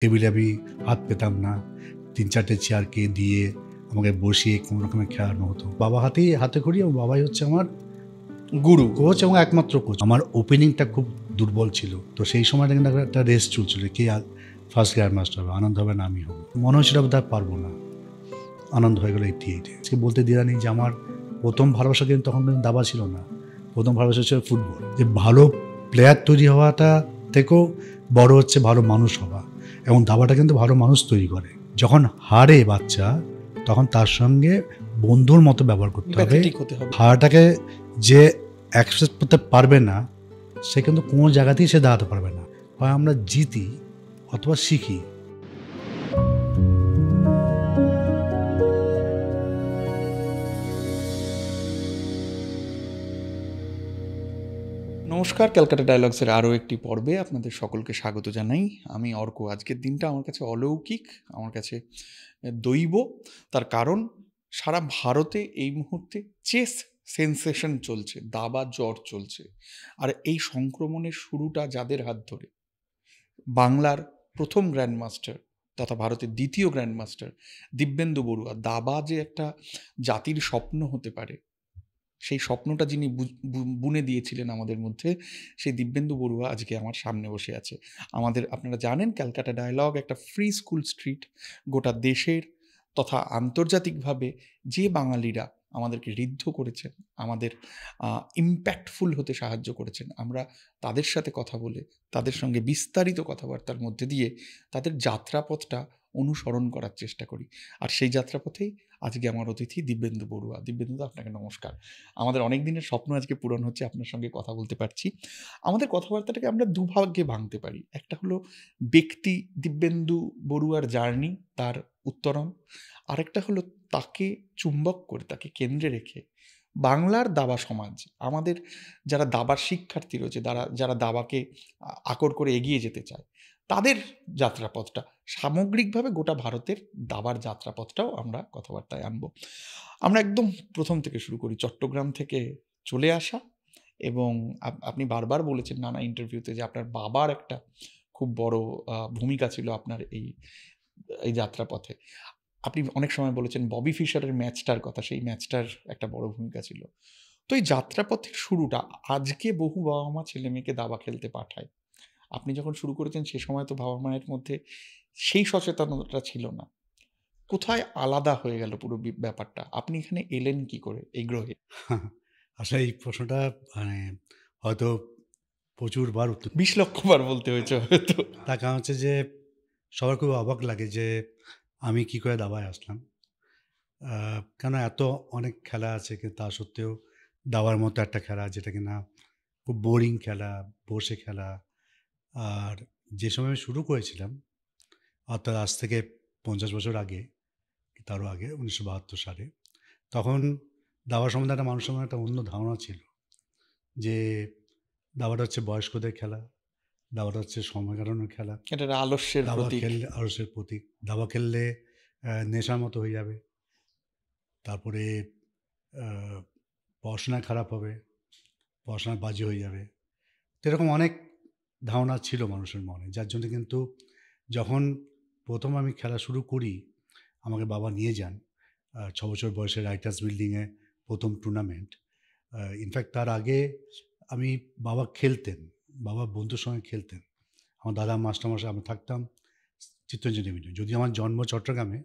টেবিলে আমি হাত পেতাম না, ৩-৪টে চেয়ারকে দিয়ে আমাকে বসিয়ে কোনো রকমে খেলানো হতো। বাবা হাতেখড়ি এবং বাবাই হচ্ছে আমার গুরু। কোচ এবং একমাত্র কোচ। আমার ওপেনিংটা খুব দুর্বল ছিল। তো সেই সময়টা কিন্তু একটা রেস চলছিল, কে ফার্স্ট গ্র্যান্ড মাস্টার হবে, আনন্দ হবে না আমি হব। মনে হচ্ছিল বোধহয় পারবো না। আনন্দ হয়ে গেল 88-এ। আজকে বলতে দ্বিধা নেই যে আমার প্রথম ভালোবাসা কিন্তু তখন কিন্তু দাবা ছিল না। প্রথম ভালোবাসা ছিল ফুটবল। যে ভালো প্লেয়ার তৈরি হওয়াটা থেকেও বড় হচ্ছে ভালো মানুষ হওয়া, এবং দাবাটা কিন্তু ভালো মানুষ তৈরি করে। যখন হারে বাচ্চা, তখন তার সঙ্গে বন্ধুর মতো ব্যবহার করতে হবে। Empathetic হতে হবে। হারাটাকে যে অ্যাকসেপ্ট করতে পারবে না, সে কিন্তু কোনো জায়গাতেই সে দাঁড়াতে পারবে না। হয় আমরা জিতি অথবা শিখি। নমস্কার, ক্যালকাটা ডায়ালগসের আরও একটি পর্বে আপনাদের সকলকে স্বাগত জানাই। আমি অর্ক। আজকের দিনটা আমার কাছে অলৌকিক, আমার কাছে দৈব। তার কারণ সারা ভারতে এই মুহূর্তে চেস সেন্সেশন চলছে, দাবা জ্বর চলছে। আর এই সংক্রমণের শুরুটা যাদের হাত ধরে, বাংলার প্রথম গ্র্যান্ডমাস্টার তথা ভারতের দ্বিতীয় গ্র্যান্ডমাস্টার দিব্যেন্দু বড়ুয়া। দাবা যে একটা জাতির স্বপ্ন হতে পারে, সেই স্বপ্নটা যিনি বুনে দিয়েছিলেন আমাদের মধ্যে, সেই দিব্যেন্দু বড়ুয়া আজকে আমার সামনে বসে আছে। আপনারা জানেন, ক্যালকাটা ডায়ালগ একটা ফ্রি স্কুল স্ট্রিট। গোটা দেশের তথা আন্তর্জাতিকভাবে যে বাঙালিরা আমাদেরকে ঋদ্ধ করেছেন, আমাদের ইম্প্যাক্টফুল হতে সাহায্য করেছেন, আমরা তাদের সাথে কথা বলে, তাদের সঙ্গে বিস্তারিত কথাবার্তার মধ্যে দিয়ে তাদের যাত্রাপথটা অনুসরণ করার চেষ্টা করি। আর সেই যাত্রাপথেই আজকে আমার অতিথি দিব্যেন্দু বড়ুয়া। দিব্যেন্দু, আপনাকে নমস্কার। আমাদের অনেক দিনের স্বপ্ন আজকে পূরণ হচ্ছে, আপনার সঙ্গে কথা বলতে পারছি। আমাদের কথাবার্তাটাকে আমরা দুভাগে ভাঙতে পারি। একটা হলো ব্যক্তি দিব্যেন্দু বড়ুয়ার জার্নি, তার উত্তরণ। আরেকটা হলো তাকে চুম্বক করে, তাকে কেন্দ্রে রেখে বাংলার দাবা সমাজ, আমাদের যারা দাবার শিক্ষার্থী রয়েছে, যারা দাবাকে আকর করে এগিয়ে যেতে চায়, তাদের যাত্রাপথটা, সামগ্রিকভাবে গোটা ভারতের দাবার যাত্রাপথটাও আমরা কথাবার্তায় আনবো। আমরা একদম প্রথম থেকে শুরু করি, চট্টগ্রাম থেকে চলে আসা। এবং আপনি বারবার বলেছেন নানা ইন্টারভিউতে যে আপনার বাবার একটা খুব বড় ভূমিকা ছিল আপনার এই এই যাত্রাপথে। আপনি অনেক সময় বলেছেন ববি ফিশারের ম্যাচটার কথা, সেই ম্যাচটার একটা বড় ভূমিকা ছিল। তো এই যাত্রাপথের শুরুটা, আজকে বহু বাবা মা ছেলে মেয়েকে দাবা খেলতে পাঠায়। আপনি যখন শুরু করেছেন সে সময় তো বাবা মায়ের মধ্যে সেই সচেতনতা ছিল না। কোথায় আলাদা হয়ে গেল পুরো ব্যাপারটা? আপনি এখানে এলেন কি করে এই গ্রহে? আসলে এই প্রশ্নটা মানে হয়তো প্রচুরবার উত্তর ২০ লক্ষ বার বলতে হয়েছে হয়তো। তার কারণ হচ্ছে যে সবার খুব অবাক লাগে যে আমি কি করে দাবায় আসলাম। কেন এত অনেক খেলা আছে, কিন্তু তা সত্ত্বেও দাবার মতো একটা খেলা যেটা কিনা খুব বোরিং খেলা, বসে খেলা। আর যে সময় আমি শুরু করেছিলাম, অর্থাৎ আজ থেকে ৫০ বছর আগে, কি তারও আগে, ১৯৭২ সালে, তখন দাবা সম্বন্ধে একটা মানুষের মধ্যে একটা অন্য ধারণা ছিল যে দাবাটা হচ্ছে বয়স্কদের খেলা, দাবাটা হচ্ছে সময় কাটানোর খেলা, এটা একটা আলস্যের দাবা প্রতীক। খেললে আলসের প্রতীক, দাবা খেললে নেশার মতো হয়ে যাবে, তারপরে পড়াশোনা খারাপ হবে, পড়াশোনা বাজে হয়ে যাবে। তো এরকম অনেক ধারণা ছিল মানুষের মনে, যার জন্য কিন্তু যখন প্রথম আমি খেলা শুরু করি, আমাকে বাবা নিয়ে যান ৬ বছর বয়সে রাইটার্স বিল্ডিংয়ে প্রথম টুর্নামেন্ট। ইনফ্যাক্ট তার আগে আমি বাবা খেলতেন, বাবা বন্ধুর সঙ্গে খেলতেন। আমার দাদা মাস্টারমশাই, আমি থাকতাম চিত্তরঞ্জন মিডিয়াম। যদিও আমার জন্ম চট্টগ্রামে,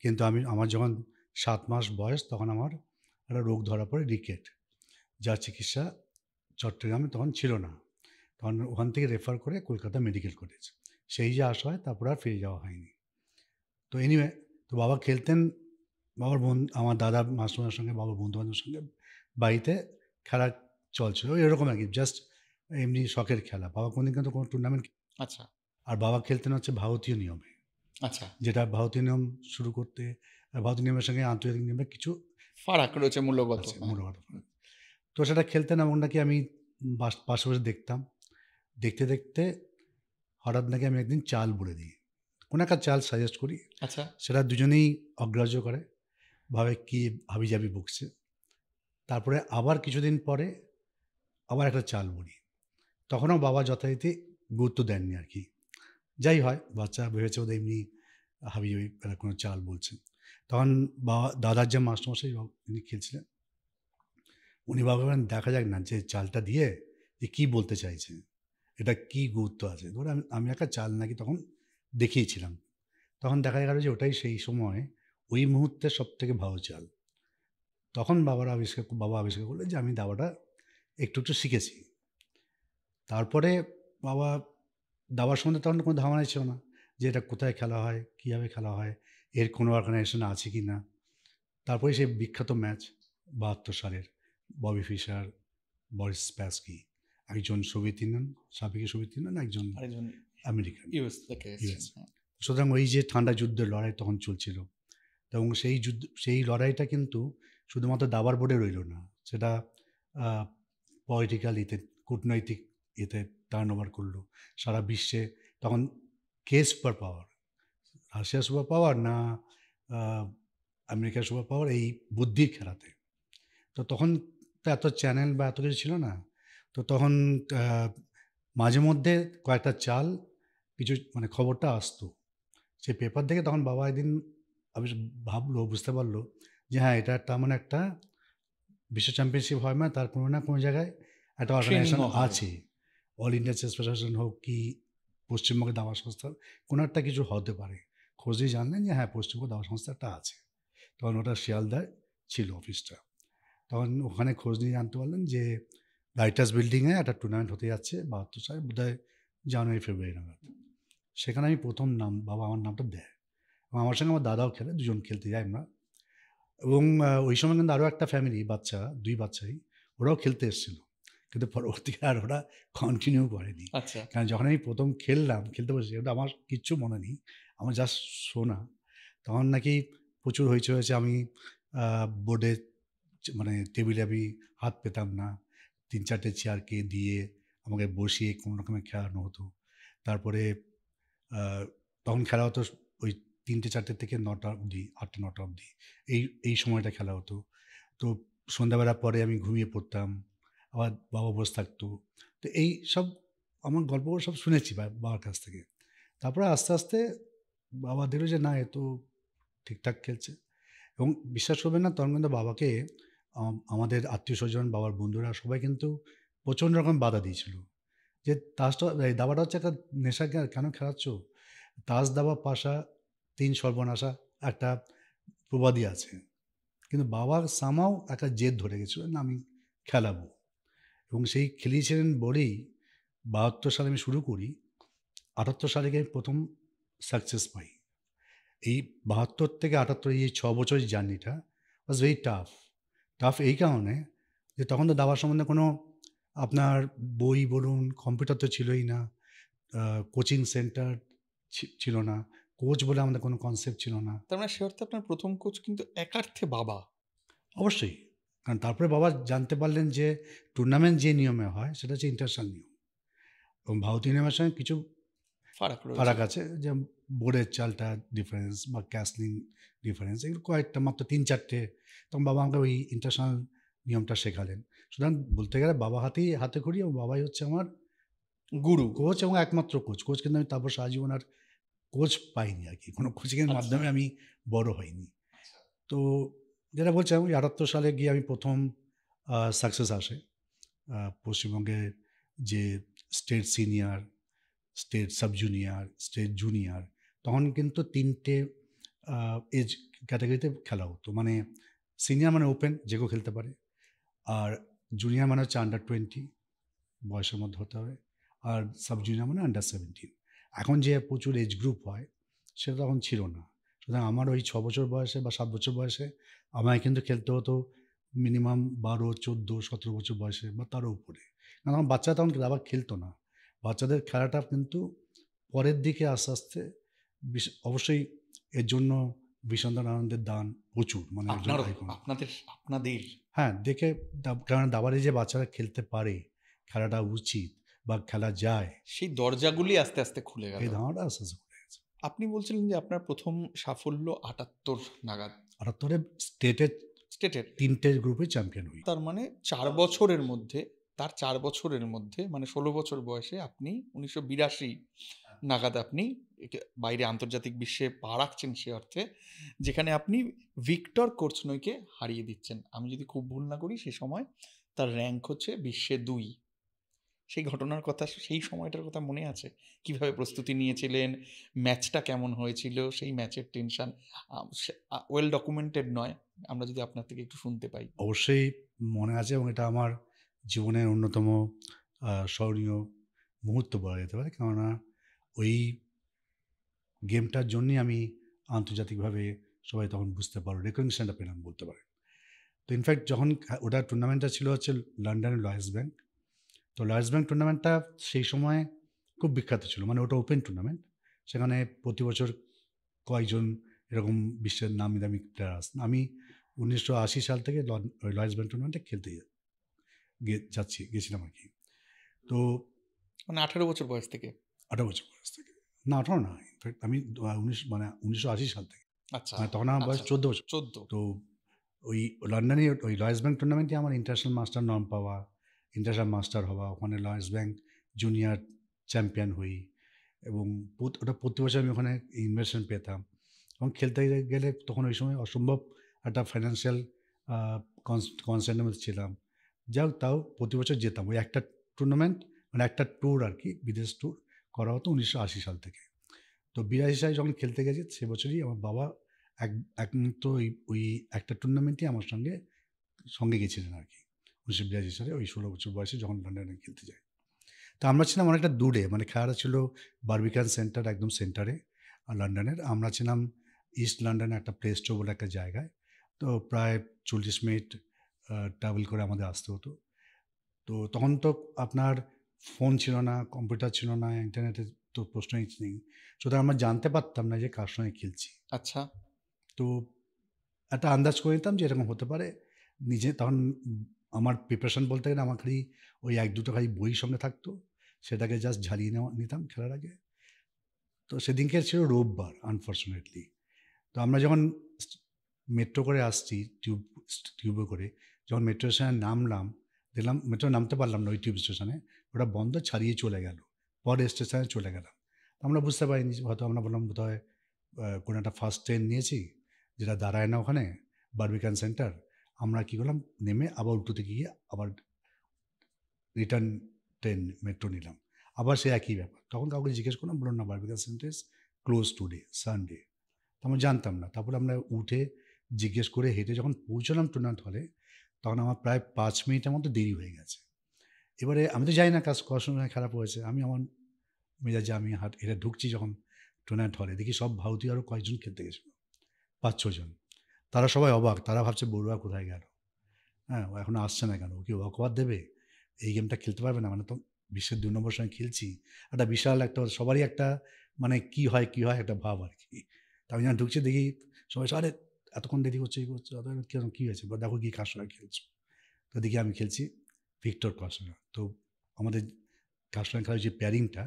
কিন্তু আমার যখন ৭ মাস বয়স, তখন আমার একটা রোগ ধরা পড়ে, রিকেট, যার চিকিৎসা চট্টগ্রামে তখন ছিল না। তখন ওখান থেকে রেফার করে কলকাতা মেডিকেল কলেজ, সেই যে আসা হয়, তারপর আর ফিরে যাওয়া হয়নি। তো এনিওয়ে, তো বাবা খেলতেন, আমার দাদা মাস্টারমার সঙ্গে, বাবার বন্ধুবান্ধবের সঙ্গে বাড়িতে খেলা চলছিল এরকম আর কি, জাস্ট এমনি শখের খেলা। বাবা কোনোদিন কিন্তু কোনো টুর্নামেন্ট, আচ্ছা আর বাবা খেলতেন হচ্ছে ভারতীয় নিয়মে, আচ্ছা, যেটা ভারতীয় নিয়ম শুরু করতে, ভারতীয় নিয়মের সঙ্গে আন্তর্জাতিক নিয়মে কিছু ফারাক রয়েছে মূল্যগত। আছে, হ্যাঁ। মূলগত। তো সেটা খেলতেন, এবং নাকি আমি পাশে বসে দেখতাম। দেখতে দেখতে হঠাৎ নাকি আমি একদিন চাল বলে দিই, কোনো একটা চাল সাজেস্ট করি, আচ্ছা। সেটা দুজনেই অগ্রাহ্য করে, ভাবে কি হাবিজাবি বকছে। তারপরে আবার কিছুদিন পরে আবার একটা চাল বলি, তখনও বাবা যথারীতি গুরুত্ব দেননি আর কি। যাই হয়, বাচ্চা ভেবেছে ওদের এমনি হাবি কোনো চাল বলছেন। তখন দাদার যে মাস্টারমশাই উনি খেলছিলেন, উনি ভাবলেন দেখা যাক না যে চালটা দিয়ে যে কী বলতে চাইছে, এটা কী গুরুত্ব আছে। ধরো আমি একটা চাল নাকি তখন দেখিয়েছিলাম। তখন দেখা গেল যে ওটাই সেই সময় ওই মুহূর্তে সবথেকে ভালো চাল। তখন বাবা আবিষ্কার করলেন যে আমি দাবাটা একটু, একটু শিখেছি। তারপরে বাবা দাবার সম্বন্ধে তখন কোনো ধারণাই ছিল না যে এটা কোথায় খেলা হয়, কীভাবে খেলা হয়, এর কোনো অর্গানাইজেশন আছে কি না। তারপরে সেই বিখ্যাত ম্যাচ ৭২ সালের ববি ফিশার, বরিস স্প্যাসকি, একজন সোভিয়েত ইউনিয়ন, সাবেক সোভিয়েত ইউনিয়ন, একজন আরেকজন আমেরিকান, ইউএস থেকে ইউএস। এসেছেন, হ্যাঁ। সুতরাং ওই যে ঠান্ডা যুদ্ধের লড়াই তখন চলছিল, এবং সেই লড়াইটা কিন্তু শুধুমাত্র দাবার বোর্ডে রইল না, সেটা পলিটিক্যাল কূটনৈতিক টার্ন ওভার করলো সারা বিশ্বে। তখন কে super power, Russia super power না আমেরিকার সুপার পাওয়ার, এই বুদ্ধির খেলাতে। তো তখন তো এত চ্যানেল বা এত কিছু ছিল না। তো তখন মাঝে মধ্যে কয়েকটা চাল কিছু মানে খবরটা আসতো সেই পেপার দেখে। তখন বাবা একদিন বুঝতে পারলো যে হ্যাঁ, এটা একটা মানে একটা বিশ্ব চ্যাম্পিয়নশিপ হয়, মানে তার কোনো না কোনো জায়গায় একটা অর্গানাইজেশন আছে, অল ইন্ডিয়া চেস ফেডারেশন হোক কি পশ্চিমবঙ্গের দাবা সংস্থা, কোনো একটা কিছু হতে পারে। খোঁজেই জানলেন যে হ্যাঁ, পশ্চিমবঙ্গ দাবা সংস্থা একটা আছে। তখন ওটা শিয়ালদায় ছিল অফিসটা। তখন ওখানে খোঁজ নিয়ে জানতে পারলেন যে রাইটার্স বিল্ডিংয়ে একটা টুর্নামেন্ট হতে যাচ্ছে ৭২ সালে, বোধহয় জানুয়ারি ফেব্রুয়ারি নাগাদ। সেখানে আমি প্রথম বাবা আমার নামটা দেয়, এবং আমার সঙ্গে আমার দাদাও খেলে, দুজন খেলতে যাই আমরা। এবং ওই সময় কিন্তু আরও একটা ফ্যামিলি, বাচ্চা 2 বাচ্চাই, ওরাও খেলতে এসেছিলো, কিন্তু পরবর্তীকালে আর ওরা কন্টিনিউ করেনি। আচ্ছা। কারণ যখন আমি প্রথম খেলতে বসেছি, ওটা আমার কিচ্ছু মনে নেই, আমার জাস্ট শোনা। তখন নাকি প্রচুর হইচই হয়েছে, আমি বোর্ডে মানে টেবিলে আমি হাত পেতাম না, 3-4টে চেয়ারকে দিয়ে আমাকে বসিয়ে কোনো রকমে খেলানো হতো। তারপরে তখন খেলা হতো ওই 3টে-4টে থেকে 9টা অবধি, 8টা-9টা অবধি, এই সময়টা খেলা হতো। তো সন্ধ্যাবেলার পরে আমি ঘুমিয়ে পড়তাম, আবার বাবা বসে থাকতো। তো এই সব আমার গল্পগুলো সব শুনেছি বাবার কাছ থেকে। তারপরে আস্তে আস্তে বাবা দেখলো যে না, এ তো ঠিকঠাক খেলছে। এবং বিশ্বাস করবেন না, তখন কিন্তু বাবাকে আমাদের আত্মীয়-স্বজন, বাবার বন্ধুরা সবাই কিন্তু প্রচণ্ড রকম বাধা দিয়েছিল যে এই দাবাটা হচ্ছে একটা নেশা, কেন খেলাচ্ছ? তাস, দাবা, পাশা, 3 সর্বনাশা একটা প্রবাদই আছে। কিন্তু বাবার সামাও একটা জেদ ধরে গেছিল, না আমি খেলাবো। এবং সেই খেলিয়েছিলেন বলেই ৭২ সালে আমি শুরু করি, ৭৮ সালে গিয়ে আমি প্রথম সাকসেস পাই। এই ৭২ থেকে ৭৮ এই 6 বছরের জার্নিটা ওয়াজ ভেরি টাফ এই কারণে যে তখন তো দাবার সম্বন্ধে কোনো আপনার বই বলুন, কম্পিউটার তো ছিলই না, কোচিং সেন্টার ছিল না, কোচ বলে আমাদের কোনো কনসেপ্ট ছিল না। তার মানে সে অর্থে আপনার প্রথম কোচ কিন্তু একার্থে বাবা। অবশ্যই, কারণ তারপরে বাবা জানতে পারলেন যে টুর্নামেন্ট যে নিয়মে হয় সেটা হচ্ছে ইন্টারন্যাশনাল নিয়ম, এবং ভারতীয় নিয়মের সঙ্গে কিছু ফারাক আছে, যে বোর্ডের চালটা ডিফারেন্স বা ক্যাসলিং ডিফারেন্স, এগুলো কয়েকটা মাত্র 3-4টে। তখন বাবা আমাকে ওই ইন্টারন্যাশনাল নিয়মটা শেখালেন। সুতরাং বলতে গেলে বাবা হাতে খড়ি, এবং বাবাই হচ্ছে আমার গুরু, কোচ এবং একমাত্র কোচ। কিন্তু আমি তারপর সারা জীবন আর কোচ পাইনি আর কি, কোনো কোচিংয়ের মাধ্যমে আমি বড় হইনি। তো যেটা বলছিলাম, ওই ৭৮ সালে গিয়ে আমি প্রথম সাকসেস আসে পশ্চিমবঙ্গের যে state senior, state sub junior, state junior, তখন কিন্তু 3টে এজ ক্যাটাগরিতে খেলা হতো। মানে সিনিয়র মানে ওপেন, যে কেউ খেলতে পারে, আর জুনিয়র মানে হচ্ছে আন্ডার 20 বয়সের মধ্যে হতে হবে, আর সাব জুনিয়র মানে আন্ডার 17। এখন যে প্রচুর এজ গ্রুপ হয় সেটা তখন ছিল না। সুতরাং আমার ওই 6 বছর বয়সে বা 7 বছর বয়সে আমায় কিন্তু খেলতে হতো মিনিমাম 12, 14, 17 বছর বয়সে বা তারও উপরে। কারণ আমার বাচ্চা তখন আবার খেলতো না। বাচ্চাদের খেলাটা কিন্তু পরের দিকে আস্তে আস্তে অবশ্যই এর জন্য বিষণদান আনন্দের দান প্রচুর, মানে আপনাদের হ্যাঁ, দেখে কারণ দাবারে যে বাচ্চারা খেলতে পারে, খেলাটা উচিত বা খেলা যায়, সেই দরজাগুলি আস্তে আস্তে খুলে গেল। এই ধারণাটা আস্তে আস্তে খুলে গেছে। আপনি বলছিলেন যে আপনার প্রথম সাফল্য ৭৮ নাগাদ, ৭৮-এ স্টেটের 3টে গ্রুপে চ্যাম্পিয়ন হই। তার মানে 4 বছরের মধ্যে মানে 16 বছর বয়সে আপনি 1982 নাগাদ আপনি বাইরে আন্তর্জাতিক বিশ্বে পা রাখছেন সে অর্থে, যেখানে আপনি ভিক্টর কোর্চনয়কে হারিয়ে দিচ্ছেন। আমি যদি খুব ভুল না করি সে সময় তার র্যাঙ্ক হচ্ছে বিশ্বে 2। সেই ঘটনার কথা, সেই সময়টার কথা মনে আছে? কিভাবে প্রস্তুতি নিয়েছিলেন? ম্যাচটা কেমন হয়েছিল? সেই ম্যাচের টেনশন ওয়েল ডকুমেন্টেড নয়, আমরা যদি আপনার থেকে একটু শুনতে পাই। অবশ্যই মনে আছে, এবং এটা আমার জীবনের অন্যতম স্মরণীয় মুহূর্ত বলা যেতে পারে। কেননা ওই গেমটার জন্যই আমি আন্তর্জাতিকভাবে সবাই তখন বুঝতে পারো, রেকগনিশনটা পেলাম বলতে পারে। তো ইনফ্যাক্ট যখন ওটা টুর্নামেন্টটা ছিল হচ্ছে লন্ডনের লয়েডস ব্যাংক, তো লয়েডস ব্যাংক টুর্নামেন্টটা সেই সময় খুব বিখ্যাত ছিল, মানে ওটা ওপেন টুর্নামেন্ট। সেখানে প্রতি বছর কয়েকজন এরকম বিশ্বের নামি দামি প্লেয়ার আসতেন। আমি 1980 সাল থেকে লয়েডস ব্যাংক টুর্নামেন্টে খেলতে গেছিলাম আর কি। তো মানে 18 বছর বয়স থেকে? 18 বছর বয়স থেকে, না 18 না, ইনফ্যাক্ট আমি 1980 সাল থেকে। আচ্ছা, মানে তখন আমার বয়স 14 বছর। 14। তো ওই লন্ডনে ওই লয়েডস ব্যাংক টুর্নামেন্টে আমার ইন্টারন্যাশনাল মাস্টার নর্ম পাওয়া, ইন্টারন্যাশনাল মাস্টার হওয়া, ওখানে লয়েডস ব্যাংক জুনিয়র চ্যাম্পিয়ন হই, এবং ওটা প্রতি বছর আমি ওখানে ইনভেস্টমেন্ট পেতাম। এবং খেলতে গেলে তখন ওই সময় অসম্ভব একটা ফাইন্যান্সিয়াল কনসার্নের মধ্যে ছিলাম। যাই হোক, তাও প্রতি বছর যেতাম। ওই একটা টুর্নামেন্ট, মানে একটা ট্যুর আর কি, বিদেশ ট্যুর করা হতো 1980 সাল থেকে। তো 82 সালে যখন খেলতে গেছি, সে বছরই আমার বাবা একমাত্র ওই একটা টুর্নামেন্টই আমার সঙ্গে গেছিলেন আর কি, 1982 সালে ওই 16 বছর বয়সে যখন লন্ডনে খেলতে যাই। তো আমরা ছিলাম অনেকটা দূরে, মানে খেলাটা ছিল বারবিকান সেন্টার, একদম সেন্টারে লন্ডনের। আমরা ছিলাম ইস্ট লন্ডনে একটা প্লেস্টো বলে একটা জায়গায়। তো প্রায় 40 মিনিট ট্রাভেল করে আমাদের আসতে হতো। তো তখন তো আপনার ফোন ছিল না, কম্পিউটার ছিল না, ইন্টারনেটের তো প্রশ্নই নেই। সুতরাং আমরা জানতে পারতাম না যে কার সঙ্গে খেলছি। আচ্ছা। তো একটা আন্দাজ করে নিতাম যে এরকম হতে পারে। নিজে তখন আমার প্রিপারেশন বলতে গেলে আমার খালি ওই 1-2টো খালি বই সঙ্গে থাকতো, সেটাকে জাস্ট ঝালিয়ে নিতাম খেলার আগে। তো সেদিনকে ছিল রোববার, আনফর্চুনেটলি। তো আমরা যখন মেট্রো করে আসছি, টিউবে করে, যখন মেট্রো স্টেশনে নামলাম, দেখলাম মেট্রো নামতে পারলাম না ওই টিউব স্টেশনে, ওটা বন্ধ, ছাড়িয়ে চলে গেল, পরের স্টেশনে চলে গেলাম। আমরা বুঝতে পারিনি, হয়তো আমরা বললাম বোধহয় কোনো একটা ফার্স্ট ট্রেন নিয়েছি যেটা দাঁড়ায় না ওখানে, বারবিকান সেন্টার। আমরা কী করলাম, নেমে আবার উল্টোতে গিয়ে আবার রিটার্ন ট্রেন মেট্রো নিলাম, আবার সে একই ব্যাপার। তখন কাউকে জিজ্ঞেস করলাম, বলুন না Barbican centre is close today, Sunday. আমরা জানতাম না। তারপরে আমরা উঠে জিজ্ঞেস করে হেঁটে যখন পৌঁছলাম টুর্নামেন্ট হলে, তখন আমার প্রায় 5 মিনিটের মতো দেরি হয়ে গেছে। এবারে আমি তো জানি না কটার সময় খারাপ হয়েছে। আমি আমার মেজাজে আমি হেঁটে ঢুকছি যখন টুর্নামেন্ট হলে, দেখি সব ভারতীয় আরও কয়েকজন খেলতে গেছিল, 5-6 জন। তারা সবাই অবাক, তারা ভাবছে বড়ুয়া কোথায় গেল, হ্যাঁ ও এখনও আসছে না কেন, ও কি ওয়াকওভার দেবে, এই গেমটা খেলতে পারবে না, মানে তো বিশ্বের 2 নম্বর সঙ্গে খেলছি, একটা বিশাল একটা সবারই একটা মানে কী হয় একটা ভাব আর কি। তা আমি যখন ঢুকছি দেখি সবাই, আরে এতক্ষণ দেরি করছে, এই করছে, কী হয়েছে, বা দেখো কি কার সঙ্গে খেলছো। তো দেখি আমি খেলছি ভিক্টর কর্সনা। তো আমাদের কার সঙ্গে খেলার যে প্যারিংটা,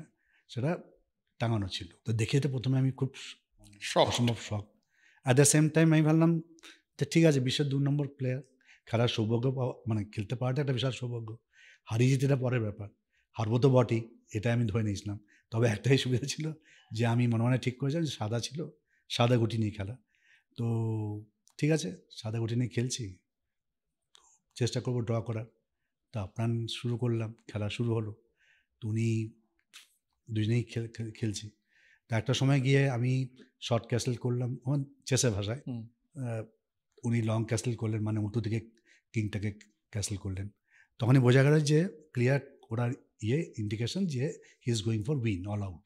সেটা টাঙানো ছিল। তো দেখে তো প্রথমে আমি খুব অসম্ভব শখ। অ্যাট দ্য সেম টাইম আমি ভাবলাম যে ঠিক আছে, বিশ্বের 2 নম্বর প্লেয়ার, খেলার সৌভাগ্য পাওয়া মানে খেলতে পাওয়াটা একটা বিশাল সৌভাগ্য। হারিয়ে যেতে এটা পরের ব্যাপার, হারবো তো বটেই, এটা আমি ধরে নিয়েছিলাম। তবে একটাই সুবিধা ছিল যে আমি মনে মনে ঠিক করেছিলাম যে সাদা ছিল, সাদা গুটি নিয়ে খেলা। তো ঠিক আছে, সাদা গুটি নিয়ে খেলছি, চেষ্টা করবো ড্র করার। তো আপ্রাণ শুরু করলাম, খেলা শুরু হলো। তো উনি দুজনেই খেলছি। তা একটা সময় গিয়ে আমি শর্ট ক্যাসেল করলাম, আমার চেসের ভাষায়। উনি লং ক্যাসেল করলেন, মানে উল্টো দিকে কিংটাকে ক্যাসেল করলেন। তখনই বোঝা গেল যে ক্লিয়ার ওনার ইন্ডিকেশন যে he is going for win, all out.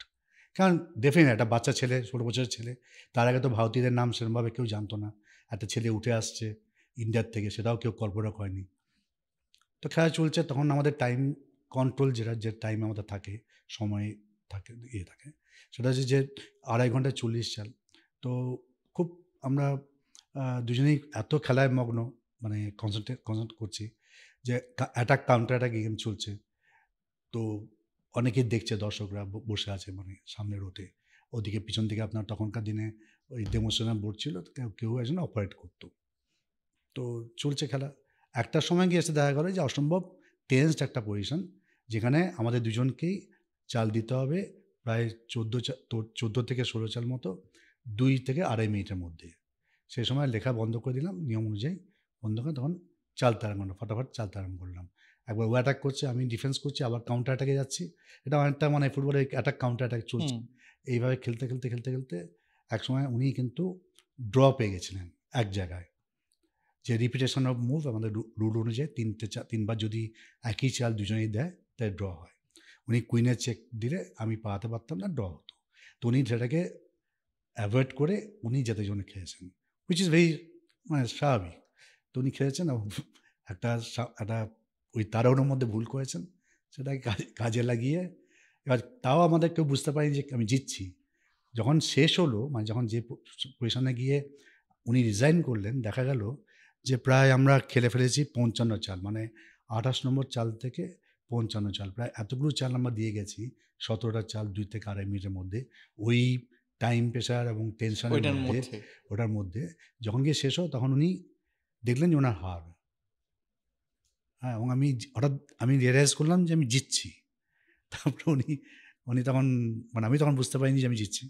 কারণ ডেফিনেট একটা বাচ্চা ছেলে, 16 বছরের ছেলে, তার আগে তো ভারতীয়দের নাম সেরকমভাবে কেউ জানতো না। একটা ছেলে উঠে আসছে ইন্ডিয়ার থেকে, সেটাও কেউ কল্পনা করেনি। তো খেলা চলছে, তখন আমাদের টাইম কন্ট্রোল, যে টাইম আমাদের থাকে, সময় থাকে, থাকে, সেটা হচ্ছে যে 2.5 ঘন্টায় 40 চাল। তো খুব আমরা দুজনেই এত খেলায় মগ্ন, মানে কনসেন্ট্রেট করছি যে অ্যাটাক কাউন্টার অ্যাটাক গেম চলছে। তো অনেকেই দেখছে, দর্শকরা বসে আছে মানে সামনে রোতে, ওদিকে পিছন দিকে আপনার তখনকার দিনে ওই ডেমোস্ট্রেশন বোর্ড ছিল, কেউ একজন অপারেট করতো। তো চলছে খেলা। একটা সময় গিয়ে এসে দেখা গেলো যে অসম্ভব টেন্সড একটা পজিশন, যেখানে আমাদের দুজনকেই চাল দিতে হবে প্রায় 14 থেকে 16 চাল মতো 2 থেকে 2.5 মিনিটের মধ্যে। সেই সময় লেখা বন্ধ করে দিলাম নিয়ম অনুযায়ী, বন্ধ করে তখন চাল তাড়ানো, ফটাফট চাল তাড়ানো করলাম। একবার ও অ্যাটাক করছে, আমি ডিফেন্স করছি, আবার কাউন্টার অ্যাটাকে যাচ্ছি। এটা অনেকটা মানে ফুটবলের অ্যাটাক কাউন্টার অ্যাটাক চলছে। এইভাবে খেলতে একসময় উনি কিন্তু ড্র পেয়ে গেছিলেন এক জায়গায়, যে রিপিটেশন অফ মুভ আমাদের রুল অনুযায়ী 3বার যদি একই চাল দুজনেই দেয় তাই ড্র হয়। উনি কুইনের চেক দিলে আমি পাওয়াতে পারতাম না, ড্র হতো। তো উনি সেটাকে অ্যাভয়েড করে উনি যেতে জন্য খেয়েছেন, হুইচ ইজ ভেরি মানে স্বাভাবিক। তো উনি খেয়েছেন এবং একটা ওই তাড়াহুড়োর মধ্যে ভুল করেছেন, সেটাকে কাজে লাগিয়ে এবার তাও আমাদের কেউ বুঝতে পারেনি যে আমি জিতছি। যখন শেষ হলো, মানে যখন যে পজিশনে গিয়ে উনি রিজাইন করলেন, দেখা গেল যে প্রায় আমরা খেলে ফেলেছি 55 চাল, মানে 28 নম্বর চাল থেকে 55 চাল, প্রায় এতগুলো চাল আমরা দিয়ে গেছি, 17টা চাল 2 থেকে 2.5 মিনিটের মধ্যে, ওই টাইম প্রেশার এবং টেনশনের মধ্যে, ওটার মধ্যে যখন গিয়ে শেষ হয় তখন উনি দেখলেন যে ওনার হার। হ্যাঁ, এবং হঠাৎ আমি রিয়েলাইজ করলাম যে আমি জিতছি। তারপরে উনি তখন মানে আমি তখন বুঝতে পারিনি যে আমি জিতছি।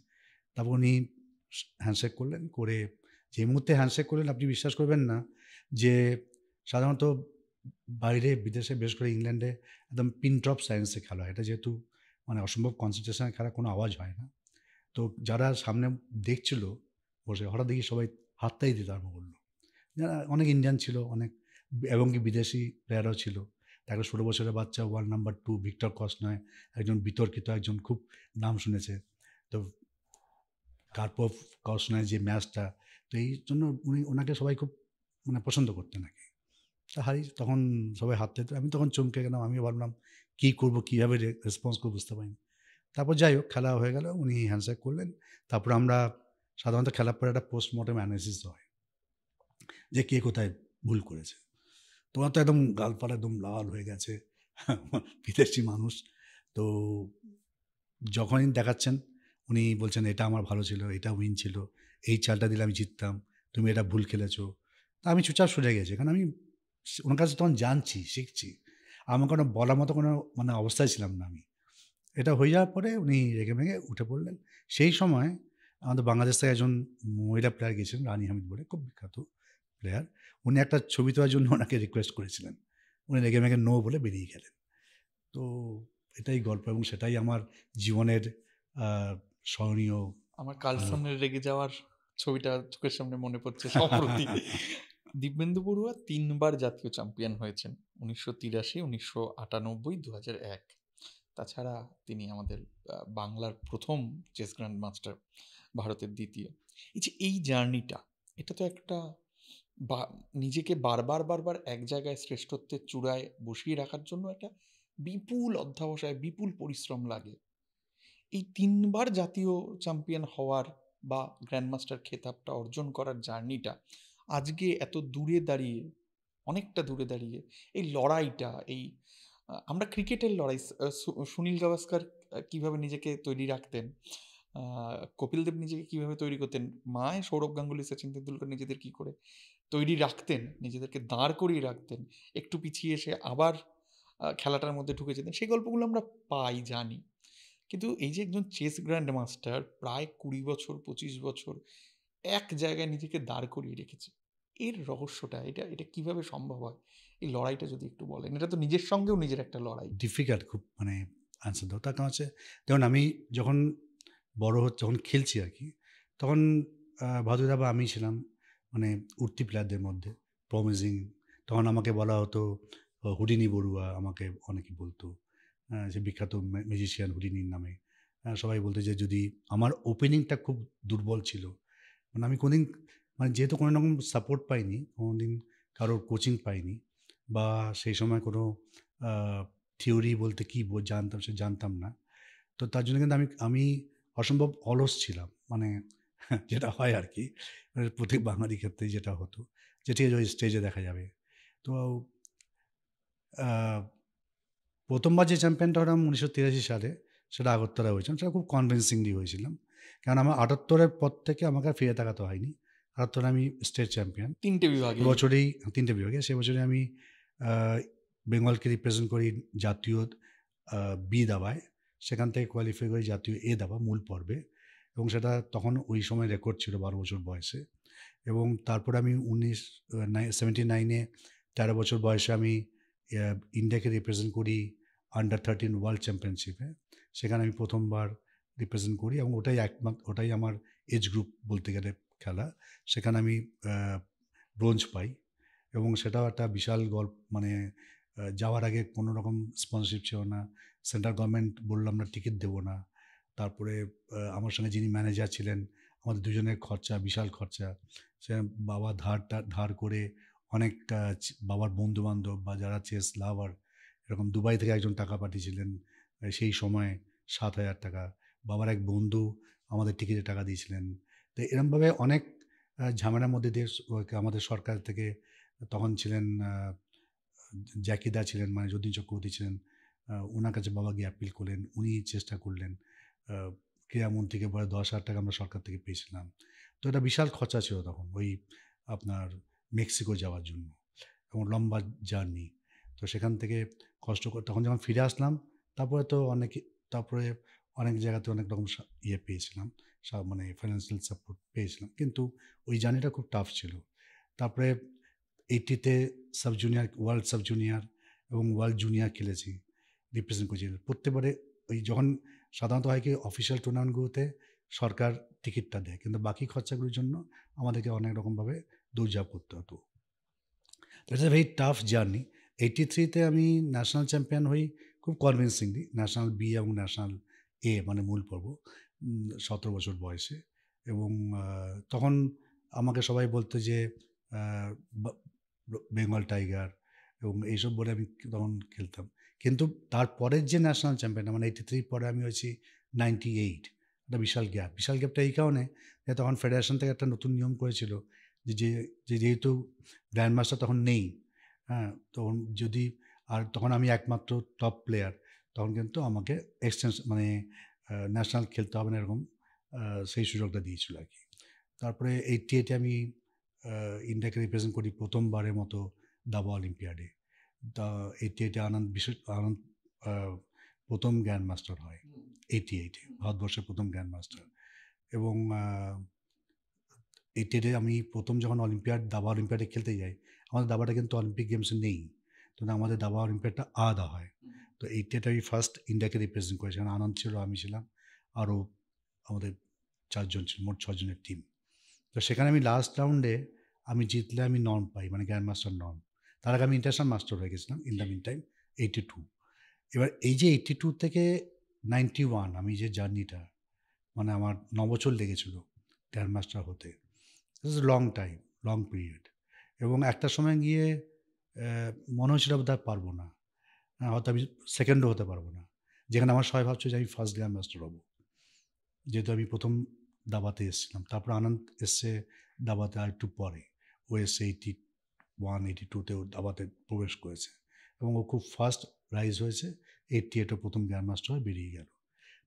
তারপর উনি হ্যান্ডশেক করলেন, করে যে মুহূর্তে হ্যান্ডশেক করলেন আপনি বিশ্বাস করবেন না যে সাধারণত বাইরে বিদেশে বিশেষ করে ইংল্যান্ডে একদম পিন ড্রপ সাইলেন্সে খেলা হয়। এটা যেহেতু মানে অসম্ভব কনসেন্ট্রেশনে খেলা, কোনো আওয়াজ হয় না। তো যারা সামনে দেখছিল বসে, হঠাৎ দেখি সবাই হাততালি দিতে আরম্ভ করলো। যারা অনেক ইন্ডিয়ান ছিল, অনেক এবং কি বিদেশি প্লেয়ারও ছিল। একটা 16 বছরের বাচ্চা ওয়ার্ল্ড নাম্বার 2 ভিক্টর কসনয়, একজন বিতর্কিত, একজন খুব নাম শুনেছে। তো কার্পভ কসনয় যে ম্যাচটা, তো এই জন্য ওনাকে সবাই খুব মানে পছন্দ করতেন নাকি। তা হারি, তখন সবাই হাত দিত, আমি তখন চমকে গেলাম। আমিও ভাবলাম কী করবো, কীভাবে রেসপন্স করবো বুঝতে পারিনি। তারপর যাই হোক খেলা হয়ে গেল, উনি হ্যান্ডশেক করলেন। তারপর আমরা সাধারণত খেলার পরে একটা পোস্টমর্টম অ্যানালিসিস হয় যে কে কোথায় ভুল করেছে। তোমার তো একদম গালপালা একদম লাল হয়ে গেছে, বিদেশি মানুষ। তো যখনই দেখাচ্ছেন উনি বলছেন এটা আমার ভালো ছিল, এটা উইন ছিল, এই চালটা দিলে আমি জিততাম, তুমি এটা ভুল খেলেছো। তা আমি চুপচাপ সরে গেছি, কারণ আমি ওনার কাছে তখন জানছি, শিখছি। আমার কোনো বলার মতো কোনো মানে অবস্থায় ছিলাম না আমি। এটা হয়ে যাওয়ার পরে উনি রেগে মেগে উঠে পড়লেন। সেই সময় আমাদের বাংলাদেশ থেকে একজন মহিলা প্লেয়ার গেছিলেন, রানী হামিদ বলে, খুব বিখ্যাত প্লেয়ার। উনি একটা ছবি তোলার জন্য ওনাকে রিকোয়েস্ট করেছিলেন। উনি রেগে মেগে নো বলে বেরিয়ে গেলেন। তো এটাই গল্প, এবং সেটাই আমার জীবনের স্মরণীয়। আমার কাল সামনে রেগে যাওয়ার ছবিটা চোখের সামনে মনে পড়ছে সম্প্রতি। দিব্যেন্দু বড়ুয়া 3বার জাতীয় চ্যাম্পিয়ন হয়েছেন, 1983, 1998, 2001। তাছাড়া তিনি আমাদের বাংলার প্রথম চেস গ্র্যান্ড মাস্টার, ভারতের দ্বিতীয়। এই জার্নিটা, এটা তো একটা নিজেকে বারবার এক জায়গায় শ্রেষ্ঠত্বের চূড়ায় বসিয়ে রাখার জন্য একটা বিপুল অধ্যবসায়, বিপুল পরিশ্রম লাগে। এই 3বার জাতীয় চ্যাম্পিয়ন হওয়ার বা গ্র্যান্ডমাস্টার খেতাবটা অর্জন করার জার্নিটা আজকে এত দূরে দাঁড়িয়ে, অনেকটা দূরে দাঁড়িয়ে এই লড়াইটা, আমরা ক্রিকেটের লড়াই, সুনীল গাভাস্কর কিভাবে নিজেকে তৈরি রাখতেন, কপিল দেব নিজেকে কিভাবে তৈরি করতেন, সৌরভ গাঙ্গুলি, সচিন তেন্ডুলকর নিজেদের কি করে তৈরি রাখতেন, নিজেদেরকে দাঁড় করিয়ে রাখতেন, একটু পিছিয়ে এসে আবার খেলাটার মধ্যে ঢুকে যেতেন, সেই গল্পগুলো আমরা পাই, জানি। কিন্তু এই যে একজন চেস গ্র্যান্ড মাস্টার প্রায় 20 বছর 25 বছর এক জায়গায় নিজেকে দাঁড় করিয়ে রেখেছে, এর রহস্যটা, এটা কিভাবে সম্ভব হয়? এই লড়াইটা যদি একটু বলেন। এটা তো নিজের সঙ্গেও নিজের একটা লড়াই। ডিফিকাল্ট খুব, মানে আনসার দাও। তার কারণ হচ্ছে, যেমন আমি যখন যখন খেলছি আর কি, তখন ভাদুদা বা আমি ছিলাম মানে উঠতি প্লেয়ারদের মধ্যে, প্রমিজিং। তখন আমাকে বলা হতো হুডিনি বড়ুয়া, আমাকে অনেকে বলতো, যে বিখ্যাত ম্যাজিশিয়ান হুডিনির নামে। সবাই বলতো যে যদি আমার ওপেনিংটা খুব দুর্বল ছিল, মানে আমি কোনোদিন, মানে যেহেতু কোনো রকম সাপোর্ট পাইনি, কোনোদিন কারোর কোচিং পাইনি, বা সেই সময় কোনো থিওরি বলতে কী জানতাম সে জানতাম না। তো তার জন্য কিন্তু আমি অসম্ভব অলস ছিলাম, মানে যেটা হয় আর কি, মানে প্রত্যেক বাঙালি ক্ষেত্রে যেটা হতো, যে ঠিক আছে ওই স্টেজে দেখা যাবে। তো প্রথমবার যে চ্যাম্পিয়নটা হলাম 1983 সালে, সেটা আগরতলা হয়েছিলাম, সেটা খুব কনভিন্সিংলি হয়েছিলাম। কারণ আমার 78-এর পর থেকে আমাকে আর ফিরে তাকাতে হয়নি। 78-এ আমি স্টেট চ্যাম্পিয়ন 3টে বিভাগে, বছরেই 3টে বিভাগে। সে বছরে আমি বেঙ্গলকে রিপ্রেজেন্ট করি জাতীয় বি দাবায়, সেখান থেকে কোয়ালিফাই করে জাতীয় এ দাবা মূল পর্বে, এবং সেটা তখন ওই সময় রেকর্ড ছিল 12 বছর বয়সে। এবং তারপরে আমি 79-এ 13 বছর বয়সে আমি ইন্ডিয়াকে রিপ্রেজেন্ট করি আন্ডার-13 ওয়ার্ল্ড চ্যাম্পিয়নশিপে। সেখানে আমি প্রথমবার রিপ্রেজেন্ট করি, এবং ওটাই আমার এজ গ্রুপ বলতে গেলে খেলা। সেখানে আমি ব্রোঞ্জ পাই, এবং সেটাও একটা বিশাল গল্প। মানে যাওয়ার আগে কোনো রকম স্পন্সরশিপ ছিল না, সেন্ট্রাল গভর্নমেন্ট বললো আমরা টিকিট দেবো না। তারপরে আমার সঙ্গে যিনি ম্যানেজার ছিলেন, আমাদের দুজনের খরচা, বিশাল খরচা। সে বাবা ধার করে অনেক বাবার বন্ধুবান্ধব বা যারা চেস লাভার, এরকম দুবাই থেকে একজন টাকা পাঠিয়েছিলেন সেই সময় 7,000 টাকা। বাবার এক বন্ধু আমাদের টিকিটের টাকা দিয়েছিলেন। তো এরমভাবে অনেক ঝামেলার মধ্যে দিয়ে আমাদের সরকার থেকে তখন ছিলেন জ্যাকিদা ছিলেন, মানে যতীন চক্রবর্তী ছিলেন। ওনার কাছে বাবা গিয়ে অ্যাপিল করলেন, উনি চেষ্টা করলেন। ক্রীড়ামন্ত্রীকে বলে 10,000 টাকা আমরা সরকার থেকে পেয়েছিলাম। তো এটা বিশাল খরচা ছিল তখন, ওই আপনার মেক্সিকো যাওয়ার জন্য, এবং লম্বা জার্নি। তো সেখান থেকে কষ্ট করে তখন যখন ফিরে আসলাম, তারপরে অনেক জায়গাতে অনেক রকম পেয়েছিলাম, মানে ফাইন্যান্সিয়াল সাপোর্ট পেয়েছিলাম, কিন্তু ওই জার্নিটা খুব টাফ ছিল। তারপরে 80-তে ওয়ার্ল্ড সাব জুনিয়র এবং ওয়ার্ল্ড জুনিয়র খেলেছি, রিপ্রেজেন্ট করেছি প্রত্যেকবারে। ওই যখন সাধারণত হয় কি, অফিসিয়াল টুর্নামেন্টগুলোতে সরকার টিকিটটা দেয়, কিন্তু বাকি খরচাগুলোর জন্য আমাদেরকে অনেক রকমভাবে দৌড়ঝাঁপ করতে হতো। That's a very tough journey. 83-তে আমি ন্যাশনাল চ্যাম্পিয়ন হই খুব কনভিন্সিংলি, ন্যাশনাল বি এবং ন্যাশনাল এ, মানে মূল পর্ব, 17 বছর বয়সে। এবং তখন আমাকে সবাই বলতো যে বেঙ্গল টাইগার, এবং এইসব বলে আমি তখন খেলতাম। কিন্তু তারপরের যে ন্যাশনাল চ্যাম্পিয়ন, মানে 83 পরে আমি হয়েছি 98। একটা বিশাল গ্যাপটা এই কারণে যে তখন ফেডারেশন থেকে একটা নতুন নিয়ম করেছিল যেহেতু গ্র্যান্ড মাস্টার তখন নেই, হ্যাঁ, তখন আমি একমাত্র টপ প্লেয়ার, তখন কিন্তু আমাকে মানে ন্যাশনাল খেলতে হবে না, এরকম সেই সুযোগটা দিয়েছিল আর কি। তারপরে 88-এ আমি ইন্ডিয়াকে রিপ্রেজেন্ট করি প্রথমবারের মতো দাবা অলিম্পিয়াডে। 88-এ আনন্দ প্রথম গ্র্যান্ড মাস্টার হয় 88-এ, ভারতবর্ষের প্রথম গ্র্যান্ড মাস্টার। এবং 88-এ আমি প্রথম যখন দাবা অলিম্পিয়াডে খেলতে যাই, আমাদের দাবাটা কিন্তু অলিম্পিক গেমসে নেই, তো আমাদের দাবা অলিম্পিয়াডটা আলাদা হয়। তো 88-তে আমি ফার্স্ট ইন্ডিয়াকে রিপ্রেজেন্ট করেছি, আনন্দ ছিল, আমি ছিলাম, আরও আমাদের 4 জন ছিল, মোট 6 জনের টিম। তো সেখানে আমি লাস্ট রাউন্ডে আমি জিতলে আমি নর্ম পাই, মানে গ্র্যান্ড মাস্টার নর্ম। তার আগে আমি ইন্টারন্যাশনাল মাস্টার হয়ে গেছিলাম ইন দ্য মিন টাইম 82। এবার এই যে 82 থেকে 91, আমি যে জার্নিটা, মানে আমার 9 বছর লেগেছিল গ্র্যান্ড মাস্টার হতে। This is long time, long period. এবং একটা সময় গিয়ে মনে হচ্ছিল বোধহয় পারবো না, হয়তো আমি সেকেন্ডও হতে পারবো না, যেখানে আমার সবাই ভাবছে যে আমি ফার্স্ট গ্র্যান্ড মাস্টার হবো, যেহেতু আমি প্রথম দাবাতে এসেছিলাম। তারপর আনন্দ এসছে দাবাতে আর একটু পরে, ও এসছে 81, 82তেও দাবাতে প্রবেশ করেছে, এবং ও খুব ফাস্ট রাইজ হয়েছে। 88-এ প্রথম গ্র্যান্ড মাস্টার হয়ে বেরিয়ে গেল।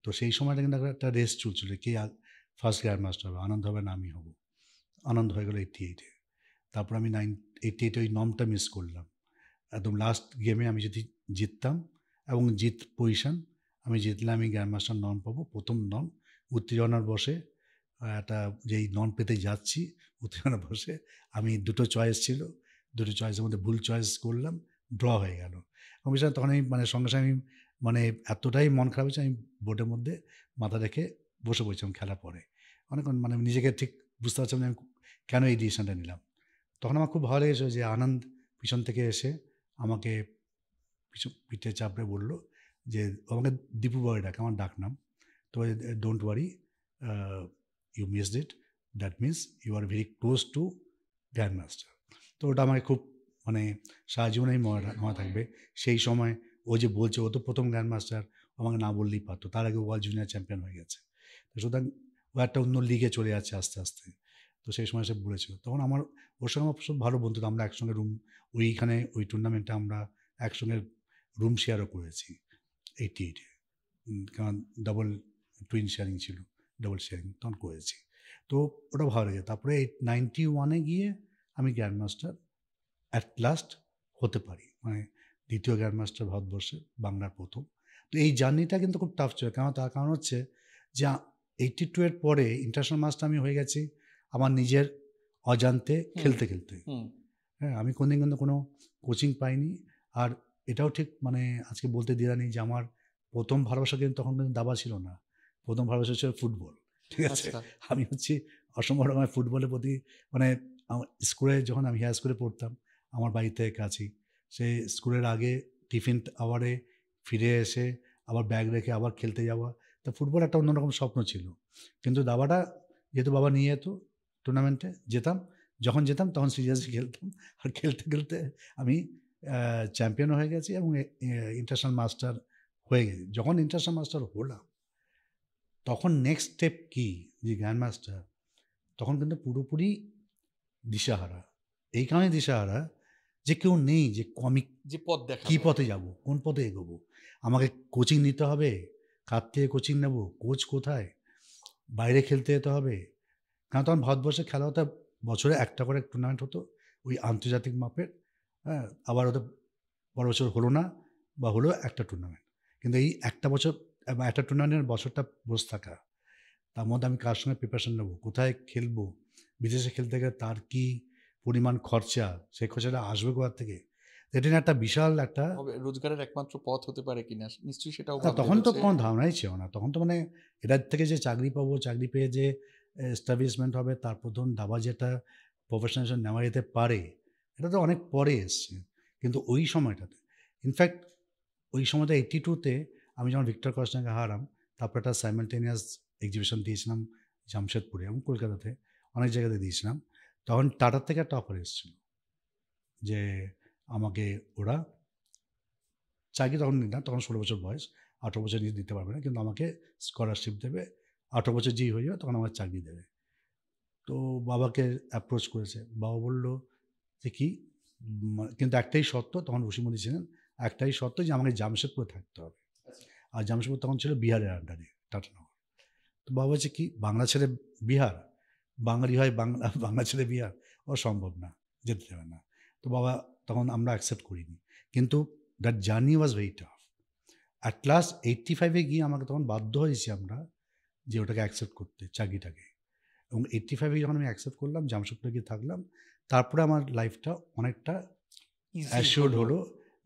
তো সেই সময়টা কিন্তু একটা রেস চলছিল, কে ফার্স্ট গ্র্যান্ড মাস্টার হবে, আনন্দ হবে না আমি হব। আনন্দ হয়ে গেল 88-এ। তারপর আমি 88-এ ওই নর্মটা মিস করলাম। একদম লাস্ট গেমে আমি যদি জিততাম, এবং পজিশন আমি জিতলে আমি গ্র্যান্ড মাস্টার নর্ম পাবো, প্রথম নর্ম। উত্তেজনার বসে একটা যেই নর্ম পেতে যাচ্ছি, উত্তেজনার বসে আমি দুটো চয়েস ছিল, দুটো চয়েসের মধ্যে ভুল চয়েস করলাম, ড্র হয়ে গেল। এবং বিষয় তখন আমি মানে সঙ্গে সঙ্গে আমি মানে এতটাই মন খারাপ হয়েছে, আমি বোর্ডের মধ্যে মাথা রেখে বসে পড়েছিলাম খেলা পরে। অনেক মানে নিজেকে ঠিক বুঝতে পারছিলাম আমি কেন এই ডিসিশনটা নিলাম। তখন আমার খুব ভালো লেগেছিল যে আনন্দ পিছন থেকে এসে আমাকে পিঠে চাপড়ে বললো যে, আমাকে দীপু বলে ডাকে, আমার ডাক নাম। তো don't worry, you missed it, that means you are very close to grandmaster. তো ওটা আমাকে খুব মানে সারা জীবনেই মনে থাকবে। সেই সময় ও যে বলছে, ও তো প্রথম গ্র্যান্ড মাস্টার, আমাকে না বললেই পারতো, তার আগে ওয়ার্ল্ড জুনিয়র চ্যাম্পিয়ন হয়ে গেছে। তো সুতরাং ও একটা অন্য লিগে চলে যাচ্ছে আস্তে আস্তে। তো সেই সময় সে বলেছিল, তখন ওর সঙ্গে আমার খুব ভালো বন্ধু, আমরা একসঙ্গে ওইখানে ওই টুর্নামেন্টে আমরা একসঙ্গে রুম শেয়ারও করেছি 88-এ, কারণ টুইন শেয়ারিং ছিল, ডাবল শেয়ারিং তখন করেছি। তো ওটা ভালো লেগে, তারপরে 91-এ গিয়ে আমি গ্র্যান্ড মাস্টার অ্যাট লাস্ট হতে পারি, মানে দ্বিতীয় গ্র্যান্ড মাস্টার ভারতবর্ষে, বাংলার প্রথম। তো এই জার্নিটা কিন্তু খুব টাফ ছিল, তার কারণ হচ্ছে যে 82 এর পরে ইন্টারন্যাশনাল মাস্টার আমি হয়ে গেছি আমার নিজের অজান্তে খেলতে খেলতে। হ্যাঁ, আমি কোনদিন কিন্তু কোনো কোচিং পাইনি। আর এটাও ঠিক মানে আজকে বলতে দ্বিধা নেই যে আমার প্রথম ভালোবাসা কিন্তু তখন কিন্তু দাবা ছিল না, প্রথম ভালোবাসা ছিল ফুটবল, ঠিক আছে। আমি হচ্ছে অসম্ভব রকমের ফুটবলের প্রতি মানে আমার স্কুলে যখন আমি হাই স্কুলে পড়তাম আমার বাড়িতে কাছেই, সে স্কুলের আগে টিফিন আওয়ারে ফিরে এসে আবার ব্যাগ রেখে আবার খেলতে যাওয়া, তা ফুটবল একটা অন্যরকম স্বপ্ন ছিল। কিন্তু দাবাটা যেহেতু বাবা নিয়ে যেত টুর্নামেন্টে যেতাম, যখন যেতাম তখন সিরিয়াসলি খেলতাম। আর খেলতে খেলতে আমি চ্যাম্পিয়ন হয়ে গেছি এবং ইন্টারন্যাশনাল মাস্টার হয়ে গেছি। যখন ইন্টারন্যাশনাল মাস্টার হলাম তখন নেক্সট স্টেপ কী, যে গ্র্যান্ড মাস্টার, তখন কিন্তু পুরোপুরি দিশাহারা। এই কারণে দিশাহারা যে কেউ নেই যে যে পথ দেখা কী পথে যাব, কোন পথে এগোবো, আমাকে কোচিং নিতে হবে, কার থেকে কোচিং নেব, কোচ কোথায়, বাইরে খেলতে যেতে হবে। কারণ তখন ভারতবর্ষে খেলা হতো বছরে একটা করে টুর্নামেন্ট হতো ওই আন্তর্জাতিক মাপের। হ্যাঁ, আবার হয়তো পরের বছর হলো না বা হলো একটা টুর্নামেন্ট, কিন্তু এই একটা বছর একটা টুর্নামেন্টের বছরটা বসে থাকা, তার মধ্যে আমি কার সঙ্গে প্রিপারেশন নেবো, কোথায় খেলবো, বিদেশে খেলতে গেলে তার কী পরিমাণ খরচা, সেই খরচাটা আসবে কোথা থেকে, এটা নিয়ে একটা বিশাল একটা রোজগারের একমাত্র পথ হতে পারে কিনা নিশ্চয়ই সেটাও তখন তো কোনো ধারণাই ছিল না। তখন তো মানে এটার থেকে যে চাকরি পাবো, চাকরি পেয়ে যে এস্টাবলিশমেন্ট হবে, তারপর ধরুন দাবা যেটা প্রফেশনাল নেওয়া যেতে পারে, এটা তো অনেক পরে এসছে। কিন্তু ওই সময়টাতে ইনফ্যাক্ট ওই সময়টা 82-তে আমি যখন ভিক্টর কর্সনাকে হারাম, তারপর একটা সাইমালটেনিয়াস এক্সিবিশন দিয়েছিলাম জামশেদপুরে এবং কলকাতাতে অনেক জায়গাতে দিয়েছিলাম। তখন টাটার থেকে একটা অফার এসেছিল যে আমাকে ওরা চাকরি তখন নিতাম, তখন 16 বছর বয়স, 18 বছর নিয়ে দিতে পারবে না, কিন্তু আমাকে স্কলারশিপ দেবে, 18 বছর যেই হয়ে যাবে তখন আমার চাকরি দেবে। তো বাবাকে অ্যাপ্রোচ করেছে, বাবা বলল যে কি, কিন্তু একটাই শর্ত, তখন বসিমতি ছিলেন, একটাই শর্ত যে আমাকে জামশেদপুরে থাকতে হবে। আর জামশেদপুর তখন ছিল বিহারের আন্ডারে টাটানগর। তো বাবা বলছে কি, বাংলা ছেড়ে বিহার, বাঙালি হয় বাংলা, বাংলা ছেড়ে বিহার, ও সম্ভব না, যেতে দেবে না। তো বাবা তখন আমরা অ্যাকসেপ্ট করিনি, কিন্তু that journey was very tough. At last 85-এ গিয়ে আমাকে তখন বাধ্য হয়েছি আমরা যে ওটাকে অ্যাকসেপ্ট করতে, চাকরিটাকে। এবং 85-এ যখন আমি অ্যাকসেপ্ট করলাম, জামশেদপুরে গিয়ে থাকলাম, তারপরে আমার লাইফটা অনেকটা অ্যাসিওর্ড হলো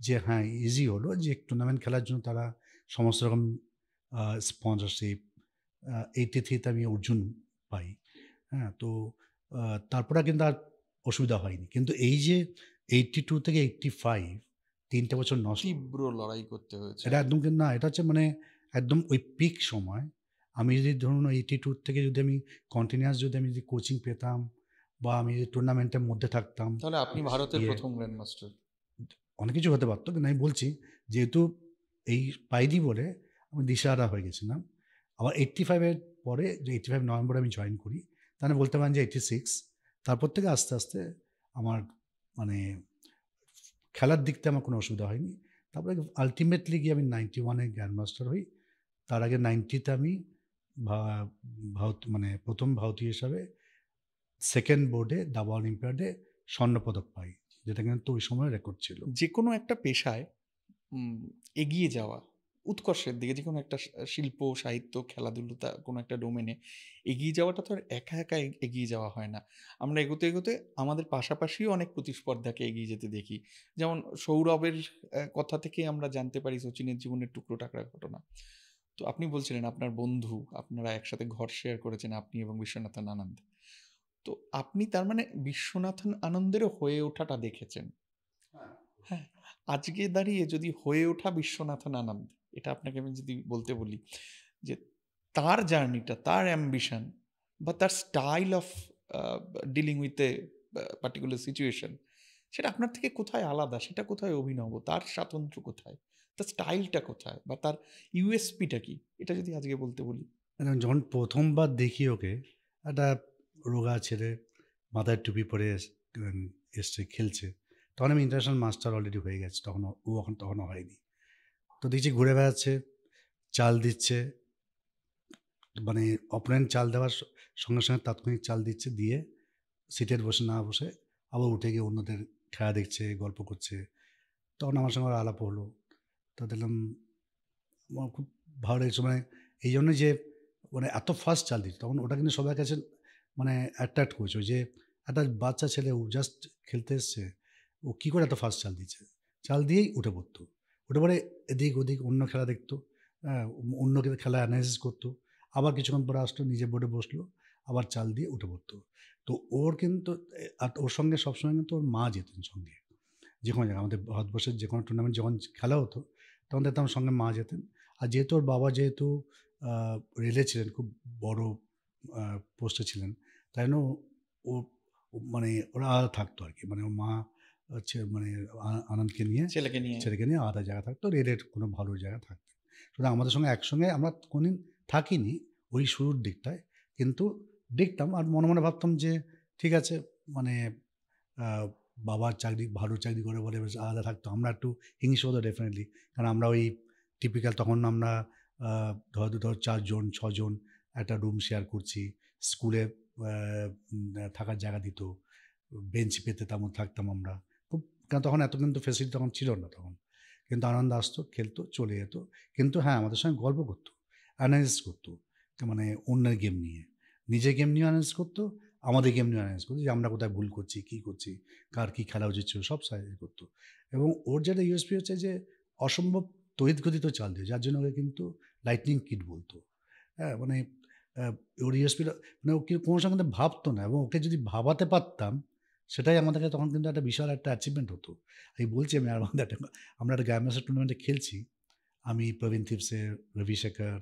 যে হ্যাঁ ইজি হলো, যে টুর্নামেন্ট খেলার জন্য তারা সমস্ত রকম স্পন্সরশিপ, 83-তে আমি অর্জুন পাই। হ্যাঁ, তো তারপরে কিন্তু আর অসুবিধা হয়নি। কিন্তু এই যে 82 থেকে 85 3টে বছর নষ্ট, তীব্র লড়াই করতে হয়েছে। এটা একদম কিন্তু না, এটা হচ্ছে মানে একদম ওই পিক সময়। আমি যদি ধরুন 82 থেকে যদি আমি কন্টিনিউয়াস যদি আমি যদি কোচিং পেতাম বা আমি যদি টুর্নামেন্টের মধ্যে থাকতাম, তাহলে আপনি ভারতের প্রথম গ্র্যান্ড মাস্টার। অনেক কিছু হতে পারতো, কিন্তু আমি বলছি যেহেতু এই পাইনি বলে আমি দিশাহারা হয়ে গেছিলাম। আবার 85-এর পরে যে 85 নভেম্বরে আমি জয়েন করি, তাহলে বলতে পারেন যে 86। তারপর থেকে আস্তে আস্তে আমার মানে খেলার দিক থেকে আমার কোনো অসুবিধা হয়নি। তারপরে আলটিমেটলি গিয়ে আমি 91-এ গ্র্যান্ড মাস্টার হই। তার আগে 90-তে আমি মানে প্রথম ভারতীয় হিসাবে সেকেন্ড বোর্ডে দাবা অলিম্পিয়াডে স্বর্ণপদক পাই, যেটা কিন্তু ওই সময় রেকর্ড ছিল। যে কোনো একটা পেশায় এগিয়ে যাওয়া, উৎকর্ষের দিকে, যে কোনো একটা শিল্প, সাহিত্য, খেলাধুলো, কোনো একটা ডোমেনে এগিয়ে যাওয়াটা তো আর একা একা এগিয়ে যাওয়া হয় না। আমরা এগোতে এগোতে আমাদের পাশাপাশিও অনেক প্রতিস্পর্ধাকে এগিয়ে যেতে দেখি। যেমন সৌরভের কথা থেকে আমরা জানতে পারি সচিনের জীবনের টুকরো টাকরা ঘটনা। তো আপনি বলছিলেন আপনার বন্ধু, আপনারা একসাথে ঘর শেয়ার করেছেন, আপনি এবং বিশ্বনাথন আনন্দ। তো আপনি তার মানে বিশ্বনাথন আনন্দেরও হয়ে ওঠাটা দেখেছেন। হ্যাঁ, আজকে দাঁড়িয়ে যদি হয়ে ওঠা বিশ্বনাথন আনন্দ, এটা আপনাকে আমি যদি বলতে বলি যে তার জার্নিটা, তার অ্যাম্বিশন বা তার style of dealing with a particular situation, সেটা আপনার থেকে কোথায় আলাদা, সেটা কোথায় অভিনব, তার স্বাতন্ত্র্য কোথায়, তার স্টাইলটা কোথায়, বা তার ইউএসপিটা কি, এটা যদি আজকে বলতে বলি। যখন প্রথমবার দেখি ওকে, একটা রোগা ছেলে মাথায় টুপি পরে এসছে খেলছে, তখন আমি ইন্টারন্যাশনাল মাস্টার অলরেডি হয়ে গেছে, তখনও হয়নি। তো দেখছি ঘুরে বেড়াচ্ছে, চাল দিচ্ছে, মানে অপোনেন্ট চাল দেওয়ার সঙ্গে সঙ্গে তাৎক্ষণিক চাল দিচ্ছে, দিয়ে সিটের বসে না বসে আবার উঠে গিয়ে অন্যদের খেলা দেখছে, গল্প করছে। তখন আমার সঙ্গে আলাপ হলো, তো দেখলাম আমার খুব ভালো লেগেছে, মানে এই জন্য যে মানে এত ফাস্ট চাল দিচ্ছে, তখন ওটা কিন্তু সবার কাছে মানে অ্যাট্রাক্ট করেছে। ওই যে একটা বাচ্চা ছেলে, ও জাস্ট খেলতে এসছে, ও কী করে এত ফাস্ট চাল দিচ্ছে, চাল দিয়েই উঠে পড়তো, উঠে পড়ে এদিক ওদিক অন্য খেলা দেখতো, হ্যাঁ, অন্য খেলা অ্যানালাইসিস করতো, আবার কিছুক্ষণ পরে আসতো, নিজে বোর্ডে বসলো, আবার চাল দিয়ে উঠে পড়তো। তো ওর কিন্তু আর ওর সঙ্গে সবসময় কিন্তু ওর মা যেতেন সঙ্গে, যে কোনো জায়গায় আমাদের ভারতবর্ষের যে কোনো টুর্নামেন্ট যখন খেলা হতো, তখন দেখতাম সঙ্গে মা যেতেন। আর যেহেতু ওর বাবা যেহেতু রেলে ছিলেন, খুব বড় পোস্টে ছিলেন, তাই জন্য ও মানে ওরা আলাদা থাকতো আর কি, মানে ওর মা হচ্ছে মানে আনন্দকে নিয়ে, ছেলেকে নিয়ে আলাদা জায়গা থাকতো, রেলের কোনো ভালো জায়গা থাকতো। সুতরাং আমাদের সঙ্গে একসঙ্গে আমরা কোনোদিন থাকিনি ওই শুরুর দিকটায়, কিন্তু দেখতাম আর মনে মনে ভাবতাম যে ঠিক আছে, মানে বাবার চাকরি, ভালো চাকরি করে বলে বেশ আলাদা থাকতো, আমরা একটু হিংসে হতো ডেফিনেটলি, কারণ আমরা ওই টিপিক্যাল, তখন আমরা ধর 4 জন 6 জন একটা রুম শেয়ার করছি, স্কুলে থাকার জায়গা দিত, বেঞ্চ পেতে তেমন থাকতাম আমরা খুব, কারণ তখন এত কিন্তু ফেসিলিটি তখন ছিল না তখন, কিন্তু আনন্দ আসতো, খেলতো, চলে যেত। কিন্তু হ্যাঁ, আমাদের সঙ্গে গল্প করতো, অ্যানালাইসিস করতো, মানে অন্যের গেম নিয়ে, নিজের গেম নিয়ে অ্যানালাইসিস করতো, আমাদের গেম নিয়ে অ্যানালাইসিস করতো, যে আমরা কোথায় ভুল করছি, কী করছি, কার কী খেলা উচিত ছিল, সব সাহায্য করতো। এবং ওর যেটা ইউএসপি হচ্ছে যে অসম্ভব তড়িৎগতিত চাল দিয়ে, যার জন্য ওকে কিন্তু লাইটনিং কিড বলতো। হ্যাঁ, মানে ওর ইউএসপিটা, মানে ও কোনো সময় কিন্তু ভাবতো না, এবং ওকে যদি ভাবাতে পারতাম, সেটাই আমাদের কাছে তখন কিন্তু একটা বিশাল একটা অ্যাচিভমেন্ট হতো। আমি বলছি, আমি আর আমাদের আমরা একটা গ্র্যান্ড মাস্টার টুর্নামেন্টে খেলছি, আমি, প্রবীণ থিপসে, রবি শেখর,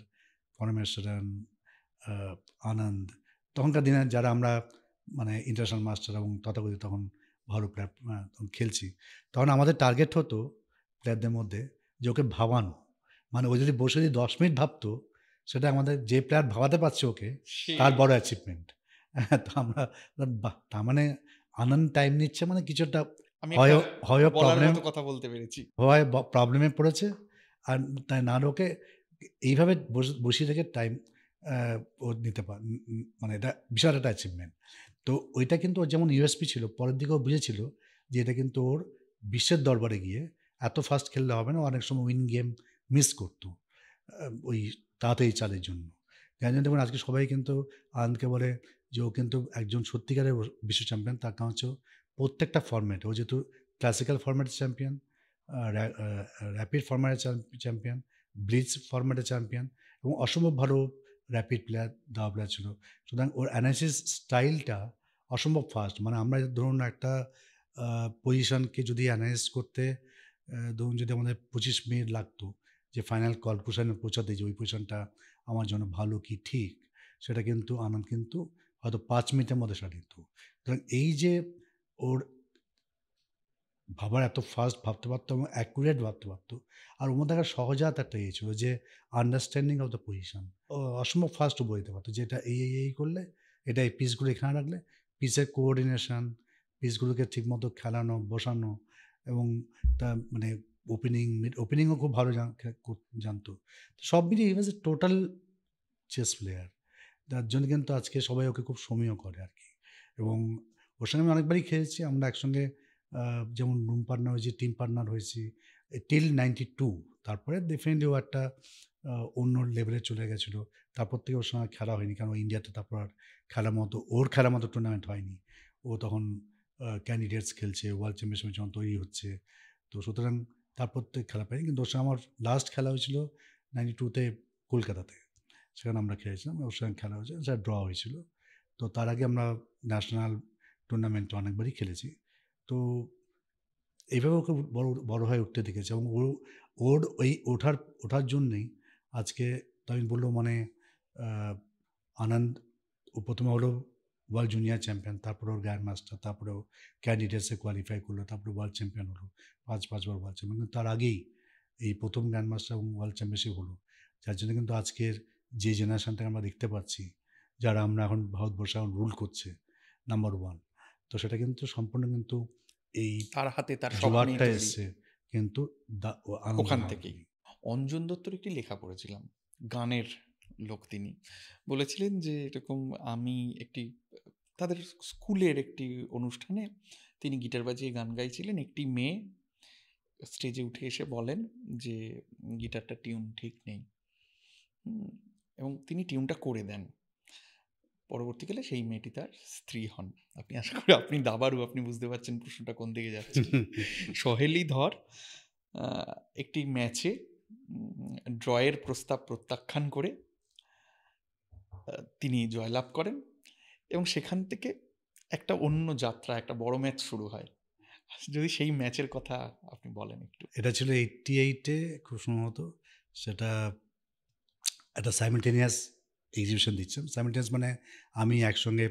পরমেশ্বরন, আনন্দ, তখনকার দিনে যারা আমরা মানে ইন্টারন্যাশনাল মাস্টার এবং তথাকথিত তখন ভালো প্লেয়ার তখন খেলছি, তখন আমাদের টার্গেট হতো প্লেয়ারদের মধ্যে যে ওকে ভাবানো, মানে ও যদি বসে যদি 10 মিনিট ভাবতো, সেটা আমাদের যে প্লেয়ার ভাবাতে পারছে ওকে, তার বড় অ্যাচিভমেন্ট। তো আমরা তার মানে আনন্দ টাইম নিচ্ছে, মানে কিছু একটা হয় প্রবলেম, কথা বলতে পেরেছি, হয় প্রবলেমে পড়েছে, আর তাই না ওকে এইভাবে বসিয়ে রেখে টাইম ও নিতে মানে এটা বিশাল একটা অ্যাচিভমেন্ট। তো ওইটা কিন্তু ওর যেমন ইউএসপি ছিল, পরের দিকেও বুঝেছিল যে এটা কিন্তু ওর বিশ্বের দরবারে গিয়ে এত ফাস্ট খেললে হবে না, অনেক সময় উইন গেম মিস করতো ওই তাড়াতাড়ি চালের জন্য। যার জন্য দেখুন আজকে সবাই কিন্তু আনন্দকে বলে যে ও কিন্তু একজন সত্যিকারের বিশ্ব চ্যাম্পিয়ন, তার কারণ হচ্ছে প্রত্যেকটা ফর্ম্যাটে, ও যেহেতু ক্লাসিক্যাল ফর্ম্যাটের চ্যাম্পিয়ন, র্যাপিড ফর্ম্যাটের চ্যাম্পিয়ন, ব্লিটজ ফর্ম্যাটের চ্যাম্পিয়ন, এবং অসম্ভব ভালো র্যাপিড প্লেয়ার, দাবা প্লেয়ার ছিল। সুতরাং ওর অ্যানালাইসিস স্টাইলটা অসম্ভব ফাস্ট, মানে আমরা ধরুন একটা পজিশনকে যদি অ্যানালাইজ করতে ধরুন যদি আমাদের 25 মিনিট লাগতো, যে ফাইনাল কল পজিশনে পৌঁছাতে, যে ওই পজিশনটা আমার জন্য ভালো কি ঠিক, সেটা কিন্তু আনন্দ কিন্তু হয়তো 5 মিনিটের মধ্যে সেটা দিত। সুতরাং এই যে ওর ভাবার এত ফাস্ট ভাবতে পারতো এবং অ্যাকুরেট ভাবতে পারতো, আর ওর মধ্যে একটা সহজাত একটা ইয়ে ছিল যে আন্ডারস্ট্যান্ডিং অফ দ্য পজিশন, অসম্ভব ফাস্ট ও বলতে পারতো যে এটা এই করলে, এটা এই পিসগুলো এখানে রাখলে, পিসের কোঅর্ডিনেশন, পিসগুলোকে ঠিকমতো খেলানো, বসানো, এবং তা মানে ওপেনিংও খুব ভালো জানতো। তো সব মিলিয়ে হি ওয়াজ এ টোটাল চেস প্লেয়ার, যার জন্য কিন্তু আজকে সবাই ওকে খুব সমীহ করে আর কি। এবং ওর সঙ্গে আমি অনেকবারই খেলেছি, আমরা একসঙ্গে যেমন রুম পার্টনার হয়েছি, টিম পার্টনার হয়েছি টিল 92, তারপরে ডেফিনেটলি ও একটা অন্য লেভেলে চলে গেছিলো, তারপর থেকে ওর সঙ্গে খেলা হয়নি, কারণ ইন্ডিয়াতে তারপর আর খেলার মতো টুর্নামেন্ট হয়নি। ও তখন ক্যান্ডিডেটস খেলছে, ওয়ার্ল্ড চ্যাম্পিয়নশিপ যখন তৈরি হচ্ছে, তো সুতরাং তারপর থেকে খেলা পাইনি। কিন্তু ওর সঙ্গে আমার লাস্ট খেলা হয়েছিল 92-তে কলকাতাতে, সেখানে আমরা খেলেছিলাম, ওর সঙ্গে খেলা হয়েছে, সেটা ড্র হয়েছিল। তো তার আগে আমরা ন্যাশনাল টুর্নামেন্টে অনেকবারই খেলেছি। তো এইভাবে ওকে বড় হয়ে উঠতে দেখেছি, এবং ওর ওই ওঠার জন্যেই আজকে তো আমি বললো মানে আনন্দ, ও প্রথমে হলো ওয়ার্ল্ড জুনিয়র চ্যাম্পিয়ন, তারপরে ওর গ্র্যান্ড মাস্টার, তারপরে ও ক্যান্ডিডেটসে কোয়ালিফাই করলো, তারপরে ওয়ার্ল্ড চ্যাম্পিয়ন হলো, পাঁচবার ওয়ার্ল্ড চ্যাম্পিয়ন। কিন্তু তার আগেই এই প্রথম গ্র্যান্ড মাস্টার এবং ওয়ার্ল্ড চ্যাম্পিয়নশিপ হলো, যার জন্য কিন্তু আজকের যে জেনারেশনটাকে আমরা দেখতে পাচ্ছি, যারা আমরা এখন ভারতবর্ষে এখন রুল করছে নাম্বার 1, তো সেটা কিন্তু সম্পূর্ণ কিন্তু এই তার হাতে, তার জোয়ারটা এসছে কিন্তু ওখান থেকেই। অঞ্জন দত্তর একটি লেখা পড়েছিলাম, গানের লোক তিনি, বলেছিলেন যে এরকম আমি তাদের স্কুলের একটি অনুষ্ঠানে তিনি গিটার বাজিয়ে গান গাইছিলেন, একটি মেয়ে স্টেজে উঠে এসে বলেন যে গিটারটা টিউন ঠিক নেই, এবং তিনি টিউনটা করে দেন। পরবর্তীকালে সেই মেয়েটি তার স্ত্রী হন। আপনি আশা করি আপনি দাবারু, আপনি বুঝতে পারছেন প্রশ্নটা কোন দিকে যাচ্ছে। সহেলি ধর একটি ম্যাচে ড্রয়ের প্রস্তাব প্রত্যাখ্যান করে তিনি জয়লাভ করেন, এবং সেখান থেকে একটা অন্য যাত্রা, একটা বড় ম্যাচ শুরু হয়। যদি সেই ম্যাচের কথা আপনি বলেন একটু। এটা ছিল 88-এ খুব সম্ভবত। সেটা একটা সাইমেলটেনিয়াস এক্সিবিশন দিচ্ছেন। সাইমেলটেনিয়াস মানে আমি একসঙ্গে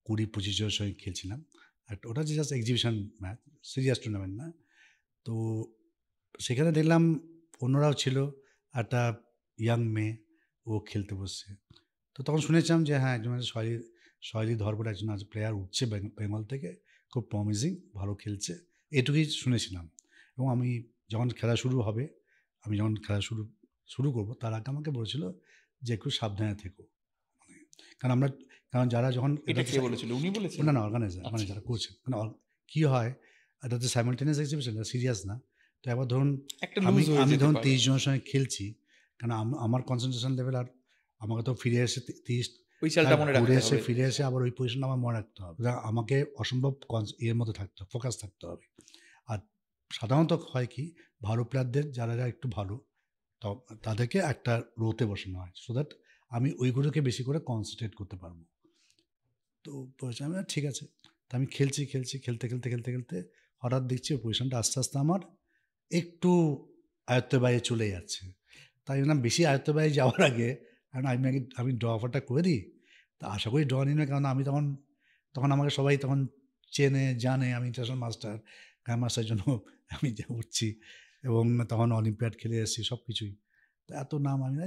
20-25 জনের সঙ্গে খেলছিলাম। আর ওটা যে just exhibition match, serious tournament না। তো সেখানে দেখলাম অন্যরাও ছিল। একটা ইয়াং মেয়ে, ও খেলতে বসছে। তো তখন শুনেছিলাম যে হ্যাঁ, একজন সহেলি ধর বলে একজন প্লেয়ার উঠছে বেঙ্গল থেকে, খুব প্রমিজিং, ভালো খেলছে, এটুকুই শুনেছিলাম। এবং আমি যখন খেলা শুরু হবে, আমি যখন খেলা শুরু করব, তার আগে আমাকে বলেছিল যে একটু সাবধানে থেকো। কারণ যারা যখন এটা কে বলেছিল? উনি বলেছিল? না, অর্গানাইজার, মানে যারা করছে। মানে কী হয়, এটা তো সাইমালটেনিয়াস এক্সিবিশন, এটা সিরিয়াস না। তো এবার ধরুন একটা লুজ হয়ে আমি যেতে ধরুন পারে। 23 জনের সঙ্গে খেলছি, কারণ আমার কনসেন্ট্রেশন লেভেল, আর আমাকে তো ফিরে এসে 30 ওই চালটা মনে রাখতে হবে। ফিরে এসে আবার ওই পজিশনটা আমার মনে রাখতে হবে। আমাকে অসম্ভব এর মধ্যে থাকতে হবে, ফোকাস থাকতে হবে। আর সাধারণত হয় কি, ভালো প্লেয়ারদের যারা একটু ভালো, তো তাদেরকে একটা রোতে বসানো হয়, সো দ্যাট আমি ওইগুলোকে বেশি করে কনসেন্ট্রেট করতে পারবো। তো আমি ঠিক আছে। তো আমি খেলতে হঠাৎ দেখছি ওই পজিশনটা আস্তে আস্তে আমার একটু আয়ত্তের বাইরে চলে যাচ্ছে। তাই জন্য বেশি আয়ত্তের বাইরে যাওয়ার আগে আমি ড্র অফারটা করে দিই। তা আশা করি ড্র নিই না, কারণ আমি তখন আমাকে সবাই তখন চেনে জানে, আমি ইন্টারন্যাশনাল মাস্টার, গ্র্যান্ড মাস্টারের জন্য আমি যে উঠছি, এবং তখন অলিম্পিয়াড খেলে এসেছি, সব কিছুই। তো এত নাম আমি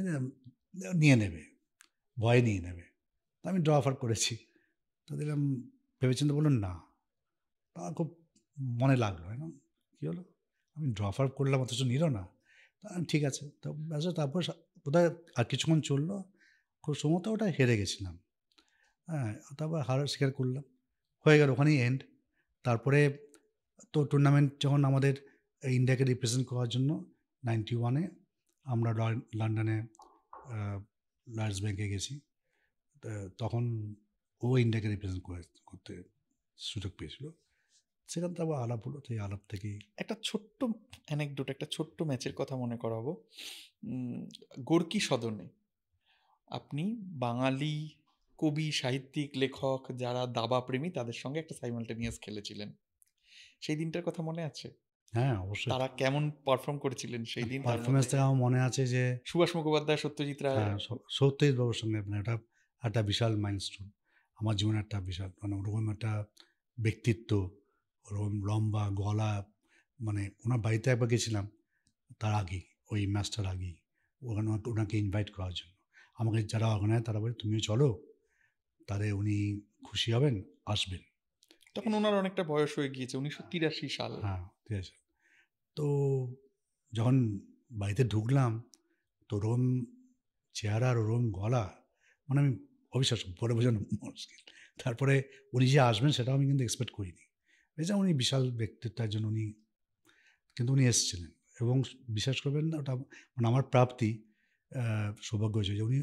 নিয়ে নেবে, ভয় নিয়ে নেবে। তো আমি ড্র অফার করেছি। তো দেখলাম ভেবেচিন্তে বললেন না। আমার খুব মনে লাগলো, কী হলো, আমি ড্র অফার করলাম অথচ নিল না। তা ঠিক আছে। তো ব্যাস, তারপর বোধহয় আর কিছুক্ষণ চললো, খুব সম্ভবত ওটা হেরে গেছিলাম। হ্যাঁ, তারপর হার স্বীকার করলাম, হয়ে গেল, ওখানেই এন্ড। তারপরে তো টুর্নামেন্ট যখন আমাদের ইন্ডিয়াকে রিপ্রেজেন্ট করার জন্য 91-এ আমরা লন্ডনে লর্ডস ব্যাংকে গেছি। তখন ও ইন্ডিয়াকে রিপ্রেজেন্ট করতে সুযোগ পেয়েছিল। সেখান থেকে আবার আলাপ হলো, সেই আলাপ থেকেই একটা ছোট্ট অ্যানেকডোট, একটা ছোট্ট ম্যাচের কথা মনে করাবো। গোর্কি সদনে আপনি বাঙালি কবি, সাহিত্যিক, লেখক, যারা দাবা প্রেমী, তাদের সঙ্গে একটা সাইমালটেনিয়াস খেলেছিলেন। সেই দিনটার কথা মনে আছে? হ্যাঁ, অবশ্যই। তারা কেমন পারফর্ম করেছিলেন সেই দিন? তার পারফরমেন্স থেকে আমার মনে আছে যে সুভাষ মুখোপাধ্যায়, সত্যজিৎ রায়। হ্যাঁ, সত্যজিৎ বাবুর সঙ্গে, মানে ওটা একটা বিশাল মাইলস্টোন আমার জীবনে, একটা বিশাল, মানে ওরকম একটা ব্যক্তিত্ব, ওরকম লম্বা গলা, মানে ওনার বাড়িতে একবার গেছিলাম তার আগেই, ওই ম্যাচটার আগেই, ওখানে ওনাকে ইনভাইট করার জন্য। আমাকে যারা অর্গানাইজার তারা বলে তুমিও চলো, তাহলে উনি খুশি হবেন, আসবেন। তখন ওনার অনেকটা বয়স হয়ে গিয়েছে, 1983 সাল। হ্যাঁ, ঠিক আছে। তো যখন বাড়িতে ঢুকলাম, তো ওরকম চেহারা আর ওরকম গলা, মানে আমি অবিশ্বাস্য, পরে বোঝানো মুশকিল। তারপরে উনি যে আসবেন সেটাও আমি কিন্তু এক্সপেক্ট করিনি। এই যে উনি বিশাল ব্যক্তিত্ব একজন, কিন্তু উনি এসেছিলেন, এবং বিশ্বাস করবেন না, ওটা মানে আমার প্রাপ্তি, সৌভাগ্য হয়েছে যে উনি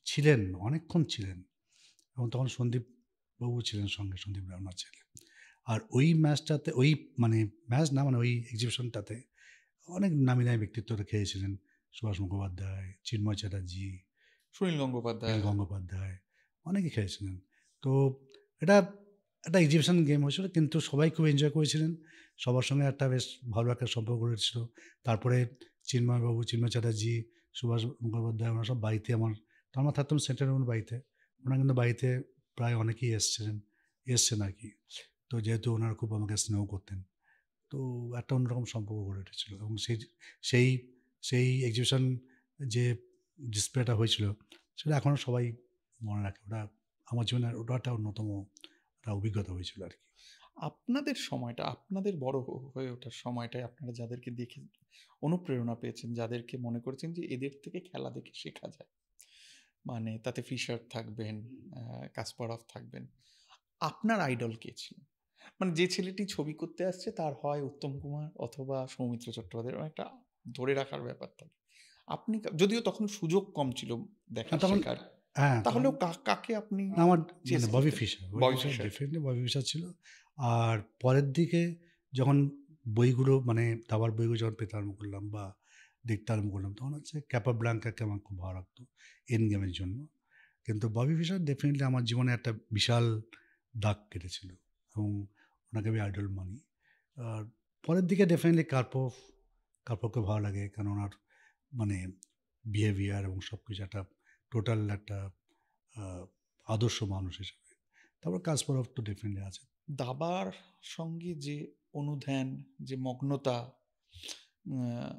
ছিলেন, অনেকক্ষণ ছিলেন, এবং তখন সন্দীপ বাবু ছিলেন সঙ্গে, সন্দীপ রায় ওনার ছেলে। আর ওই ম্যাচটাতে, ওই মানে ম্যাচ না, মানে ওই এক্সিবিশনটাতে অনেক নামি দামি ব্যক্তিত্বরা খেয়েছিলেন, সুভাষ মুখোপাধ্যায়, চিন্ময় চ্যাটার্জি, সুনীল গঙ্গোপাধ্যায়। অনেকে খেলেছিলেন। তো এটা একটা এক্সিবিশন গেম হয়েছিল, কিন্তু সবাই খুব এনজয় করেছিলেন, সবার সঙ্গে একটা বেশ ভালো একটা সম্পর্ক গড়েছিল। তারপরে চিন্ময় চ্যাটার্জি, সুভাষ মুখোপাধ্যায়, ওনারা সব বাড়িতে তো আমরা থাকতাম সেন্ট্রাল বাড়িতে, ওনারা কিন্তু বাড়িতে প্রায় অনেকেই এসছেন আর কি। তো যেহেতু ওনারা খুব আমাকে স্নেহ করতেন, তো একটা অন্যরকম সম্পর্ক গড়ে উঠেছিল। এবং সেই সেই এক্সিবিশন যে ডিসপ্লেটা হয়েছিল, সেটা এখনও সবাই মনে রাখে। ওটা আমার জীবনের ওটা একটা অন্যতম একটা অভিজ্ঞতা হয়েছিল আর কি। আপনাদের সময়টা, আপনাদের বড় হয়ে ওঠার সময়টায় আপনারা যাদেরকে দেখে অনুপ্রেরণা পেয়েছেন, যাদেরকে মনে করেছেন যে এদের থেকে খেলা দেখে শেখা যায়, মানে তাতে ফিশার থাকবেন, কাসপারভ থাকবেন, আপনার আইডল কে ছিলেন? মানে যে ছেলেটি ছবি করতে আসছে তার হয় উত্তম কুমার অথবা সৌমিত্র চট্টোপাধ্যায়, এরকম একটা ধরে রাখার ব্যাপার থাকে। আপনি যদিও তখন সুযোগ কম ছিল দেখার তখন শেখার, তখন তাহলেও কাকে আপনি আমার চেস মানে ববি করতেন? Fischer Bobby Fischer. Definitely Bobby Fischer ছিল। আর পরের দিকে যখন বইগুলো মানে দাবার বইগুলো যখন পেতে আরম্ভ করলাম বা দেখতে আরম্ভ করলাম, তখন হচ্ছে ক্যাপাব্লাঙ্কাকে আমার খুব ভালো লাগতো এন্ড গেমের জন্য। কিন্তু ববি ফিশার ডেফিনেটলি আমার জীবনে একটা বিশাল দাগ কেটেছিল এবং ওনাকে আমি আইডল মানি। আর পরের দিকে ডেফিনেটলি কার্পভকে ভালো লাগে, কারণ ওনার মানে বিহেভিয়ার এবং সব কিছু একটা টোটাল একটা আহ, আদর্শ মানুষ হিসেবে। তারপর কাসপারভ তো ডেফিনেটলি আছে। দাবার সঙ্গে যে অনুধ্যান, যে মগ্নতা, আহ,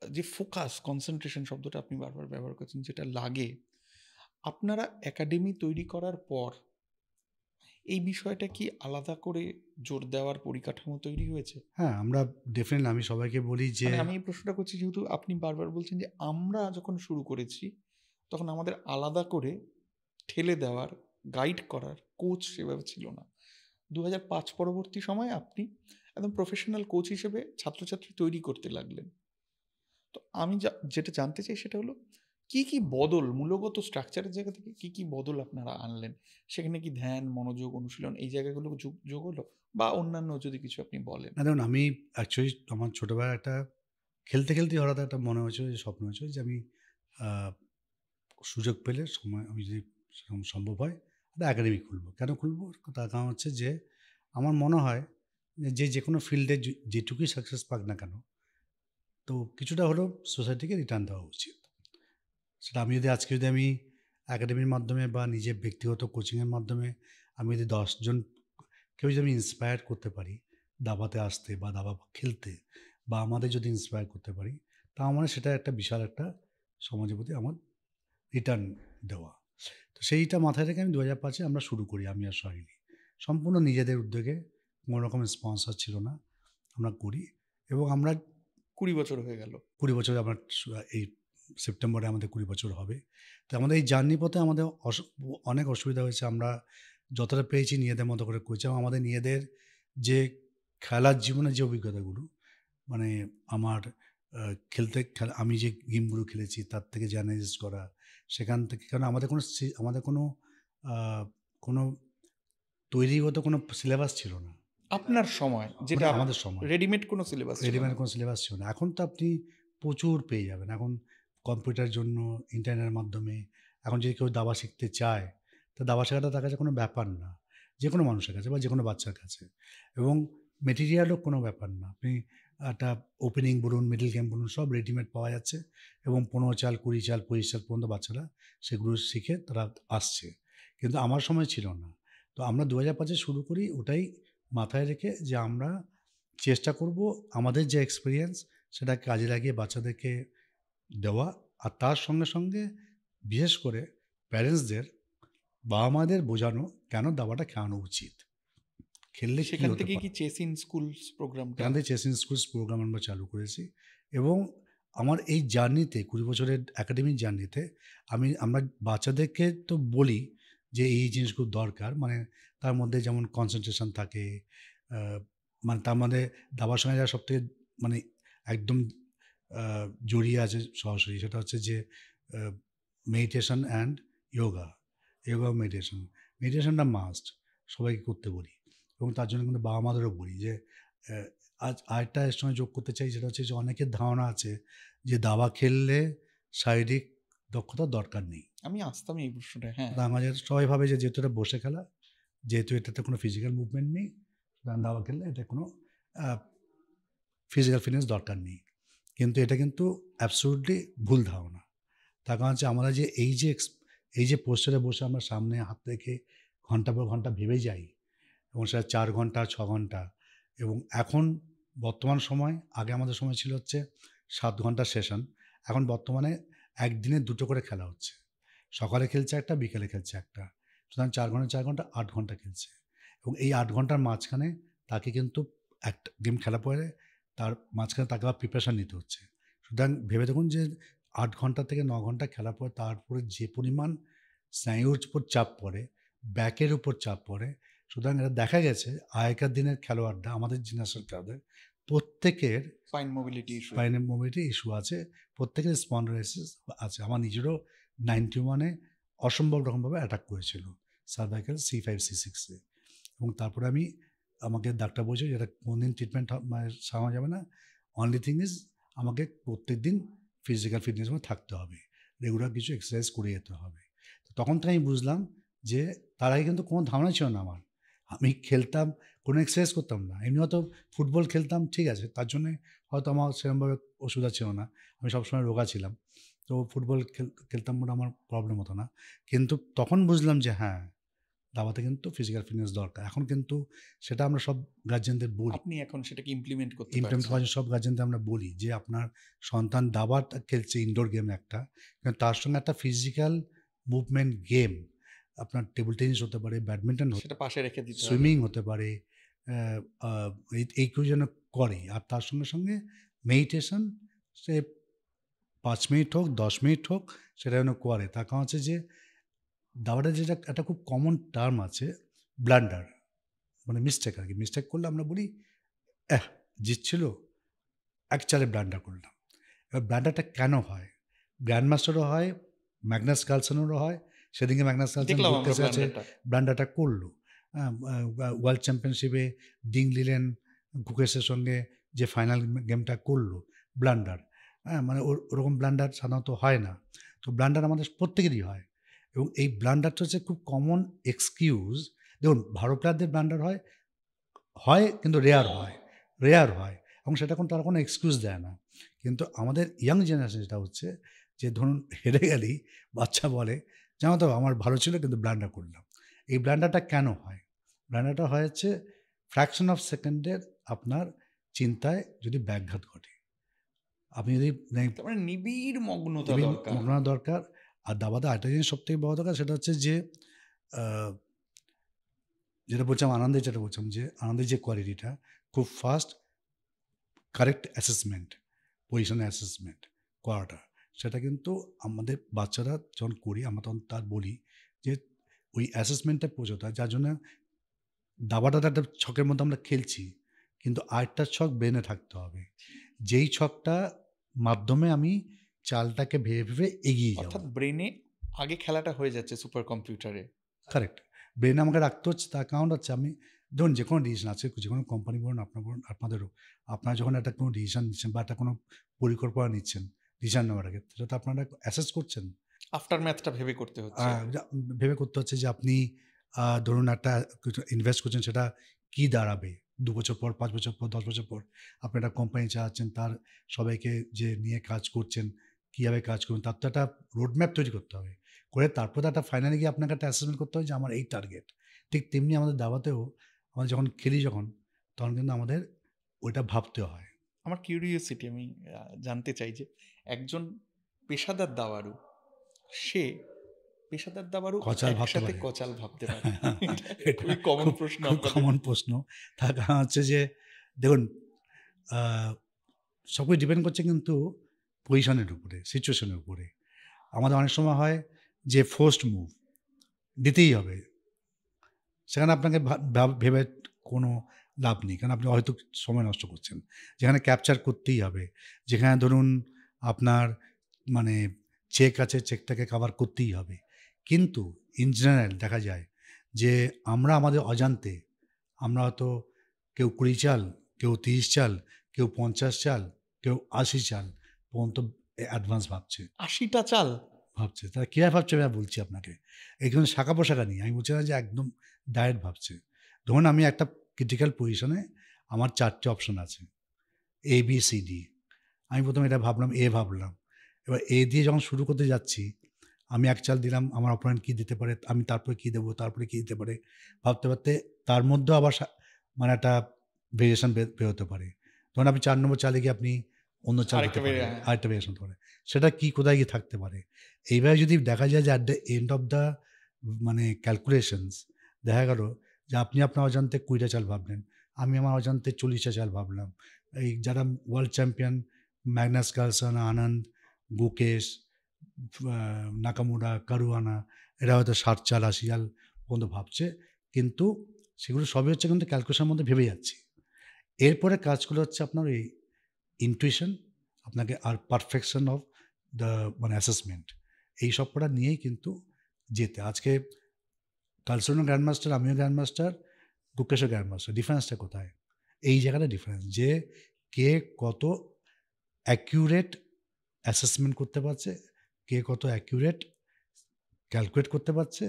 যে ফোকাস, কনসেন্ট্রেশন শব্দটা আপনি বারবার ব্যবহার করছেন, যেটা লাগে আপনারা একাডেমি তৈরি করার পর, এই বিষয়টা কি আলাদা করে জোর দেওয়ার পরিকাঠামো তৈরি হয়েছে? হ্যাঁ, আমরা ডেফিনেটলি আমি সবাইকে বলি যে মানে আমি এই প্রশ্নটা করছি যেহেতু আপনি বারবার বলছেন যে আমরা যখন শুরু করেছি তখন আমাদের আলাদা করে ঠেলে দেওয়ার, গাইড করার কোচ সেভাবে ছিল না। 2005 পরবর্তী সময়ে আপনি একদম প্রফেশনাল কোচ হিসেবে ছাত্রছাত্রী তৈরি করতে লাগলেন। তো আমি যেটা জানতে চাই সেটা হলো কি কি বদল, মূলগত স্ট্রাকচারের জায়গা থেকে কি কি বদল আপনারা আনলেন? সেখানে কি ধ্যান, মনোযোগ, অনুশীলন এই জায়গাগুলো যোগ হলো, বা অন্যান্য যদি কিছু আপনি বলেন? না, দেখুন আমি অ্যাকচুয়ালি আমার ছোটোবেলায় একটা খেলতে খেলতেই হঠাৎ একটা মনে হয়েছিল, যে স্বপ্ন হয়েছিল যে আমি আহ, সুযোগ পেলে সময় আমি যদি সেরকম সম্ভব হয় একটা একাডেমি খুলবো। কেন খুলবো? তার কারণ হচ্ছে যে আমার মনে হয় যে কোনো ফিল্ডে যেটুকুই সাকসেস পাক না কেন, তো কিছুটা হলেও সোসাইটিকে রিটার্ন দেওয়া উচিত। সেটা আমি যদি আজকে যদি আমি একাডেমির মাধ্যমে বা নিজের ব্যক্তিগত কোচিংয়ের মাধ্যমে আমি যদি 10 জন কেউ যদি আমি ইন্সপায়ার করতে পারি দাবাতে আসতে বা দাবা খেলতে, বা আমাদের যদি ইন্সপায়ার করতে পারি, তা আমার সেটা একটা বিশাল একটা সমাজের প্রতি আমার রিটার্ন দেওয়া। তো সেইটা মাথায় রেখে আমি 2005-এ আমরা শুরু করি, আমি আর সোহাগিনী। সম্পূর্ণ নিজেদের উদ্যোগে, কোনো রকম স্পন্সর ছিল না, আমরা করি। এবং আমরা 20 বছর হয়ে গেল। 20 বছরে আমার এই সেপ্টেম্বরে আমাদের 20 বছর হবে। তো আমাদের এই জার্নি পথে আমাদের অনেক অসুবিধা হয়েছে। আমরা যতটা পেরেছি নিজেদের মতো করে করেছি, এবং আমাদের নিজেদের যে খেলার জীবনের যে অভিজ্ঞতাগুলো, মানে আমার আমি যে গেমগুলো খেলেছি তার থেকে যে অ্যানালাইসিস করা, সেখান থেকে, কারণ আমাদের আহ, কোনো তৈরিগত কোনো সিলেবাস ছিল না। আপনার সময় যেটা আমাদের সময় রেডিমেড কোনো সিলেবাস ছিল রেডিমেড না। কোনো সিলেবাস ছিল না। এখন তো আপনি প্রচুর পেয়ে যাবেন। এখন কম্পিউটারের জন্য, ইন্টারনেটের মাধ্যমে এখন যদি কেউ দাবা শিখতে চায়, তো দাবা শেখাটা তার কাছে কোনো ব্যাপার না। যে কোনো মানুষের কাছে বা যে কোনো বাচ্চার কাছে। এবং মেটেরিয়ালও কোনো ব্যাপার না। আপনি একটা ওপেনিং বলুন, মিডল গেম বলুন, সব রেডিমেড পাওয়া যাচ্ছে। এবং 15 চাল, 20 চাল, 25 চাল পর্যন্ত বাচ্চারা সেগুলো শিখে তারা আসছে। কিন্তু আমার সময় ছিল না। তো আমরা 2005-এ শুরু করি ওটাই মাথায় রেখে, যে আমরা চেষ্টা করব আমাদের যে এক্সপিরিয়েন্স সেটা কাজে লাগিয়ে বাচ্চাদেরকে দেওয়া। আর তার সঙ্গে সঙ্গে বিশেষ করে প্যারেন্টসদের, বাবা মাদের বোঝানো কেন দাবাটা খেলানো উচিত, খেললে কী সেখান হতে থেকে পারে। কি চেস ইন স্কুলস প্রোগ্রামটা? এখান থেকে চেসিং স্কুলস প্রোগ্রাম আমরা চালু করেছি। এবং আমার এই জার্নিতে 20 বছরের একাডেমিক জার্নিতে আমরা বাচ্চাদেরকে তো বলি যে এই জিনিসগুলো দরকার, মানে তার মধ্যে যেমন কনসেন্ট্রেশন থাকে, আহ, মানে তার মধ্যে দাবার সঙ্গে যারা সবথেকে মানে একদম জড়িয়ে আছে সরাসরি, সেটা হচ্ছে যে meditation and yoga. Yoga meditation, মেডিটেশনটা মাস্ট সবাইকে করতে বলি। এবং তার জন্য কিন্তু বাবা মাদেরও বলি যে আহ, আজ আরেকটা এর সঙ্গে যোগ করতে চাই, সেটা হচ্ছে যে অনেকের ধারণা আছে যে দাবা খেললে শারীরিক দক্ষতার দরকার নেই। আমি আসতাম এই প্রশ্নটা, হ্যাঁ। সুতরাং আমাদের সবাই ভাবে যে যেহেতু এটা বসে খেলা, যেহেতু এটাতে কোনো ফিজিক্যাল মুভমেন্ট নেই, সুতরাং দাবা খেললে এটা কোনো ফিজিক্যাল ফিটনেস দরকার নেই। কিন্তু এটা কিন্তু অ্যাবসলিউটলি ভুল ধারণা। তার কারণ হচ্ছে আমরা যে এই যে পোস্টারে বসে আমরা সামনে হাত রেখে ঘন্টা পর ঘন্টা ভেবে যাই, এবং সেটা 4 ঘন্টা 6 ঘন্টা। এবং এখন বর্তমান সময়, আগে আমাদের সময় ছিল হচ্ছে 7 ঘন্টার সেশন, এখন বর্তমানে একদিনে 2টো করে খেলা হচ্ছে। সকালে খেলছে একটা, বিকেলে খেলছে একটা। সুতরাং 4 ঘন্টা 4 ঘন্টা 8 ঘন্টা খেলছে। এবং এই 8 ঘন্টার মাঝখানে তাকে কিন্তু একটা গেম খেলা পরে তার মাঝখানে তাকে আবার প্রিপারেশান নিতে হচ্ছে। সুতরাং ভেবে দেখুন যে 8 ঘন্টা থেকে 9 ঘন্টা খেলার পরে তারপরে যে পরিমাণ স্নায়ুর উপর চাপ পড়ে, ব্যাকের উপর চাপ পড়ে, সুতরাং এটা দেখা গেছে আগেকার দিনের খেলোয়াড়রা, আমাদের জেনারেশন খেলোয়াড়দের প্রত্যেকের spine mobility issue. Spinal mobility issue আছে, প্রত্যেকের স্পন্ডালাইসিস আছে। আমার নিজেরও 91-এ অসম্ভব রকমভাবে অ্যাটাক করেছিল সার্ভাইকাল C5C6-এ, এবং তারপরে আমাকে ডাক্তার বলছে যে এটা কোনদিন ট্রিটমেন্ট মানে সামা যাবে না, অনলি থিং ইজ আমাকে প্রত্যেক দিন ফিজিক্যাল ফিটনেস মধ্যে থাকতে হবে, রেগুলার কিছু এক্সারসাইজ করে যেতে হবে। তো তখন থেকে আমি বুঝলাম যে তার আগে কিন্তু কোনো ধারণা ছিল না আমার। আমি খেলতাম, কোনো এক্সারসাইজ করতাম না, এমনি হয়তো ফুটবল খেলতাম, ঠিক আছে, তার জন্যে হয়তো আমার সেরকমভাবে অসুবিধা ছিল না, আমি সবসময় রোগা ছিলাম, তো ফুটবল খেলতাম বলে আমার প্রবলেম হতো না। কিন্তু তখন বুঝলাম যে হ্যাঁ, দাবাতে কিন্তু ফিজিক্যাল ফিটনেস দরকার। এখন কিন্তু সেটা আমরা সব গার্জেনদের বলি, আপনি এখন সেটাকে ইমপ্লিমেন্ট করতে ইমপ্লিমেন্ট পারছেন। করার সব গার্জেনদের আমরা বলি যে আপনার সন্তান দাবাটা খেলছে, ইনডোর গেম একটা, কিন্তু তার সঙ্গে একটা ফিজিক্যাল মুভমেন্ট গেম, আপনার টেবিল টেনিস হতে পারে, ব্যাডমিন্টন, সেটা পাশে রেখে দিতে হবে। সুইমিং হতে পারে, এইগুলো যেন করে। আর তার সঙ্গে সঙ্গে মেডিটেশন, সে 5 মিনিট হোক 10 মিনিট হোক, সেটা যেন করে। তার কারণ হচ্ছে যে দাবাটা যেটা একটা খুব কমন টার্ম আছে, ব্লান্ডার, মানে মিস্টেক আর কি। মিস্টেক করলে আমরা বলি জিতছিল, এক চালে ব্লান্ডার করলাম। এবার ব্লান্ডারটা কেন হয়? গ্র্যান্ড মাস্টারও হয়, ম্যাগনাস কার্লসেনেরও হয়। সেদিকে ম্যাগনাস কার্লসেন দেখলাম আমরা বলতেছে আছে ব্লান্ডারটা। ব্লান্ডারটা করলো। ওয়ার্ল্ড চ্যাম্পিয়নশিপে ডিং লিলেন গুকেশের সঙ্গে যে ফাইনাল গেমটা করলো, ব্লান্ডার, মানে ওরকম ব্লান্ডার সাধারণত হয় না। তো ব্লান্ডার আমাদের প্রত্যেকেরই হয়, এবং এই ব্লান্ডারটা হচ্ছে খুব কমন এক্সকিউজ। দেখুন, ভালো প্লেয়ারদের ব্লান্ডার হয় হয় কিন্তু রেয়ার হয়, এবং সেটা তারা কোনো এক্সকিউজ দেয় না। কিন্তু আমাদের ইয়াং জেনারেশন যেটা হচ্ছে, যে ধরুন হেরে গেলেই বাচ্চা বলে, জানো তো আমার ভালো ছিল কিন্তু ব্লান্ডার করলাম। এই ব্লান্ডারটা কেন হয়? ব্লান্ডারটা হয় হচ্ছে ফ্র্যাকশন অফ সেকেন্ডের আপনার চিন্তায় যদি ব্যাঘাত ঘটে, আপনি যদি তার মানে নিবিড় মগ্নতা দরকার। মগ্নতা দরকার। আর দাবাতে আরেকটা জিনিস সব থেকে বড় দরকার, সেটা হচ্ছে যে যেটা বলছিলাম আনন্দের যে কোয়ালিটিটা, খুব fast correct assessment, position assessment করাটা, সেটা কিন্তু আমাদের বাচ্চারা যখন করি, আমরা তখন তার বলি যে ওই অ্যাসেসমেন্টটা পৌঁছতে হয়। যার জন্য দাবাটা একটা ছকের মধ্যে আমরা খেলছি, কিন্তু আরেকটা ছক ব্রেনে থাকতে হবে, যেই ছকটা মাধ্যমে আমি চালটাকে ভেবে এগিয়ে যাব। অর্থাৎ ব্রেনে আগে খেলাটা হয়ে যাচ্ছে সুপার কম্পিউটারে। কারেক্ট, ব্রেনে আমাকে রাখতে হচ্ছে। তার কারণ হচ্ছে আমি ধরুন যে কোনো ডিসিশন আছে, যে কোনো কোম্পানি বলুন, আপনাদেরও, আপনারা যখন একটা কোনো ডিসিশন নিচ্ছেন বা একটা কোনো পরিকল্পনা নিচ্ছেন, ডিসিশন নেওয়ার আগে, সেটা তো আপনারা অ্যাসেস করছেন, আফটার ম্যাথটা ভেবে করতে হচ্ছে। ভেবে করতে হচ্ছে যে আপনি ধরুন একটা কিছু ইনভেস্ট করছেন, সেটা কি দাঁড়াবে 2 বছর পর, 5 বছর পর, 10 বছর পর। আপনি একটা কোম্পানি চালাচ্ছেন, তার সবাইকে যে নিয়ে কাজ করছেন, কীভাবে কাজ করবেন, তার তো একটা রোডম্যাপ তৈরি করতে হবে, করে তারপর তো একটা ফাইনালি গিয়ে আপনাকে একটা অ্যাসেসমেন্ট করতে হবে যে আমার এই টার্গেট। ঠিক তেমনি আমাদের দাবাতেও আমরা যখন খেলি, তখন কিন্তু আমাদের ওইটা ভাবতে হয়। আমার কিউরিওসিটি, আমি জানতে চাই যে একজন পেশাদার দাবাড়ু, সে পেশাদার দাবাড়ু কচাল ভাবতে একসাথে পারে। কচাল ভাবতে পারে? এটা খুবই কমন খুব প্রশ্ন খুব আপনাদের। কমন প্রশ্ন। তার কারণ হচ্ছে যে দেখুন, সবই ডিপেন্ড করছে কিন্তু পজিশনের উপরে, সিচুয়েশনের উপরে। আমাদের অনেক সময় হয় যে ফোর্সড মুভ দিতেই হবে, সেখানে আপনাকে ভেবে কোনো লাভ নেই, কারণ আপনি হয়তো সময় নষ্ট করছেন। যেখানে ক্যাপচার করতেই হবে, যেখানে ধরুন আপনার মানে চেক আছে, চেকটাকে কভার করতেই হবে। কিন্তু ইন জেনারেল দেখা যায় যে আমরা আমাদের অজান্তে, আমরা হয়তো কেউ 20 চাল, কেউ 30 চাল, কেউ 50 চাল, কেউ 80 চাল পর্যন্ত অ্যাডভান্স ভাবছে। 80টা চাল? তারা কীভাবে ভাবছে আমি বলছি আপনাকে। এখানে শাখা পোশাখা নেই, আমি বলছি না যে একদম ডাইরেক্ট ভাবছে। ধরুন আমি একটা ক্রিটিক্যাল পজিশনে, আমার 4টে অপশন আছে, ABCD। আমি প্রথমে এটা ভাবলাম, ভাবলাম। এবার দিয়ে যখন শুরু করতে যাচ্ছি, আমি এক চাল দিলাম, আমার অপোনেন্ট কী দিতে পারে, আমি তারপরে কী দেবো, তারপরে কী দিতে পারে, ভাবতে ভাবতে তার মধ্যেও আবার মানে একটা ভেরিয়েশন বেরোতে পারে। ধরুন আপনি 4 নম্বর চালে গিয়ে আপনি অন্য চাল দিতে পারেন, আরেকটা ভেরিয়েশন হতে পারে, সেটা কি কোথায় গিয়ে থাকতে পারে। এইভাবে যদি দেখা যায় যে at the end of the মানে ক্যালকুলেশনস, দেখা গেল যে আপনি আপনার অজান্তে 20টা চাল ভাবলেন, আমি আমার অজান্তে 40টা চাল ভাবলাম। এই যারা ওয়ার্ল্ড চ্যাম্পিয়ন, ম্যাগনাস কার্লসেন, আনন্দ, গুকেশ, নাকামুরা, কারুয়ানা, এরা হয়তো 60 চাল 80 চাল পর্যন্ত ভাবছে, কিন্তু সেগুলো সবই হচ্ছে কিন্তু ক্যালকুলেশনের মধ্যে ভেবে যাচ্ছি। এরপরে কাজগুলো হচ্ছে আপনার এই ইনটুইশন, আপনাকে আর পারফেকশন অফ দ্য মানে অ্যাসেসমেন্ট, এই সব কটা নিয়েই কিন্তু যেতে। আজকে কালসুনো গ্র্যান্ডমাস্টার, আমিও গ্র্যান্ডমাস্টার, গুকেশও গ্র্যান্ডমাস্টার, ডিফারেন্সটা কোথায়? এই জায়গাটা ডিফারেন্স, যে কে কত অ্যাকিউরেট অ্যাসেসমেন্ট করতে পারছে, কে কত অ্যাকিউরেট ক্যালকুলেট করতে পারছে,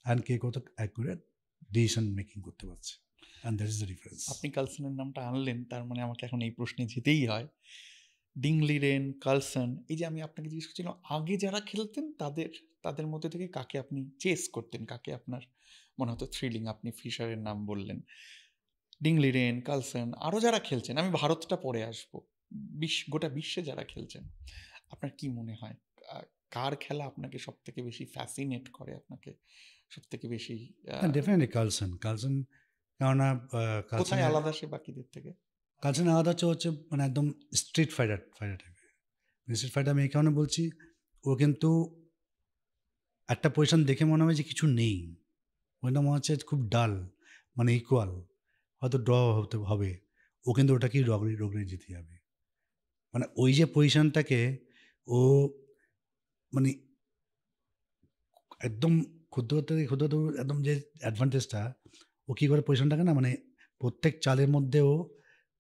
অ্যান্ড কে কত অ্যাকিউরেট ডিসিশন মেকিং করতে পারছে, and that is the difference. আপনি কার্লসনের নামটা আনলেন, তার মানে আমাকে এখন এই প্রশ্নে যেতেই হয়। ডিংলিরেন, কার্লসন, এই যে আমি আপনাকে জিজ্ঞেস করছিলাম আগে যারা খেলতেন তাদের মধ্যে থেকে কাকে আপনি চেস করতেন, কাকে আপনার মনে হতো থ্রিলিং? আপনি ফিশারের নাম বললেন, ডিংলিরেন, কার্লসন, আরও যারা খেলছেন, আমি ভারতটা পরে আসবো, গোটা বিশ্বে যারা খেলছেন, আপনার কি মনে হয় কার খেলা আপনাকে সব থেকে বেশি ফ্যাসিনেট করে, আপনাকে সব থেকে বেশি ডেফিনেটলি কার্লসন, কেননা কোথায় আলাদা সে বাকিদের থেকে? কার্লসন আলাদা হচ্ছে মানে একদম স্ট্রিট ফাইটার টাইপের। স্ট্রিট ফাইটার আমি এই কারণে বলছি, ও কিন্তু একটা পজিশন দেখে মনে হয় যে কিছু নেই, ওইটা মনে হচ্ছে খুব ডাল, মানে ইকুয়াল, হয়তো ড্র হতে হবে, ও কিন্তু ওটাকেই রগড়ে জিতে যাবে। মানে ওই যে পজিশনটাকে ও মানে একদম ক্ষুদ্র একদম যে অ্যাডভান্টেজটা, ও কী করে পজিশনটাকে না মানে প্রত্যেক চালের মধ্যে ও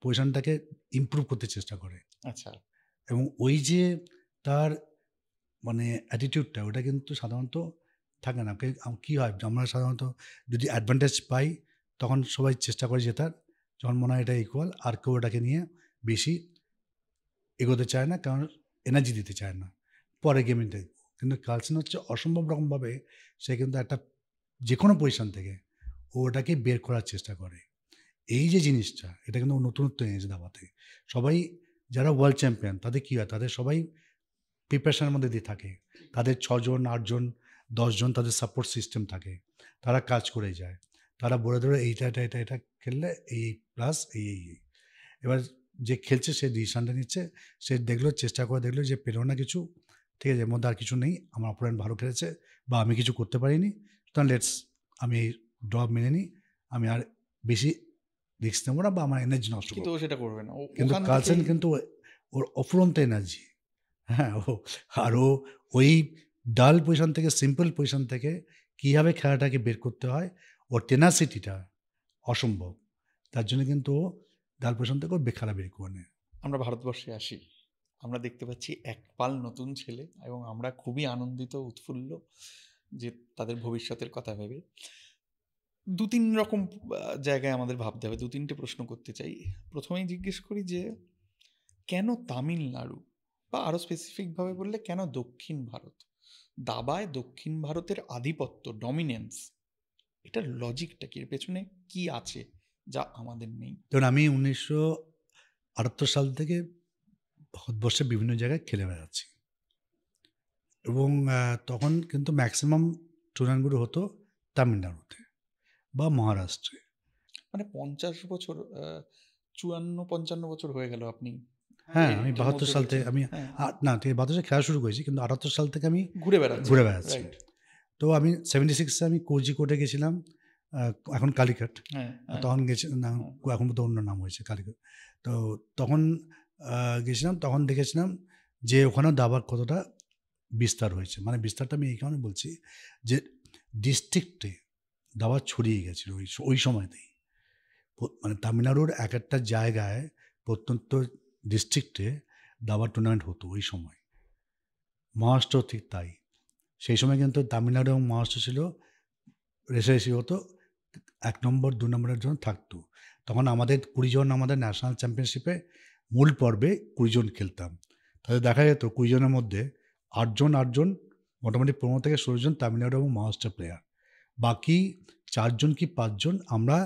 পজিশনটাকে ইমপ্রুভ করতে চেষ্টা করে। আচ্ছা, এবং ওই যে তার মানে অ্যাটিটিউডটা, ওটা কিন্তু সাধারণত থাকে না। কী হয়, আমরা সাধারণত যদি অ্যাডভান্টেজ পাই তখন সবাই চেষ্টা করে জেতার, যখন মনে হয় এটা ইকুয়াল, আর কেউ ওটাকে নিয়ে বেশি এগোতে চায় না, কারণ এনার্জি দিতে চায় না পরে গেমিংটা। কিন্তু কার্লসন হচ্ছে অসম্ভব রকমভাবে সে কিন্তু একটা যে কোনো পজিশন থেকে ও ওটাকে বের করার চেষ্টা করে। এই যে জিনিসটা, এটা কিন্তু ও নতুনত্ব এনেছে দাবাতে। সবাই যারা ওয়ার্ল্ড চ্যাম্পিয়ন তাদের কী হয়, তাদের সবাই প্রিপারেশনের মধ্যে দিয়ে থাকে, তাদের 6 জন 8 জন 10 জন তাদের সাপোর্ট সিস্টেম থাকে, তারা কাজ করে যায়, তারা বলে ধরে এটা খেললে এই প্লাস এই। এবার যে খেলছে সে ডিসিশনটা নিচ্ছে, সে দেখলো, চেষ্টা করে দেখলো যে পেলো না কিছু, ঠিক আছে, এর মধ্যে আর কিছু নেই, আমার অপোনেন্ট ভালো খেলেছে বা আমি কিছু করতে পারিনি, তখন আমি এই ড্রপ মেনে নিই, আমি আর বেশি রিস্ক নেবো না বা আমার এনার্জি নষ্ট কিন্তু করবো। ও সেটা করবে না। কিন্তু কার্লসন কিন্তু ওর অফুরন্ত এনার্জি, হ্যাঁ, ও ওই ডাল পজিশন থেকে, সিম্পল পজিশন থেকে কীভাবে খেলাটাকে বের করতে হয়, ওর টেনাসিটিটা অসম্ভব। তার জন্য কিন্তু ও ডাল পজিশন থেকে ওর খেলা বের করে নেয়। আমরা ভারতবর্ষে আসি, আমরা দেখতে পাচ্ছি এক পাল নতুন ছেলে, এবং আমরা খুবই আনন্দিত, উৎফুল্ল যে তাদের ভবিষ্যতের কথা ভেবে। 2-3 রকম জায়গায় আমাদের ভাবতে হবে, 2-3টে প্রশ্ন করতে চাই। প্রথমেই জিজ্ঞেস করি যে কেন তামিলনাড়ু, বা আরও স্পেসিফিকভাবে বললে কেন দক্ষিণ ভারত? দাবায় দক্ষিণ ভারতের আধিপত্য, ডমিনেন্স, এটার লজিকটা কি? এর পেছনে কি আছে যা আমাদের নেই? কারণ আমি 1978 সাল থেকে ভারতবর্ষের বিভিন্ন জায়গায় খেলে বেড়াচ্ছি, এবং তখন কিন্তু ম্যাক্সিমাম টুর্নামেন্টগুলো হতো তামিলনাড়ুতে বা মহারাষ্ট্রে। মানে 50 বছর, 54-55 বছর হয়ে গেল আপনি হ্যাঁ, আমি এটার 72 মধ্যে সাল থেকে রয়েছেন। আমি হ্যাঁ, না ঠিক 72 খেলা শুরু করেছি, কিন্তু 78 সাল থেকে আমি ঘুরে ঘুরে বেড়াচ্ছি, বেড়াচ্ছি। রাইট? তো আমি 76-এ আমি কোজিকোডে গেছিলাম, এখন কালিঘাট। হ্যাঁ, হ্যাঁ, তখন গেছি না, হ্যাঁ। এখন বোধহয় অন্য নাম হয়েছে কালিঘাট। তো তখন গেছিলাম, তখন দেখেছিলাম যে ওখানেও দাবার কতটা বিস্তার হয়েছে। মানে বিস্তারটা আমি এই কারণে বলছি যে ডিস্ট্রিক্টে দাবা ছড়িয়ে গেছিলো ওই সময়তেই। মানে তামিলনাড়ুর এক একটা জায়গায়, প্রত্যন্ত ডিস্ট্রিক্টে দাবার টুর্নামেন্ট হতো ওই সময়। মহারাষ্ট্র ঠিক তাই। সেই সময় কিন্তু তামিলনাড়ু এবং মহারাষ্ট্র ছিল রেসারেসি হতো, 1 নম্বর 2 নম্বরের জন্য থাকতো। তখন আমাদের 20 জন আমাদের ন্যাশনাল চ্যাম্পিয়নশিপে মূল পর্বে 20 জন খেলতাম। তাহলে দেখা যেত 20 জনের মধ্যে 8 জন মোটামুটি 15 থেকে 16 জন তামিলনাড়ু এবং মহারাষ্ট্র প্লেয়ার। বাকি 4 জন কি 5 জন আমরা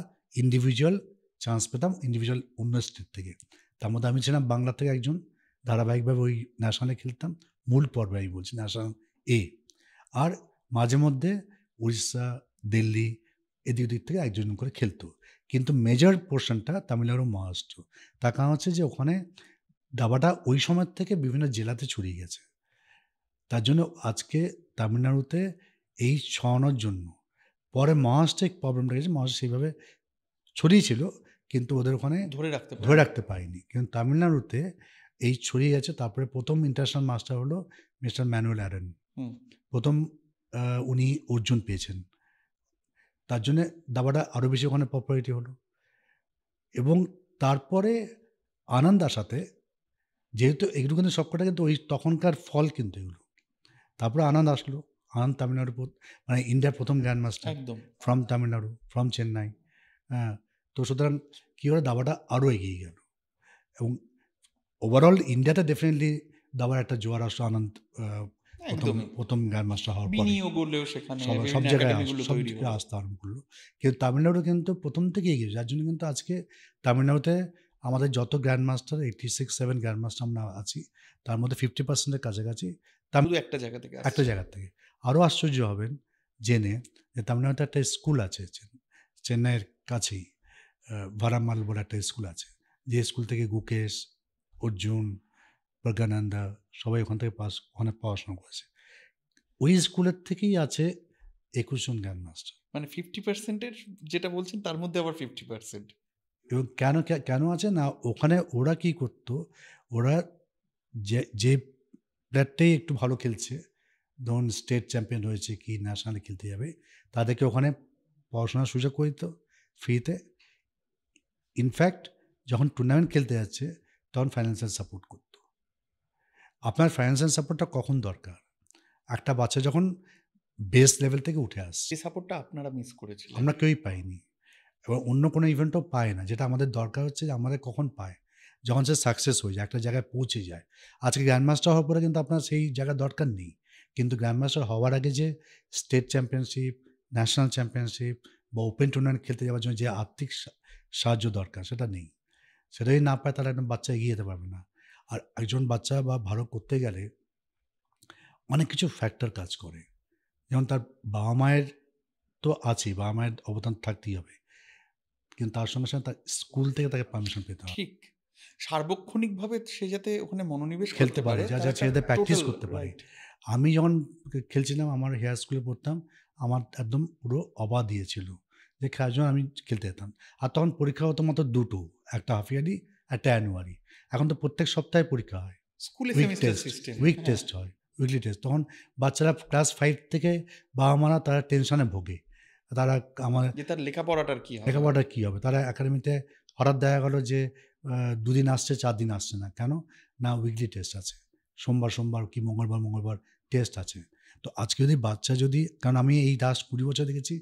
ইন্ডিভিজুয়াল চান্স পেতাম, ইন্ডিভিজুয়াল অন্য স্টেট থেকে। তার মধ্যে আমি ছিলাম বাংলা থেকে একজন, ধারাবাহিকভাবে ওই ন্যাশনালে খেলতাম, মূল পর্বে আমি বলছি, ন্যাশনাল এ। আর মাঝে মধ্যে উড়িষ্যা, দিল্লি, এদিক ওদিক থেকে একজন করে খেলতো, কিন্তু মেজর পোর্শনটা তামিলনাড়ু, মহারাষ্ট্র। তার কারণ হচ্ছে যে ওখানে দাবাটা ওই সময় থেকে বিভিন্ন জেলাতে ছড়িয়ে গেছে। তার জন্য আজকে তামিলনাড়ুতে এই ছড়ানোর জন্য, পরে মহারাষ্ট্রে প্রবলেমটা গেছে, মহারাষ্ট্র সেইভাবে ছড়িয়েছিল, কিন্তু ওদের ওখানে ধরে রাখতে ধরে রাখতে পারিনি। কিন্তু তামিলনাড়ুতে এই ছড়িয়ে গেছে। তারপরে প্রথম ইন্টারন্যাশনাল মাস্টার হলো মিস্টার ম্যানুয়েল অ্যারেন। হুম, প্রথম উনি অর্জুন পেয়েছেন। তার জন্যে দাবাটা আরও বেশি ওখানে পপুলারিটি হলো। এবং তারপরে আনন্দ আসাতে, যেহেতু এগুলো কিন্তু সবকটা কিন্তু ওই তখনকার ফল কিন্তু এগুলো। তারপরে আনন্দ আসলো। আনন্দ তামিলনাড়ু মানে ইন্ডিয়ার প্রথম গ্র্যান্ড মাস্টার একদম। From Tamil Nadu, from Chennai. হ্যাঁ, তো সুতরাং কী হলো, দাবাটা আরও এগিয়ে গেল। এবং ওভারঅল ইন্ডিয়াতে ডেফিনেটলি দাবার একটা জোয়ার আসলো আনন্দ একদমই। প্রথম গ্র্যান্ড মাস্টার হওয়ার পরে। বিনিয়োগগুলোও সেখানে সব বিভিন্ন জায়গায় একাডেমিগুলো সব তৈরি দিকে হলো। আসতে আরম্ভ করলো। কিন্তু তামিলনাড়ু কিন্তু প্রথম থেকেই এগিয়েছে। যার জন্য কিন্তু আজকে তামিলনাড়ুতে আমাদের যত গ্র্যান্ড মাস্টার 86-7 গ্র্যান্ড মাস্টার আমরা আছি, তার মধ্যে 50% এর কাছাকাছি শুধু একটা জায়গা থেকে একটা আসছে। জায়গা থেকে। আরও আশ্চর্য হবেন জেনে যে তামিলনাড়ুতে একটা স্কুল আছে চেন্নাইয়ের কাছেই, ভারামাল বলে একটা স্কুল আছে। যে স্কুল থেকে গুকেশ, অর্জুন, প্রজ্ঞানন্দা সবাই ওখান থেকে ওখানে পড়াশোনা করেছে। ওই স্কুলের থেকেই আছে 21 জন গ্র্যান্ড মাস্টার। মানে 50% এর যেটা বলছেন তার মধ্যে আবার 50%। এবং কেন আছে না, ওখানে ওরা কি করতো, ওরা যে প্লেয়ারটাই একটু ভালো খেলছে, ধরুন স্টেট চ্যাম্পিয়ন হয়েছে কি ন্যাশনালে খেলতে যাবে, তাদেরকে ওখানে পড়াশোনার সুযোগ করে দিত ফ্রিতে। ইনফ্যাক্ট যখন টুর্নামেন্ট খেলতে যাচ্ছে তখন ফাইন্যান্সিয়াল সাপোর্ট করতো। আপনার ফাইন্যান্সিয়াল সাপোর্টটা কখন দরকার? একটা বাচ্চা যখন বেস লেভেল থেকে উঠে আসছে, এই সাপোর্টটা আপনারা মিস করেছিলেন। আমরা কেউই পাইনি এবং অন্য কোনো ইভেন্টও পায় না। যেটা আমাদের দরকার হচ্ছে যে আমাদের কখন পায়, যখন সে সাকসেস হয়ে যায়, একটা জায়গায় পৌঁছে যায়। আজকে গ্র্যান্ড মাস্টার হওয়ার পরে কিন্তু আপনার সেই জায়গার দরকার নেই, কিন্তু গ্র্যান্ড মাস্টার হওয়ার আগে যে স্টেট চ্যাম্পিয়নশিপ, ন্যাশনাল চ্যাম্পিয়নশিপ বা ওপেন টুর্নামেন্ট খেলতে যাওয়ার জন্য যে আর্থিক সাহায্য দরকার, সেটা নেই। সেটা যদি না পায় তাহলে একটা বাচ্চা এগিয়ে যেতে পারবে না। আর একজন বাচ্চা বা ভালো করতে গেলে অনেক কিছু ফ্যাক্টর কাজ করে। যেমন তার বাবা মায়ের তো আছেই, বাবা মায়ের অবদান থাকতেই হবে, কিন্তু তার সঙ্গে তার স্কুল থেকে তাকে পারমিশন পেতে হবে। ঠিক। সার্বক্ষণিকভাবে সে যাতে ওখানে মনোনিবেশ খেলতে করতে পারে, পারে, যা তার যা একটা ছেলেদের প্র্যাকটিস total করতে পারে। right। আমি যখন খেলছিলাম, আমার হেয়ার স্কুলে পড়তাম, আমার একদম পুরো অবাধ দিয়েছিল যে খেলার জন্য আমি খেলতে যেতাম। আর তখন পরীক্ষা হতো মাত্র দুটো, একটা হাফ ইয়ারলি, একটা অ্যানুয়ারি। এখন তো প্রত্যেক সপ্তাহে পরীক্ষা হয়, স্কুলে week semester test, system. Week test হয়, উইকলি টেস্ট। তখন বাচ্চারা ক্লাস 5 থেকে বাবা মারা তারা টেনশনে ভোগে, তারা আমার যে তার লেখাপড়াটার কি হবে। লেখাপড়াটা কী হবে। তারা একাডেমিতে হঠাৎ দেখা গেল যে 2 দিন আসছে, 4 দিন আসছে না। কেন না, উইকলি টেস্ট আছে, সোমবার কি মঙ্গলবার টেস্ট আছে। তো আজকে যদি বাচ্চা কারণ আমি এই লাস্ট 20 বছর দেখেছি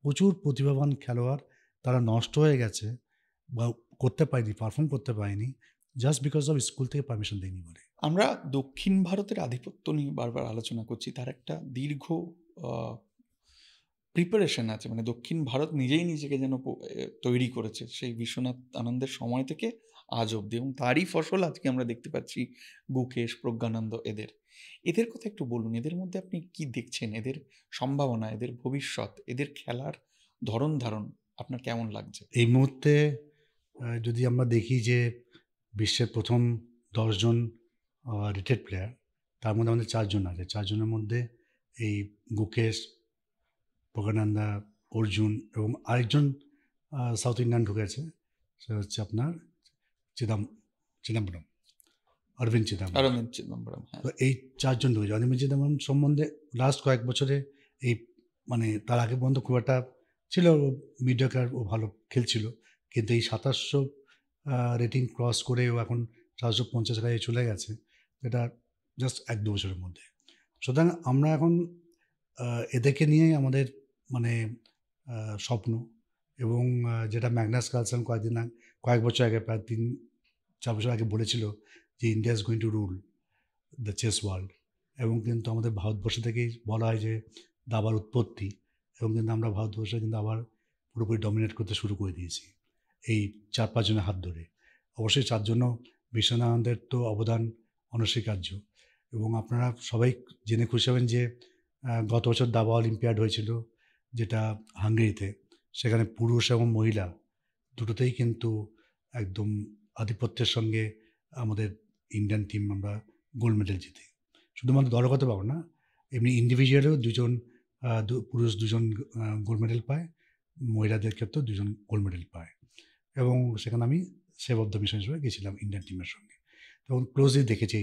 প্রচুর প্রতিভাবান খেলোয়াড় তারা নষ্ট হয়ে গেছে বা করতে পারেনি, পারফর্ম করতে পারেনি, জাস্ট বিকজ অফ স্কুল থেকে পারমিশন দেয়নি বলে। আমরা দক্ষিণ ভারতের আধিপত্য নিয়ে বারবার আলোচনা করছি, তার একটা দীর্ঘ প্রিপারেশন আছে। মানে দক্ষিণ ভারত নিজেই নিজেকে যেন তৈরি করেছে সেই বিশ্বনাথ আনন্দের সময় থেকে আজ অবধি, এবং তারই ফসল আজকে আমরা দেখতে পাচ্ছি গুকেশ, প্রজ্ঞানন্দ, এদের কথা একটু বলুন। এদের মধ্যে আপনি কি দেখছেন, এদের সম্ভাবনা, এদের ভবিষ্যৎ, এদের খেলার ধরন ধারণ আপনার কেমন লাগছে? এই মুহূর্তে যদি আমরা দেখি যে বিশ্বের প্রথম 10 জন রিটেড প্লেয়ার, তার মধ্যে আমাদের 4 জন আছে। 4 জনের মধ্যে এই গুকেশ, প্রজ্ঞানন্দা, অর্জুন এবং আরেকজন সাউথ ইন্ডিয়ান ঢুকেছে, সে হচ্ছে আপনার চিদম্বরম, অরবিন্দ চিদম্বরম। অরবিন্দ চিদম্বরম, হ্যাঁ। তো এই 4 জন ঢুকেছে। অরবিন্দ চিদম্বরম সম্বন্ধে লাস্ট কয়েক বছরে এই মানে তার আগে পর্যন্ত খুব একটা ছিল মিডিয়াকার, ও ভালো খেলছিল, কিন্তু এই 2700 রেটিং ক্রস করে ও এখন 750 গায়ে চলে গেছে। এটা জাস্ট 1-2 বছরের মধ্যে। সুতরাং আমরা এখন এদেরকে নিয়েই আমাদের মানে স্বপ্ন। এবং যেটা ম্যাগনাস কার্লসন কয়েক বছর আগে, প্রায় 3-4 বছর আগে বলেছিল যে India is going to rule the chess world. এবং কিন্তু আমাদের ভারতবর্ষ থেকেই বলা হয় যে দাবার উৎপত্তি, এবং কিন্তু আমরা ভারতবর্ষে কিন্তু আবার পুরোপুরি ডমিনেট করতে শুরু করে দিয়েছি এই 4-5 জনের হাত ধরে। অবশ্যই 4 জন্য বিশ্বনাথের তো অবদান অনস্বীকার্য। এবং আপনারা সবাই জেনে খুশি হবেন যে গত বছর দাবা অলিম্পিয়াড হয়েছিল, যেটা হাঙ্গেরিতে। সেখানে পুরুষ এবং মহিলা দুটোতেই কিন্তু একদম আধিপত্যের সঙ্গে আমাদের ইন্ডিয়ান টিম আমরা গোল্ড মেডেল জিতি। শুধুমাত্র দলগত পাবো না, এমনি ইন্ডিভিজুয়ালেও পুরুষ 2 জন গোল্ড মেডেল পায়, মহিলাদের ক্ষেত্রেও 2 জন গোল্ড মেডেল পায়। এবং সেখানে আমি সেভ অফ দ্য মিশন হিসেবে গেছিলাম ইন্ডিয়ান টিমের সঙ্গে। তখন ক্লোজলি দেখেছি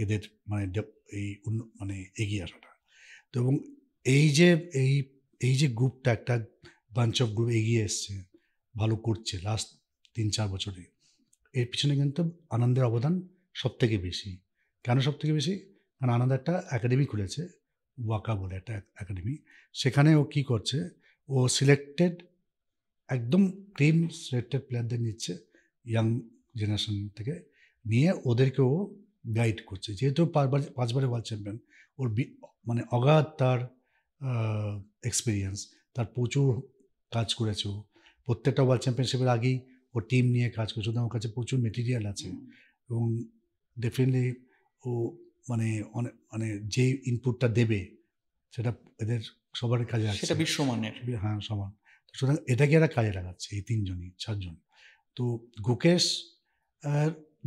এদের মানে এই মানে এগিয়ে আসাটা। তো এবং এই যে এই এই যে গ্রুপটা একটা বাঞ্চ অফ গ্রুপ এগিয়ে এসছে, ভালো করছে লাস্ট 3-4 বছরে, এর পিছনে কিন্তু আনন্দের অবদান সবথেকে বেশি। কেন সবথেকে বেশি? কারণ আনন্দ একটা একাডেমি খুলেছে, ওয়াকা বলে একটা একাডেমি। সেখানে ও কী করছে, ও সিলেক্টেড একদম ক্রিম সিলেক্টেড প্লেয়ারদের নিচ্ছে ইয়াং জেনারেশন থেকে, নিয়ে ওদেরকে ও গাইড করছে। যেহেতু 5বারের ওয়ার্ল্ড চ্যাম্পিয়ন, ওর মানে অগাধ তার এক্সপিরিয়েন্স, তার প্রচুর কাজ করেছে ও। প্রত্যেকটা ওয়ার্ল্ড চ্যাম্পিয়নশিপের আগেই ও টিম নিয়ে কাজ করছে, ওর কাছে প্রচুর মেটেরিয়াল আছে এবং ডেফিনেটলি ও মানে অনেক মানে যে ইনপুটটা দেবে সেটা এদের সবার কাজে আসছে, সেটা বিশ্বমানের। হ্যাঁ সমান। সুতরাং এটাকে এরা কাজে লাগাচ্ছে, এই 4জন। তো গুকেশ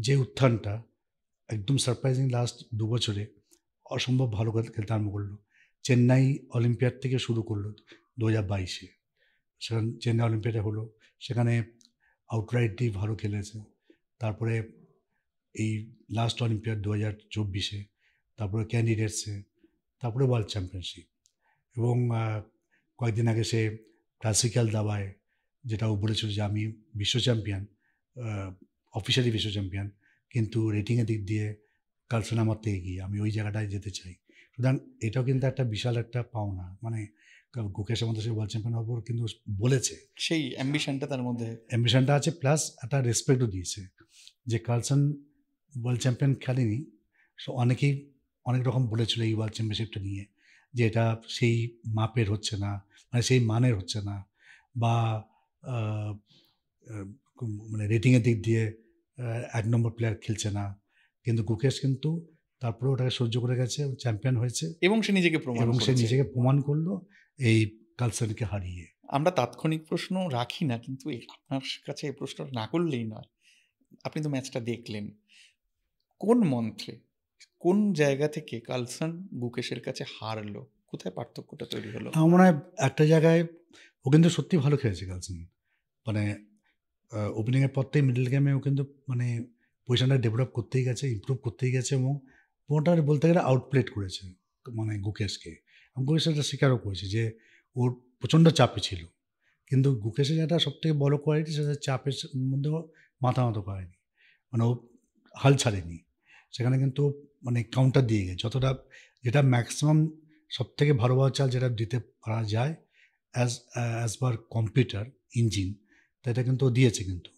যে উত্থানটা একদম সারপ্রাইজিং, লাস্ট 2 বছরে অসম্ভব ভালো খেলতে আরম্ভ করলো। চেন্নাই অলিম্পিয়াড থেকে শুরু করলো 2022-এ, সেখানে চেন্নাই অলিম্পিয়াডে হলো, সেখানে আউটরাইটলি ভালো খেলেছে। তারপরে এই লাস্ট অলিম্পিয়াড 2024-এ, তারপরে ক্যান্ডিডেটসে, তারপরে ওয়ার্ল্ড চ্যাম্পিয়নশিপ। এবং কয়েকদিন আগে সে ক্লাসিক্যাল দাবায়, যেটা ও বলেছিল যে আমি বিশ্ব চ্যাম্পিয়ন, অফিসিয়ালি বিশ্ব চ্যাম্পিয়ন, কিন্তু রেটিংয়ের দিক দিয়ে কালসন আমার থেকে এগিয়ে, আমি ওই জায়গাটায় যেতে চাই। সুতরাং এটাও কিন্তু একটা বিশাল একটা পাওনা, মানে গুকেশের মধ্যে সে ওয়ার্ল্ড চ্যাম্পিয়ন হবো কিন্তু বলেছে, সেই অ্যাম্বিশনটা তার মধ্যে, অ্যাম্বিশনটা আছে, প্লাস একটা রেসপেক্টও দিয়েছে যে কালসন ওয়ার্ল্ড চ্যাম্পিয়ন খেলেনি। সো অনেকেই অনেক রকম বলেছিল এই ওয়ার্ল্ড চ্যাম্পিয়নশিপটা নিয়ে, যে এটা সেই মাপের হচ্ছে না, মানে সেই মানের হচ্ছে না, বা মানে রেটিংয়ের দিক দিয়ে 1 নম্বর প্লেয়ার খেলছে না। কিন্তু গুকেশ কিন্তু তারপরে ওটাকে সহ্য করে গেছে, চ্যাম্পিয়ন হয়েছে এবং সে নিজেকে প্রমাণ করলো এই কালসনকে হারিয়ে। আমরা তাৎক্ষণিক প্রশ্ন রাখি না, কিন্তু আপনার কাছে এই প্রশ্ন না করলেই নয়। আপনি তো ম্যাচটা দেখলেন, কোন মন্ত্রে, কোন জায়গা থেকে কালসন গুকেশের কাছে হারলো? কোথায় পার্থক্যটা তৈরি হলো? আমার মনে হয় একটা জায়গায় ও কিন্তু সত্যি ভালো খেলেছে কালসন, মানে ওপেনিংয়ের পর থেকে মিডল গেমে ও কিন্তু মানে পজিশনটা ডেভেলপ করতেই গেছে, ইমপ্রুভ করতেই গেছে, এবং মোটামুটি বলতে গেলে আউটপ্লেড করেছে মানে গুকেশকে। এবং গুকেশ এটা স্বীকারও করেছে যে ওর প্রচণ্ড চাপে ছিল, কিন্তু গুকেশের যেটা সবথেকে বড় কোয়ালিটি, সেটা চাপের মধ্যেও মাথা মতো করেনি, মানে ও হাল ছাড়েনি। সেখানে কিন্তু মানে কাউন্টার দিয়ে গেছে যতটা, যেটা ম্যাক্সিমাম সবথেকে ভালো চাল যেটা দিতে পারা যায় অ্যাজ পার কম্পিউটার ইঞ্জিন, তো এটা কিন্তু ও দিয়েছে কিন্তু।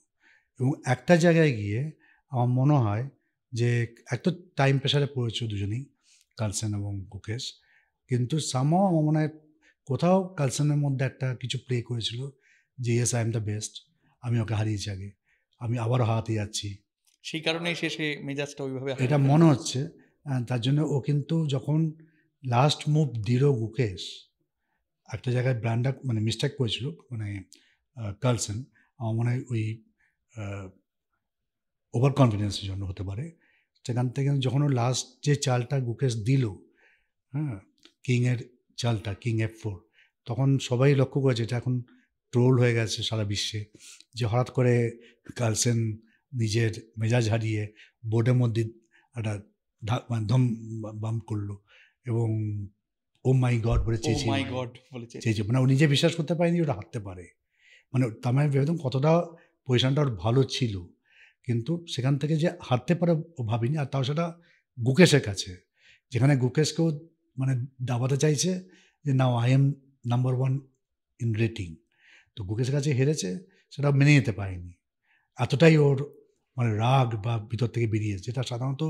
এবং একটা জায়গায় গিয়ে আমার মনে হয় যে একটা টাইম প্রেশারে পড়েছে দুজনেই, কালসন এবং গুকেশ, কিন্তু সামহাও আমার মনে হয় কোথাও কালসনের মধ্যে একটা কিছু প্লে করেছিল যে yes I am the best, আমি ওকে হারিয়েছি আগে, আমি আবারও হারাতে যাচ্ছি, সেই কারণেই শেষে মেজাজটা ওইভাবে এটা মনে হচ্ছে। তার জন্য ও কিন্তু যখন লাস্ট মুভ দিল গুকেশ, একটা জায়গায় ব্ল্যান্ডার মানে মিস্টেক করেছিল মানে কালসন, আমার মনে হয় ওই ওভার কনফিডেন্সের জন্য হতে পারে। সেখান থেকে যখন ও লাস্ট যে চালটা গুকেশ দিল, হ্যাঁ, কিংয়ের চালটা, কিং F4, তখন সবাই লক্ষ্য করেছে, এটা এখন ট্রোল হয়ে গেছে সারা বিশ্বে, যে হঠাৎ করে কালসেন নিজের মেজাজ হারিয়ে বোর্ডের মধ্যে একটা মানে ধম বাম্প করলো এবং ও মাই গড বলে চেয়েছে, মানে ও নিজে বিশ্বাস করতে পারেনি ওটা হারতে পারে। মানে তার মানে ভেবেতাম কতটা পজিশনটা ওর ভালো ছিল, কিন্তু সেখান থেকে যে হারতে পারে ও ভাবিনি। আর তাও সেটা গুকেশের কাছে, যেখানে গুকেশকেও মানে দাবাতে চাইছে যে now I am number 1 in rating, তো গুকেশের কাছে হেরেছে, সেটা মেনে নিতে পারেনি। এতটাই ওর মানে রাগ বা ভিতর থেকে বেরিয়েছে, যেটা সাধারণত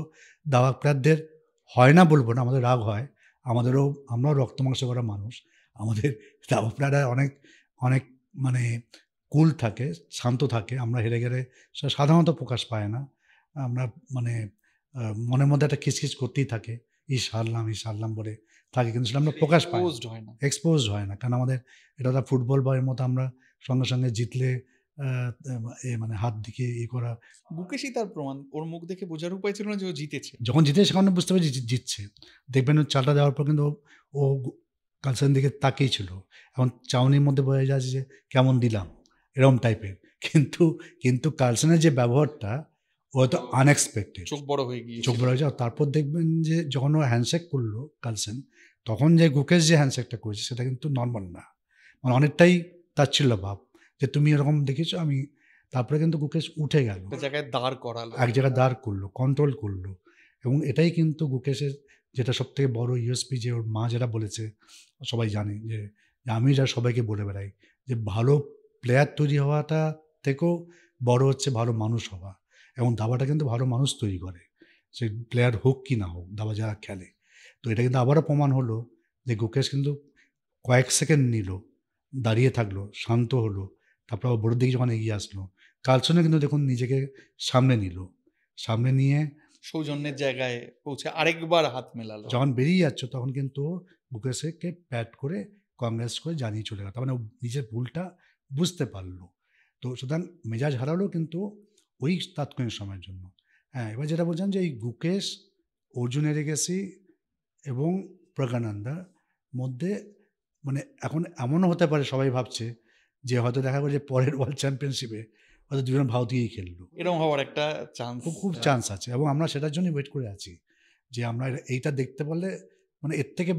দাবা প্লেয়ারদের হয় না বলবো না, আমাদের রাগ হয়, আমরাও রক্ত মাংস করা মানুষ, আমাদের দাবা প্লেয়াররা অনেক অনেক মানে কুল থাকে, শান্ত থাকে। আমরা হেরে গেলে সেটা সাধারণত প্রকাশ পায় না, আমরা মানে মনের মধ্যে একটা খিচখিচ করতেই থাকে, হারলাম বলে থাকে, কিন্তু সেটা আমরা প্রকাশ পাই না, এক্সপোজড হয় না, কারণ আমাদের এটা ফুটবল বা এর মতো আমরা সঙ্গে সঙ্গে জিতলে মানে হাত দিকে করা। গুকেশই তার প্রমাণ, ওর মুখ দেখে বোঝার উপায় ছিল না যে ও জিতেছে। যখন জিতে সেখানে বুঝতে পারছি জিতছে, দেখবেন চালটা দেওয়ার পর কিন্তু ও কালসন দিকে তাকিয়ে ছিল, এখন চাউনির মধ্যে বোঝা যাচ্ছে যে কেমন দিলাম, এরকম টাইপের, কিন্তু কিন্তু কার্লসেনের যে ব্যবহারটা ও হয়তো আনএক্সপেক্টেড, চোখ বড় হয়ে গিয়ে চোখ বড় হয়ে যাও। তারপর দেখবেন যে যখন ও হ্যান্ডশেক করলো কার্লসেন, তখন যে গুকেশ যে হ্যান্ডশেকটা করেছে সেটা কিন্তু নর্মাল না, মানে অনেকটাই তাচ্ছিল্য ভাব যে তুমি এরকম দেখেছো আমি। তারপরে কিন্তু গুকেশ উঠে গেল, একটা জায়গায় দাঁড় করালো। এক জায়গায় দাঁড় করলো, কন্ট্রোল করলো। এবং এটাই কিন্তু গুকেশের যেটা সব থেকে বড় ইউএসপি, যে ওর মা যেটা বলেছে সবাই জানে, যে আমি যা সবাইকে বলে বেড়াই যে ভালো প্লেয়ার তৈরি হওয়াটা থেকেও বড় হচ্ছে ভালো মানুষ হওয়া। এবং দাবাটা কিন্তু ভালো মানুষ তৈরি করে, সে প্লেয়ার হোক কি না হোক, দাবা যারা খেলে। তো এটা কিন্তু আবারও প্রমাণ হলো যে গুকেশ কিন্তু কয়েক সেকেন্ড নিল, দাঁড়িয়ে থাকলো, শান্ত হলো, তারপর আবার বোর্ডের দিকে যখন এগিয়ে আসলো, কার্লসনও কিন্তু দেখুন নিজেকে সামনে নিল, সামনে নিয়ে সৌজন্যের জায়গায় পৌঁছে আরেকবার হাত মেলালো। যখন বেরিয়ে যাচ্ছ তখন কিন্তু গুকেশকে প্যাট করে কংগ্রেস করে জানিয়ে চলে গেল, তার মানে ও নিজের ভুলটা বুঝতে পারলো। তো সুতরাং মেজাজ হারালো কিন্তু ওই তাৎক্ষণিক সময়ের জন্য। হ্যাঁ, এবার যেটা বলছেন যে এই গুকেশ, অর্জুন এরিগেসি এবং প্রজ্ঞানন্দার মধ্যে মানে এখন এমনও হতে পারে, সবাই ভাবছে যে হয়তো দেখা গেল যে পরের ওয়ার্ল্ড চ্যাম্পিয়নশিপে হয়তো দুজন ভারতীয়ই খেললো, এরকম হওয়ার একটা চান্স খুব খুব চান্স আছে। এবং আমরা সেটার জন্যই ওয়েট করে আছি যে আমরা এইটা দেখতে পারলে মানে এর থেকে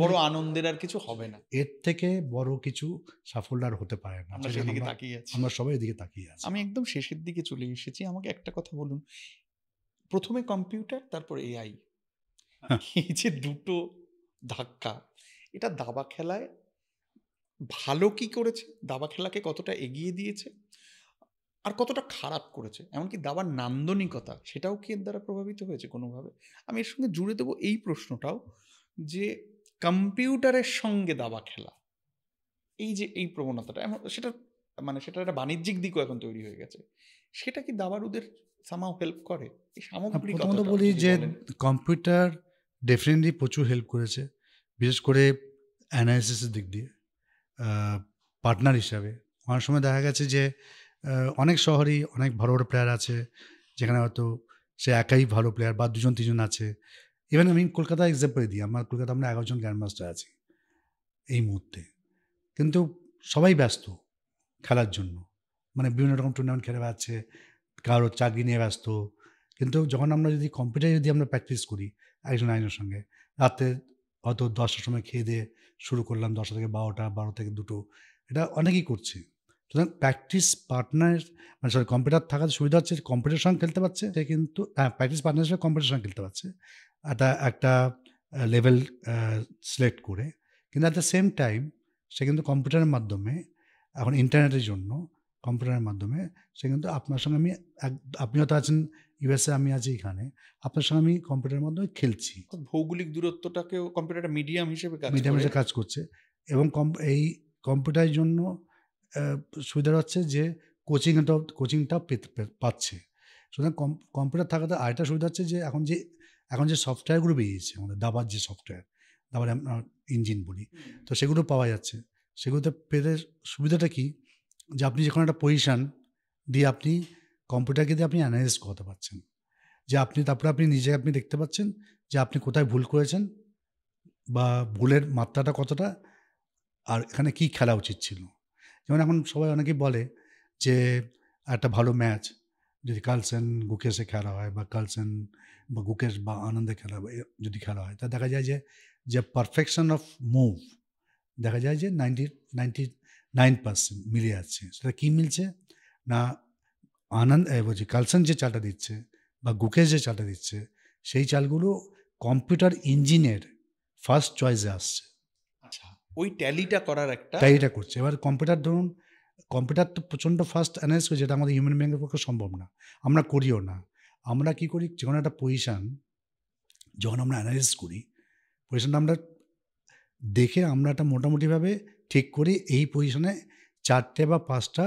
বড় আনন্দের আর কিছু হবে না, এর থেকে বড় কিছু সাফল্য আর হতে পারে না। আমরা সেদিকে তাকিয়ে আছি। আমরা সবাই এদিকে তাকিয়ে আছি। আমি একদম শেষের দিকে চলে এসেছি, আমাকে একটা কথা বলুন, প্রথমে কম্পিউটার তারপর এআই, এই যে দুটো ধাক্কা, এটা দাবা খেলায় ভালো কি করেছে, দাবা খেলাকে কতটা এগিয়ে দিয়েছে, আর কতটা খারাপ করেছে, এমনকি দাবার নান্দনিকতা সেটাও কি এর দ্বারা প্রভাবিত হয়েছে কোনোভাবে? আমি এর সঙ্গে জুড়ে দেবো এই প্রশ্নটাও, যে কম্পিউটারের সঙ্গে দাবা খেলা, এই যে এই প্রবণতাটা এমন, সেটা মানে সেটা একটা বাণিজ্যিক দিকও এখন তৈরি হয়ে গেছে, সেটা কি দাবারুদের সামাও হেল্প করে? এই সামগ্রিকতাটা প্রথমত বলি যদি যে বলেন। কম্পিউটার ডেফিনেটলি প্রচুর হেল্প করেছে, বিশেষ করে অ্যানালিসিসের দিক দিয়ে, পার্টনার হিসাবে। অনেক সময় দেখা গেছে যে অনেক শহরেই অনেক বড় বড় প্লেয়ার আছে, যেখানে হয়তো সে একাই ভালো প্লেয়ার বা দুজন তিনজন আছে। ইভেন আমি কলকাতা এক্সাম্পল দিই, আমার কলকাতা আমরা 11 জন গ্র্যান্ড মাস্টার আছি এই মুহূর্তে, কিন্তু সবাই ব্যস্ত খেলার জন্য, মানে বিভিন্ন রকম টুর্নামেন্ট খেলে বেড়াচ্ছে, কারো চাকরি নিয়ে ব্যস্ত। কিন্তু যখন আমরা যদি কম্পিউটারে যদি আমরা প্র্যাকটিস করি একজন আরেকজনের সঙ্গে, রাতে হয়তো 10টার সময় খেয়ে দিয়ে শুরু করলাম, 10টা থেকে 12টা, 12 থেকে 2টো, এটা অনেকেই করছে। সুতরাং প্র্যাকটিস পার্টনার, মানে সরি, কম্পিউটার থাকার সুবিধা হচ্ছে কম্পিউটারের সঙ্গে খেলতে পারছে সে, কিন্তু প্র্যাকটিস পার্টনারের সঙ্গে কম্পিউটারের সঙ্গে খেলতে পারছে একটা লেভেল সিলেক্ট করে। কিন্তু অ্যাট দ্য সেম টাইম সে কিন্তু কম্পিউটারের মাধ্যমে, এখন ইন্টারনেটের জন্য কম্পিউটারের মাধ্যমে সে কিন্তু আপনার সঙ্গে আমি আপনি হয়তো আছেন ইউএসএ, আমি আছি এখানে, আপনার সঙ্গে আমি কম্পিউটারের মাধ্যমে খেলছি, ভৌগোলিক দূরত্বটাকেও কম্পিউটার মিডিয়াম হিসেবে কাজ করে। মিডিয়াম হিসেবে কাজ করছে। এবং এই কম্পিউটারের জন্য সুবিধা হচ্ছে যে কোচিংটাও পাচ্ছে। সুতরাং কম্পিউটার থাকাতে আরেকটা সুবিধা হচ্ছে যে এখন যে সফটওয়্যারগুলো বেরিয়েছে, আমাদের দাবার যে সফটওয়্যার, দাবার ইঞ্জিন বলি, তো সেগুলো পাওয়া যাচ্ছে। সেগুলোতে পেতে সুবিধাটা কি, যে আপনি যে কোনো একটা পজিশান দিয়ে আপনি কম্পিউটারকে দিয়ে আপনি অ্যানালাইজ করতে পারছেন, যে তারপরে আপনি নিজে আপনি দেখতে পাচ্ছেন যে আপনি কোথায় ভুল করেছেন বা ভুলের মাত্রাটা কতটা, আর এখানে কি খেলা উচিত ছিল। যেমন এখন সবাই অনেকেই বলে যে একটা ভালো ম্যাচ যদি কার্লসেন গুকেশে খেলা হয়, বা কার্লসেন বা গুকেশ বা আনন্দে খেলা যদি খেলা হয়, তা দেখা যায় যে পারফেকশন অফ মুভ দেখা যায় যে 99% মিলে যাচ্ছে। সেটা কী মিলছে না, বলছি কার্লসেন যে চালটা দিচ্ছে বা গুকেশ যে চালটা দিচ্ছে, সেই চালগুলো কম্পিউটার ইঞ্জিনের ফার্স্ট চয়েসে আসছে। আচ্ছা, ওই ট্যালিটা করার একটা ট্যালিটা করছে। এবার কম্পিউটার ধরুন, কম্পিউটার তো প্রচণ্ড ফাস্ট অ্যানালাইজ করে, যেটা আমাদের হিউম্যান বিংয়ের পক্ষে সম্ভব না, আমরা করিও না। আমরা কী করি, যে কোনো একটা পজিশান যখন আমরা অ্যানালাইজ করি, পজিশানটা আমরা দেখে আমরা একটা মোটামুটিভাবে ঠিক করি এই পজিশনে 4টে বা 5টা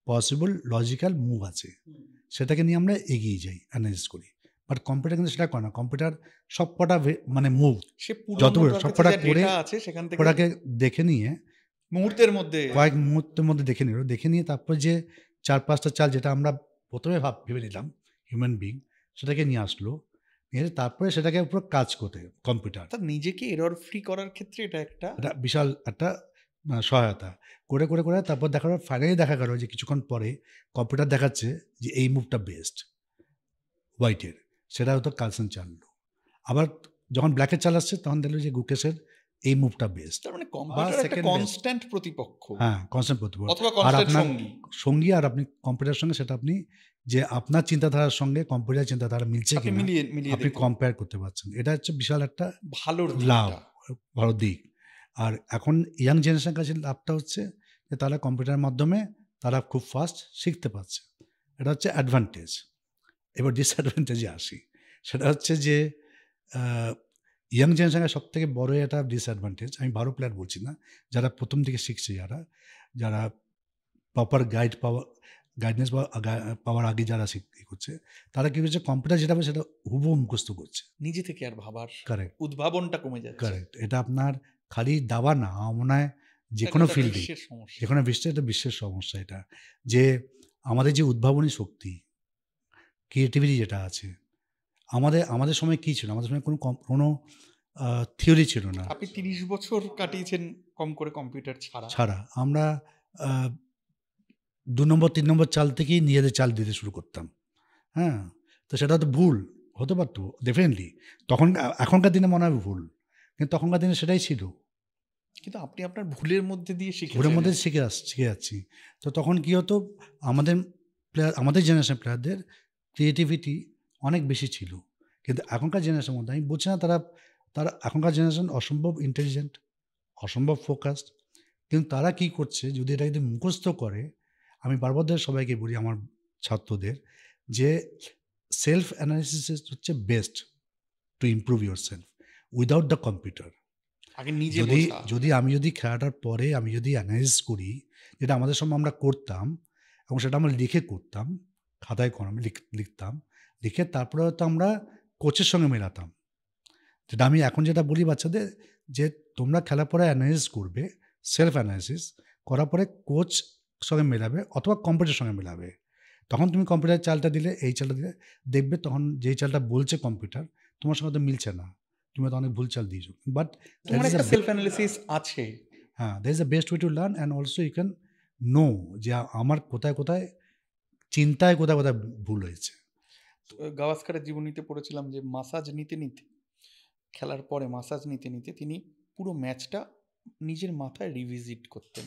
পসিবল লজিক্যাল মুভ আছে, সেটাকে নিয়ে আমরা এগিয়ে যাই, অ্যানালাইজ করি। বাট কম্পিউটার কিন্তু সেটা করে না। কম্পিউটার সবকটা মানে মুভ সে যতগুলো সবকটা করে আছে সেখান থেকে ওটাকে দেখে নিয়ে মুহূর্তের মধ্যে কয়েক মুহূর্তের মধ্যে দেখে নিয়ে তারপর যে 4-5টা চাল যেটা আমরা প্রথমে ভেবে নিলাম হিউম্যান বিং, সেটাকে নিয়ে আসলো, নিয়ে তারপরে সেটাকে পুরো কাজ করতে কম্পিউটার। নিজেকে এরর ফ্রি করার ক্ষেত্রে এটা একটা বিশাল একটা সহায়তা করে করে করে তারপর দেখা গেল ফাইনালি দেখা গেল যে কিছুক্ষণ পরে কম্পিউটার দেখাচ্ছে যে এই মুভটা বেস্ট হোয়াইটের, সেটা হয়তো কালসেন চাললো। আবার যখন ব্ল্যাকের চাল আসছে তখন দেখলো যে গুকেশের এই মুভটা বেস্ট। তার মানে কম্পিউটার একটা second best. কনস্ট্যান্ট প্রতিপক্ষ হ্যাঁ, কনস্ট্যান্ট প্রতিপক্ষ অথবা আর কনস্ট্যান্ট আপনার সঙ্গী। সঙ্গী, আর আপনি কম্পিউটারের সঙ্গে সেটা আপনি যে আপনার চিন্তাধারার সঙ্গে কম্পিউটার চিন্তাধারা মিলছে আপনি কিনা মিলিয়ে আপনি দেখুন। কম্পেয়ার করতে পারছেন। এটা হচ্ছে বিশাল একটা ভালোর লাভ, দিকটা। বড় দিক। আর এখন ইয়াং জেনারেশনের কাছে লাভটা হচ্ছে যে তারা কম্পিউটারের মাধ্যমে তারা খুব ফাস্ট শিখতে পারছে, এটা হচ্ছে অ্যাডভান্টেজ। এবার ডিসঅ্যাডভান্টেজে আসি, সেটা হচ্ছে যে ইয়াং জেনারেশনের সব থেকে বড় একটা ডিসঅ্যাডভান্টেজ, আমি ভালো প্লেয়ার বলছি না, যারা প্রথম থেকে শিখছে, যারা প্রপার গাইডেন্স পাওয়ার আগে যারা করছে, তারা কি করছে, কম্পিউটার যেটা হবে সেটা হুবহু মুখস্থ করছে। নিজে থেকে আর ভাবার কারেক্ট, উদ্ভাবনটা কমে যাচ্ছে। কারেক্ট। এটা আপনার খালি দাবা না, আমার মনে হয় যে এটা কোনো একটা ফিল্ডে, বিশ্বের সমস্যা। যে কোনো বিশ্বে এটা বিশ্বের সমস্যা। এটা যে আমাদের যে উদ্ভাবনী শক্তি, ক্রিয়েটিভিটি যেটা আছে, আমাদের সময় কী ছিল, আমাদের সময় কোনো থিওরি ছিল না। আপনি 30 বছর কাটিয়েছেন কম করে কম্পিউটার ছাড়া। আমরা 2 নম্বর 3 নম্বর চাল থেকেই নিজেদের চাল দিতে শুরু করতাম। হ্যাঁ, তো সেটা তো ভুল হতে পারতো ডেফিনেটলি তখন। এখনকার দিনে মনে হয় ভুল, কিন্তু তখনকার দিনে সেটাই ছিল। কিন্তু আপনি আপনার ভুলের মধ্যে দিয়ে ভুলের মধ্যে শিখেছেন। শিখে যাচ্ছি। তো তখন কী হতো, আমাদের জেনারেশন প্লেয়ারদের ক্রিয়েটিভিটি অনেক বেশি ছিল, কিন্তু এখনকার জেনারেশনের মধ্যে আমি বলছি না তারা এখনকার জেনারেশন অসম্ভব ইন্টেলিজেন্ট, অসম্ভব ফোকাসড, কিন্তু তারা কি করছে, যদি এটা যদি মুখস্থ করে, আমি বারবার সবাইকে বলি, আমার ছাত্রদের, যে সেলফ অ্যানালিসিস হচ্ছে best to improve your self without the computer. আগে নিজে আমি যদি খেলাটার পরে আমি যদি অ্যানালাইসিস করি, যেটা আমাদের সময় আমরা করতাম, এবং সেটা আমরা লিখে করতাম, খাতায় লিখতাম, লিখে তারপরে হয়তো আমরা কোচের সঙ্গে মেলাতাম। যেটা আমি এখন যেটা বলি বাচ্চাদের, যে তোমরা খেলার পরে অ্যানালাইসিস করবে, সেলফ অ্যানালাইসিস করার পরে কোচ সঙ্গে মেলাবে অথবা কম্পিউটারের সঙ্গে মেলাবে। তখন তুমি কম্পিউটারের চালটা দিলে, এই চালটা দিলে, দেখবে তখন যেই চালটা বলছে কম্পিউটার তোমার সঙ্গে তো মিলছে না, তুমি তো অনেক ভুল চাল দিয়েছো। বাট তোমার একটা সেলফ অ্যানালিসিস আছে। হ্যাঁ, that is the best way to learn, and also you can know যে আমার কোথায় কোথায় চিন্তায় কোথায় কোথায় ভুল হয়েছে। গাভাস্কারের জীবনীতে পড়েছিলাম যে মাসাজ নিতে নিতে, খেলার পরে মাসাজ নিতে নিতে তিনি পুরো ম্যাচটা নিজের মাথায় রিভিজিট করতেন।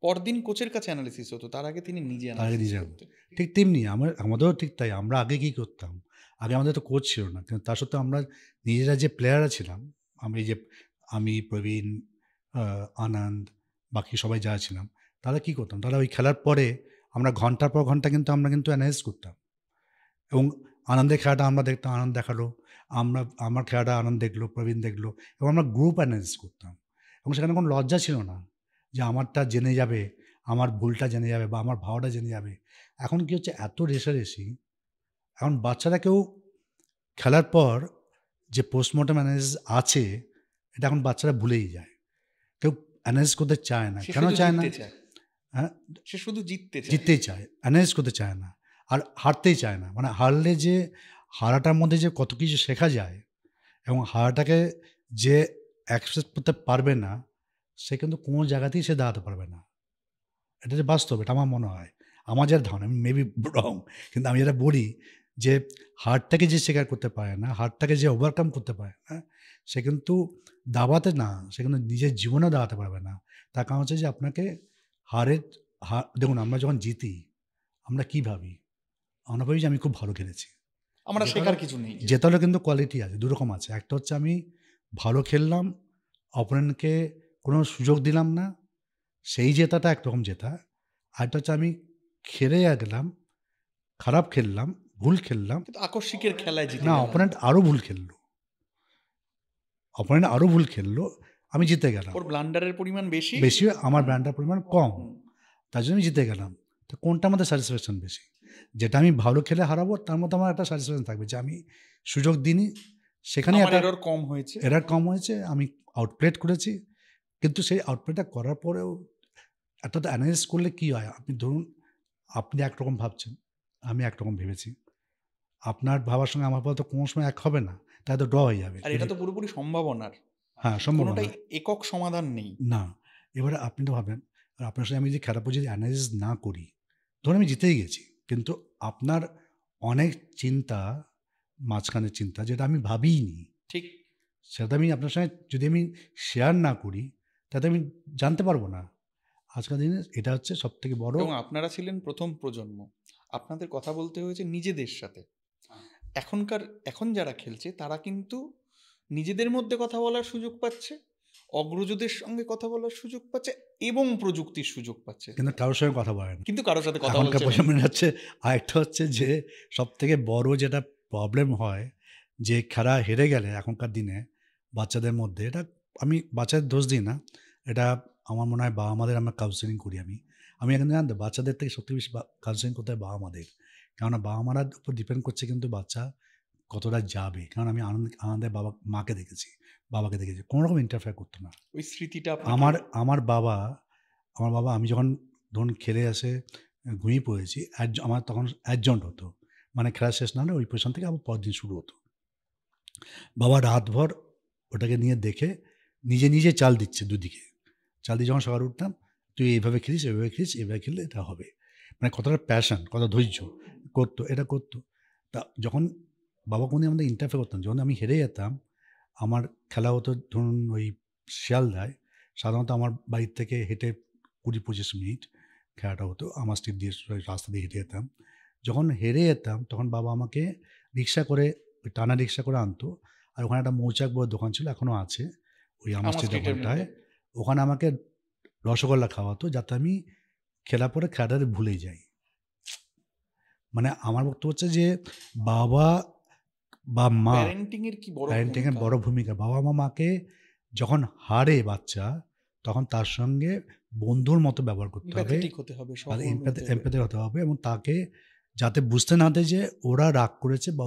পরদিন কোচের কাছে অ্যানালিসিস হতো, তার আগে তিনি নিজে অ্যানালিসিস করতেন। ঠিক তেমনি আমাদেরও ঠিক তাই। আমরা আগে কী করতাম, আগে আমাদের তো কোচ ছিল না, কিন্তু তা সত্ত্বেও আমরা নিজেরা যে প্লেয়াররা ছিলাম, আমি প্রবীণ, আনন্দ, বাকি সবাই যারা ছিলাম, তারা কী করতাম, তারা ওই খেলার পরে আমরা ঘন্টার পর ঘন্টা আমরা কিন্তু অ্যানালাইজ করতাম, এবং আনন্দের খেলাটা আমরা দেখতাম, আনন্দ দেখালো, আমার খেলাটা আনন্দ দেখলো, প্রবীণ দেখলো, এবং আমরা গ্রুপ অ্যানালাইসিস করতাম। এবং সেখানে কোনো লজ্জা ছিল না যে আমারটা জেনে যাবে, আমার ভুলটা জেনে যাবে, বা আমার ভাওটা জেনে যাবে। এখন কি হচ্ছে, এত রেষারেষি, এখন বাচ্চারা কেউ খেলার পর যে পোস্টমর্টম অ্যানালাইসিস আছে, এটা এখন বাচ্চারা ভুলেই যায়, কেউ অ্যানালাইসিস করতে চায় না। কেন চায় না? হ্যাঁ, সে শুধু জিততেই চায়, অ্যানালাইসিস করতে চায় না, আর হারতেই চায় না। মানে হারলে যে হারাটার মধ্যে যে কত কিছু শেখা যায়, এবং হারাটাকে যে অ্যাকসেপ্ট করতে পারবে না, সে কিন্তু কোনো জায়গাতেই সে দাঁড়াতে পারবে না। এটা যে বাস্তব, এটা আমার মনে হয়, আমার যার ধারণা, আমি মেবি রং, কিন্তু আমি যেটা বলি যে হারটাকে যে স্বীকার করতে পারে না, হারটাকে যে ওভারকাম করতে পারে না, সে কিন্তু দাবাতে না, সে কিন্তু নিজের জীবনে দাঁড়াতে পারবে না। তার কারণ হচ্ছে যে আপনাকে দেখুন, আমরা যখন জিতি আমরা কী ভাবি, আমরা ভাবি যে আমি খুব ভালো খেলেছি, আমরা শেখার কিছু নেই। জেতারও কিন্তু কোয়ালিটি আছে, দুরকম আছে। একটা হচ্ছে আমি ভালো খেললাম, অপোনেন্টকে কোনো সুযোগ দিলাম না, সেই জেতাটা একরকম জেতা। আরেকটা হচ্ছে আমি খেলে গেলাম, খারাপ খেললাম, ভুল খেললাম, কিন্তু আকস্মিকের খেলায় জিতে না, অপোনেন্ট আরও ভুল খেললো, আমি জিতে গেলাম। ওর ব্লান্ডারের পরিমাণ বেশি, আমার ব্লান্ডারের পরিমাণ কম, তার জন্য আমি জিতে গেলাম। তো কোনটা আমাদের স্যাটিসফ্যাকশন বেশি? যেটা আমি ভালো খেলে হারাবো তার মধ্যে আমার একটা স্যাটিসফ্যাকশন থাকবে যে আমি সুযোগ দিইনি, সেখানে একটা এরর কম হয়েছে, আমি আউটপ্লেট করেছি। কিন্তু সেই আউটপ্লেটটা করার পরেও একটা তো অ্যানালাইসিস করলে কী হয়, আপনি ধরুন আপনি একরকম ভাবছেন, আমি একরকম ভেবেছি, আপনার ভাবার সঙ্গে আমার ভাবা তো কোনো সময় এক হবে না, তাই তো ড্র হয়ে যাবে। আর এটা তো পুরোপুরি সম্ভাবনার। হ্যাঁ, সম্ভাবনা, কোনোটাই একক সমাধান নেই। না। এবারে আপনি তো ভাবেন, আর আপনার সাথে আমি যদি খেলার পর যদি অ্যানালাইসিস না করি, ধরুন আমি জিতেই গেছি, কিন্তু আপনার অনেক চিন্তা, মাঝখানের চিন্তা যেটা আমি ভাবিইনি, ঠিক। সেটা আমি আপনার সঙ্গে যদি আমি শেয়ার না করি, তাতে আমি জানতে পারবো না। আজকাল দিনে এটা হচ্ছে সবথেকে বড়। এবং আপনারা ছিলেন প্রথম প্রজন্ম, আপনাদের কথা বলতে হয়েছে নিজেদের সাথে। এখন যারা খেলছে তারা কিন্তু নিজেদের মধ্যে কথা বলার সুযোগ পাচ্ছে, অগ্রজদের সঙ্গে কথা বলার সুযোগ পাচ্ছে এবং প্রযুক্তির সুযোগ পাচ্ছে, কিন্তু কারোর সঙ্গে কথা বলে না। কিন্তু কারোর সাথে কথা এখনকার বলছে না। প্রজন্মের হচ্ছে আরেকটা হচ্ছে যে সবথেকে বড় যেটা প্রবলেম হয়, যে খেলা হেরে গেলে এখনকার দিনে বাচ্চাদের মধ্যে, এটা আমি বাচ্চাদের দোষ দিই না, এটা আমার মনে হয় বাবা মাদের, আমরা কাউন্সেলিং করি, আমি এখানে জানতে বাচ্চাদের থেকে সত্যি বেশি কাউন্সেলিং করতে হয় বাবা মাদের। কেননা বাবা মারার উপর ডিপেন্ড করছে কিন্তু বাচ্চা কতটা যাবে। কারণ আমি আনন্দে মাকে দেখেছি, বাবাকে দেখেছি, কোনো রকম ইন্টারফেয়ার করতো না। ওই স্মৃতিটা আমার বাবা আমি যখন ধরুন খেলে এসে ঘুমিয়ে পড়েছি, আমার তখন অ্যাডজন্ট হতো, মানে খেলা শেষ না হলে ওই পজিশন থেকে আবার পরের দিন শুরু হতো। বাবা রাতভর ওটাকে নিয়ে দেখে নিজে নিজে চাল দিচ্ছে দুদিকে, চাল দিয়ে যখন সকালে উঠতাম, তুই এইভাবে খেলিস, এইভাবে খেলিস, এইভাবে খেললে এটা হবে, মানে কতটা প্যাশন, কত ধৈর্য করতো, এটা করতো। তা যখন বাবা কোনদিন আমাদের ইন্টারফেয়ার করতাম, যখন আমি হেরে যেতাম, আমার খেলা হতো ধরুন ওই শিয়ালদায়, সাধারণত আমার বাড়ির থেকে হেঁটে 20-25 মিনিট খেলাটা হতো, আমার স্ট্রিট দিয়ে রাস্তা দিয়ে হেঁটে যেতাম। যখন হেরে যেতাম তখন বাবা আমাকে রিক্সা করে, ওই টানা রিক্সা করে আনতো, আর ওখানে একটা মৌচাক বড় দোকান ছিল, এখনও আছে ওই আমার আমার স্ট্রিটের স্ট্রিটের ওখানটায়। মধ্যে। ওখানে আমাকে রসগোল্লা খাওয়াতো, যাতে আমি খেলা পরে খেলাটাতে ভুলে যাই। মানে আমার বক্তব্য হচ্ছে যে বাবা বা মা, প্যারেন্টিং এর কি বড় প্যারেন্টিংয়ের ভূমিকা। বড় ভূমিকা। বাবা মা মাকে যখন হারে বাচ্চা, তখন তার সঙ্গে বন্ধুর মতো ব্যবহার করতে হবে, এমপ্যাথেটিক হতে হবে, তাদের সহমর্মী হতে হবে। এমপ্যাথি হতে হবে, এবং তাকে যাতে বুঝতে না দেয় যে ওরা রাগ করেছে বা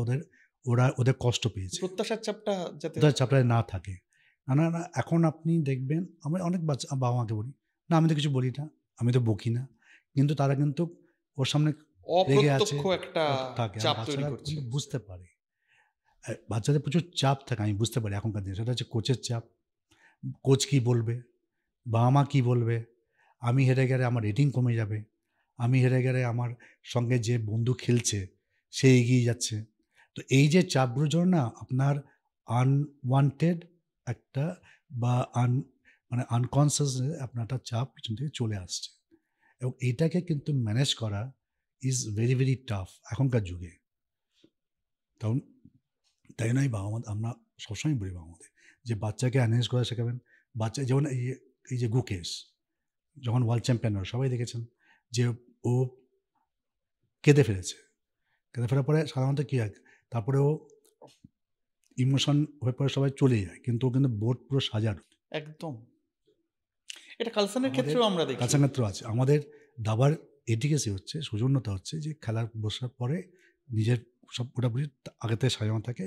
ওদের কষ্ট পেয়েছে, প্রত্যাশার চাপটা যাতে ওদের চাপড়ায় না থাকে। না, এখন আপনি দেখবেন, আমি অনেক বাবা মাকে বলি, না আমি তো কিছু বলি না, আমি তো বকি না, কিন্তু তারা কিন্তু ওর সামনে রেগে আছে, অপ্রত্যক্ষ একটা থাকে, আর চাপ তৈরি বাচ্চারা করছে। কিন্তু বুঝতে পারে। বাচ্চাদের প্রচুর চাপ থাকে, আমি বুঝতে পারি এখনকার দিনে। সেটা হচ্ছে কোচের চাপ, কোচ কী বলবে, বাবা মা কী বলবে, আমি হেরে গেলে আমার রেটিং কমে যাবে, আমি হেরে গেলে আমার সঙ্গে যে বন্ধু খেলছে সে এগিয়ে যাচ্ছে। তো এই যে চাপগুলোর জন্য না আপনার আনওয়ান্টেড একটা বা মানে আনকনসিয়াস আপনার একটা চাপ পিছন থেকে চলে আসছে, এবং এইটাকে কিন্তু ম্যানেজ করা ইজ ভেরি ভেরি টাফ এখনকার যুগে। তখন তাই নয় বাবা মা, আমরা সবসময় বলি বাবা মাদের যে বাচ্চাকে অ্যানালাইজ করা শেখাবেন। বাচ্চা যেমন এই যে গুকেশ যখন ওয়ার্ল্ড চ্যাম্পিয়ন হয়, সবাই দেখেছেন যে ও কেঁদে ফেলেছে, কেঁদে ফেলার পরে সাধারণত কী হয়, তারপরে ও ইমোশন হয়ে পরে সবাই চলে যায়, কিন্তু ও কিন্তু বোর্ড পুরো সাজানো। একদম। এটা কালসানের আমাদের ক্ষেত্রেও আমরা দেখি। কাছাকাছি আছে আমাদের দাবার এটিকেসি হচ্ছে, সৌজন্যতা হচ্ছে যে খেলা বসার পরে নিজের সব মোটামুটি আগে থেকে সাজানো থাকে,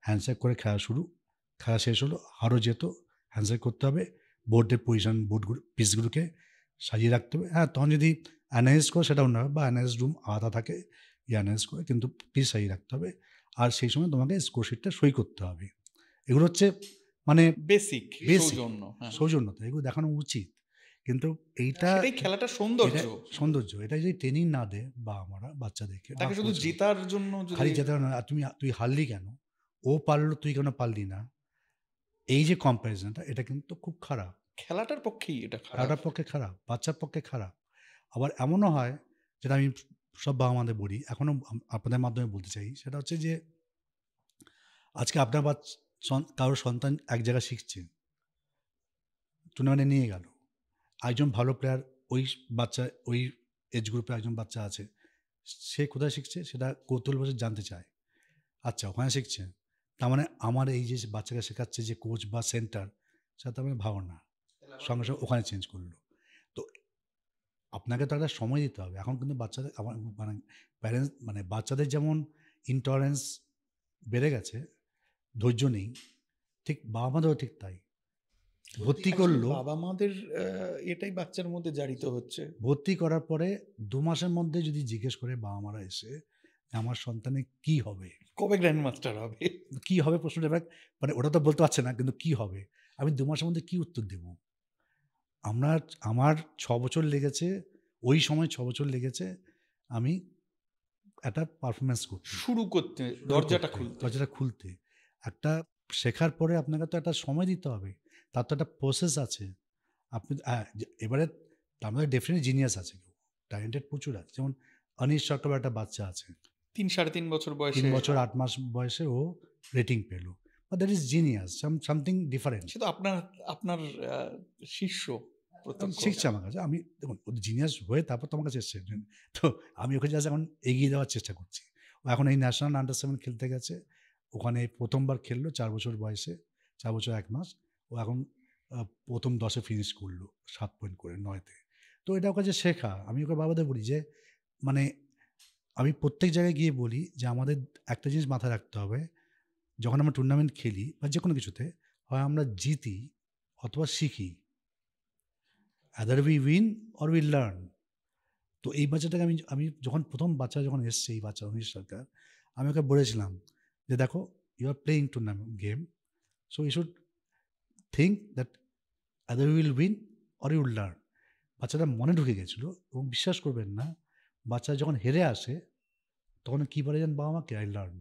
হ্যান্ডশেক করে খেলা শুরু, খেলা শেষ হলো, আরও যেত হ্যান্ডশেক করতে হবে, বোর্ডের পজিশন, বোর্ডগুলো পিসগুলোকে সাজিয়ে রাখতে হবে। হ্যাঁ, তখন যদি অ্যানালাইজ করে সেটা অন্য হবে, বা অ্যানালাইজ রুম আলাদা থাকে, অ্যানালাইজ করে, কিন্তু পিস সাজিয়ে রাখতে হবে, আর সেই সময় তোমাকে স্কোরশিটটা সই করতে হবে। এগুলো হচ্ছে মানে বেসিক বেসিক সৌজন্য। হ্যাঁ। সৌজন্যতা, এগুলো দেখানো উচিত। কিন্তু এইটা সেটাই খেলাটার সৌন্দর্য। এটা সৌন্দর্য, এটা যদি ট্রেনিং না দেয় বা আমরা বাচ্চাদেরকে, তাকে শুধু coach রা, জেতার জন্য যদি খালি যেতে না, তুই হারলি কেন, ও পারলো তুই কেন পারলি না, এই যে কম্প্যারিজনটা, এটা কিন্তু খুব খারাপ, খেলাটার পক্ষেই এটা খারাপ। খেলাটার পক্ষে খারাপ, বাচ্চার পক্ষে খারাপ। আবার এমনও হয়, যেটা আমি সব বাবা মাদের বলি, এখনও আপনাদের মাধ্যমে বলতে চাই, সেটা হচ্ছে যে আজকে আপনার কারোর সন্তান এক জায়গায় শিখছে, টুর্নামেন্টে নিয়ে গেল, একজন ভালো প্লেয়ার, ওই বাচ্চা, ওই এজ গ্রুপে একজন বাচ্চা আছে, সে কোথায় শিখছে সেটা কৌতূহলবশত জানতে চায়, আচ্ছা ওখানে শিখছে, তার মানে আমার এই যে বাচ্চাকে শেখাচ্ছে যে কোচ বা সেন্টার, সেটা তার মানে ভালো না, সঙ্গে সঙ্গে ওখানে চেঞ্জ করলো। তো আপনাকে তো একটা সময় দিতে হবে। এখন কিন্তু বাচ্চাদের মানে প্যারেন্টস, মানে বাচ্চাদের যেমন ইনটলারেন্স বেড়ে গেছে, ধৈর্য নেই, ঠিক বাবা মাদেরও ঠিক তাই। ভর্তি করলো, বাবা মাদের এটাই বাচ্চার মধ্যে জারিত হচ্ছে। ভর্তি করার পরে 2 মাসের মধ্যে যদি জিজ্ঞেস করে বাবা মারা এসে, আমার সন্তানের কি হবে, কবে গ্র্যান্ড মাস্টার হবে? কি হবে প্রশ্নটা, এবার মানে ওটা তো বলতে পারছে না, কিন্তু কি হবে, আমি 2 মাসের মধ্যে কি উত্তর দেব? আমার 6 বছর লেগেছে, ওই সময় 6 বছর লেগেছে আমি একটা পারফরমেন্স করতে, শুরু করতে, দরজাটা খুলতে। দরজাটা খুলতে। একটা শেখার পরে আপনাকে তো একটা সময় দিতে হবে, তার তো একটা প্রসেস আছে। আপনি এবারে তার মধ্যে ডেফিনেটলি জিনিয়াস আছে, কেউ ট্যালেন্টেড প্রচুর আছে। যেমন অনিশ চক্রবর্তী একটা বাচ্চা আছে, 3-3.5 বছর বয়সে, 3 বছর 8 মাস বয়সে ও রেটিং পেল, but that is genius, something different. সে তো আপনার শিষ্য প্রত্যক্ষ। শিখছে আমার কাছে। আমি দেখুন জিনিয়াস হয়ে তারপর তোমার কাছে এসছে, তো আমি ওকে জাস্ট এখন এগিয়ে দেওয়ার চেষ্টা করছি। ও এখন এই ন্যাশনাল আন্ডার 7 খেলতে গেছে, ওখানে প্রথমবার খেললো 4 বছর বয়সে, 4 বছর 1 মাস। ও এখন প্রথম 10-এ ফিনিশ করলো 7 পয়েন্ট করে 9-তে। তো এটা ওর কাছে শেখা। আমি ওকে বাবাদের বলি যে মানে আমি প্রত্যেক জায়গায় গিয়ে বলি যে আমাদের একটা জিনিস মাথায় রাখতে হবে, যখন আমরা টুর্নামেন্ট খেলি বা যে কোনো কিছুতে, হয় আমরা জিতি অথবা শিখি, আদার we win or we learn. তো এই বাচ্চাটাকে আমি যখন প্রথম বাচ্চা যখন এসছে, এই বাচ্চা অনিশ সরকার, আমি ওকে বলেছিলাম যে দেখো, you are playing tournament game, so you should think that other will win or you learn. বাচ্চাটা মনে ঢুকে গেছিলো, এবং বিশ্বাস করবেন না, বাচ্চা যখন হেরে আসে তখন কী বলে যান বাবা মাকে, আই লার্ন।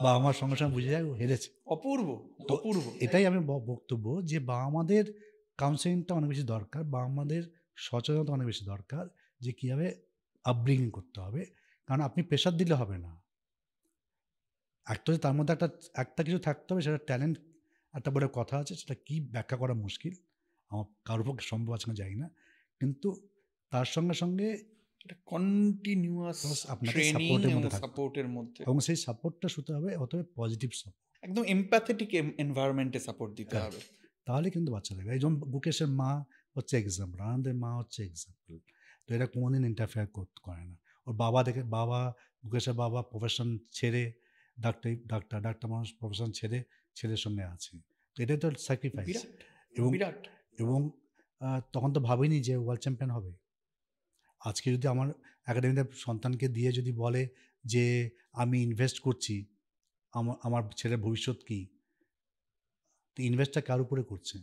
বাবা মার সঙ্গে সঙ্গে বুঝে যায় ও হেরেছে। অপূর্ব, তো অপূর্ব। এটাই আমি বক্তব্য যে বাবা মাদের কাউন্সেলিংটা অনেক বেশি দরকার, বাবা মাদের সচেতনতা অনেক বেশি দরকার, যে কীভাবে আপব্রিঙ্গিং করতে হবে। কারণ আপনি প্রেশার দিলে হবে না, একটা তার মধ্যে একটা কিছু থাকতে হবে, সেটা ট্যালেন্ট। একটা বড় কথা আছে, সেটা কি ব্যাখ্যা করা মুশকিল, আমার কারোর পক্ষে সম্ভব আছে না জানি না, কিন্তু তার সঙ্গে সঙ্গে এটা কন্টিনিউয়াস আপনাকে ট্রেনিং সাপোর্টের এবং মধ্যে থাকতে হবে, সাপোর্টের মধ্যে, এবং সেই সাপোর্টটা শুতে হবে, হতে হবে পজিটিভ সাপোর্ট। একদম এমপ্যাথেটিক এনভায়রনমেন্টে সাপোর্ট দিতে হবে, তাহলে কিন্তু বাচ্চা দেবে। এই যেমন গুকেশের মা হচ্ছে এক্সাম্পল, আনন্দের মা হচ্ছে এক্সাম্পল। তো এরা কোনোদিন ইন্টারফেয়ার করে না। ওর বাবা দেখে, গুকেশের বাবা প্রফেশন ছেড়ে, ডাক্তার মানুষ প্রফেশন ছেড়ে ছেলের সঙ্গে আছে। তো এটাই তো স্যাক্রিফাইস। এবং বিরাট। এবং তখন তো ভাবিনি যে ওয়ার্ল্ড চ্যাম্পিয়ন হবে। আজকে যদি আমার একাডেমিতে সন্তানকে দিয়ে যদি বলে যে আমি ইনভেস্ট করছি, আমার ছেলের ভবিষ্যৎ কী, তো ইনভেস্টটা কার উপরে করছে,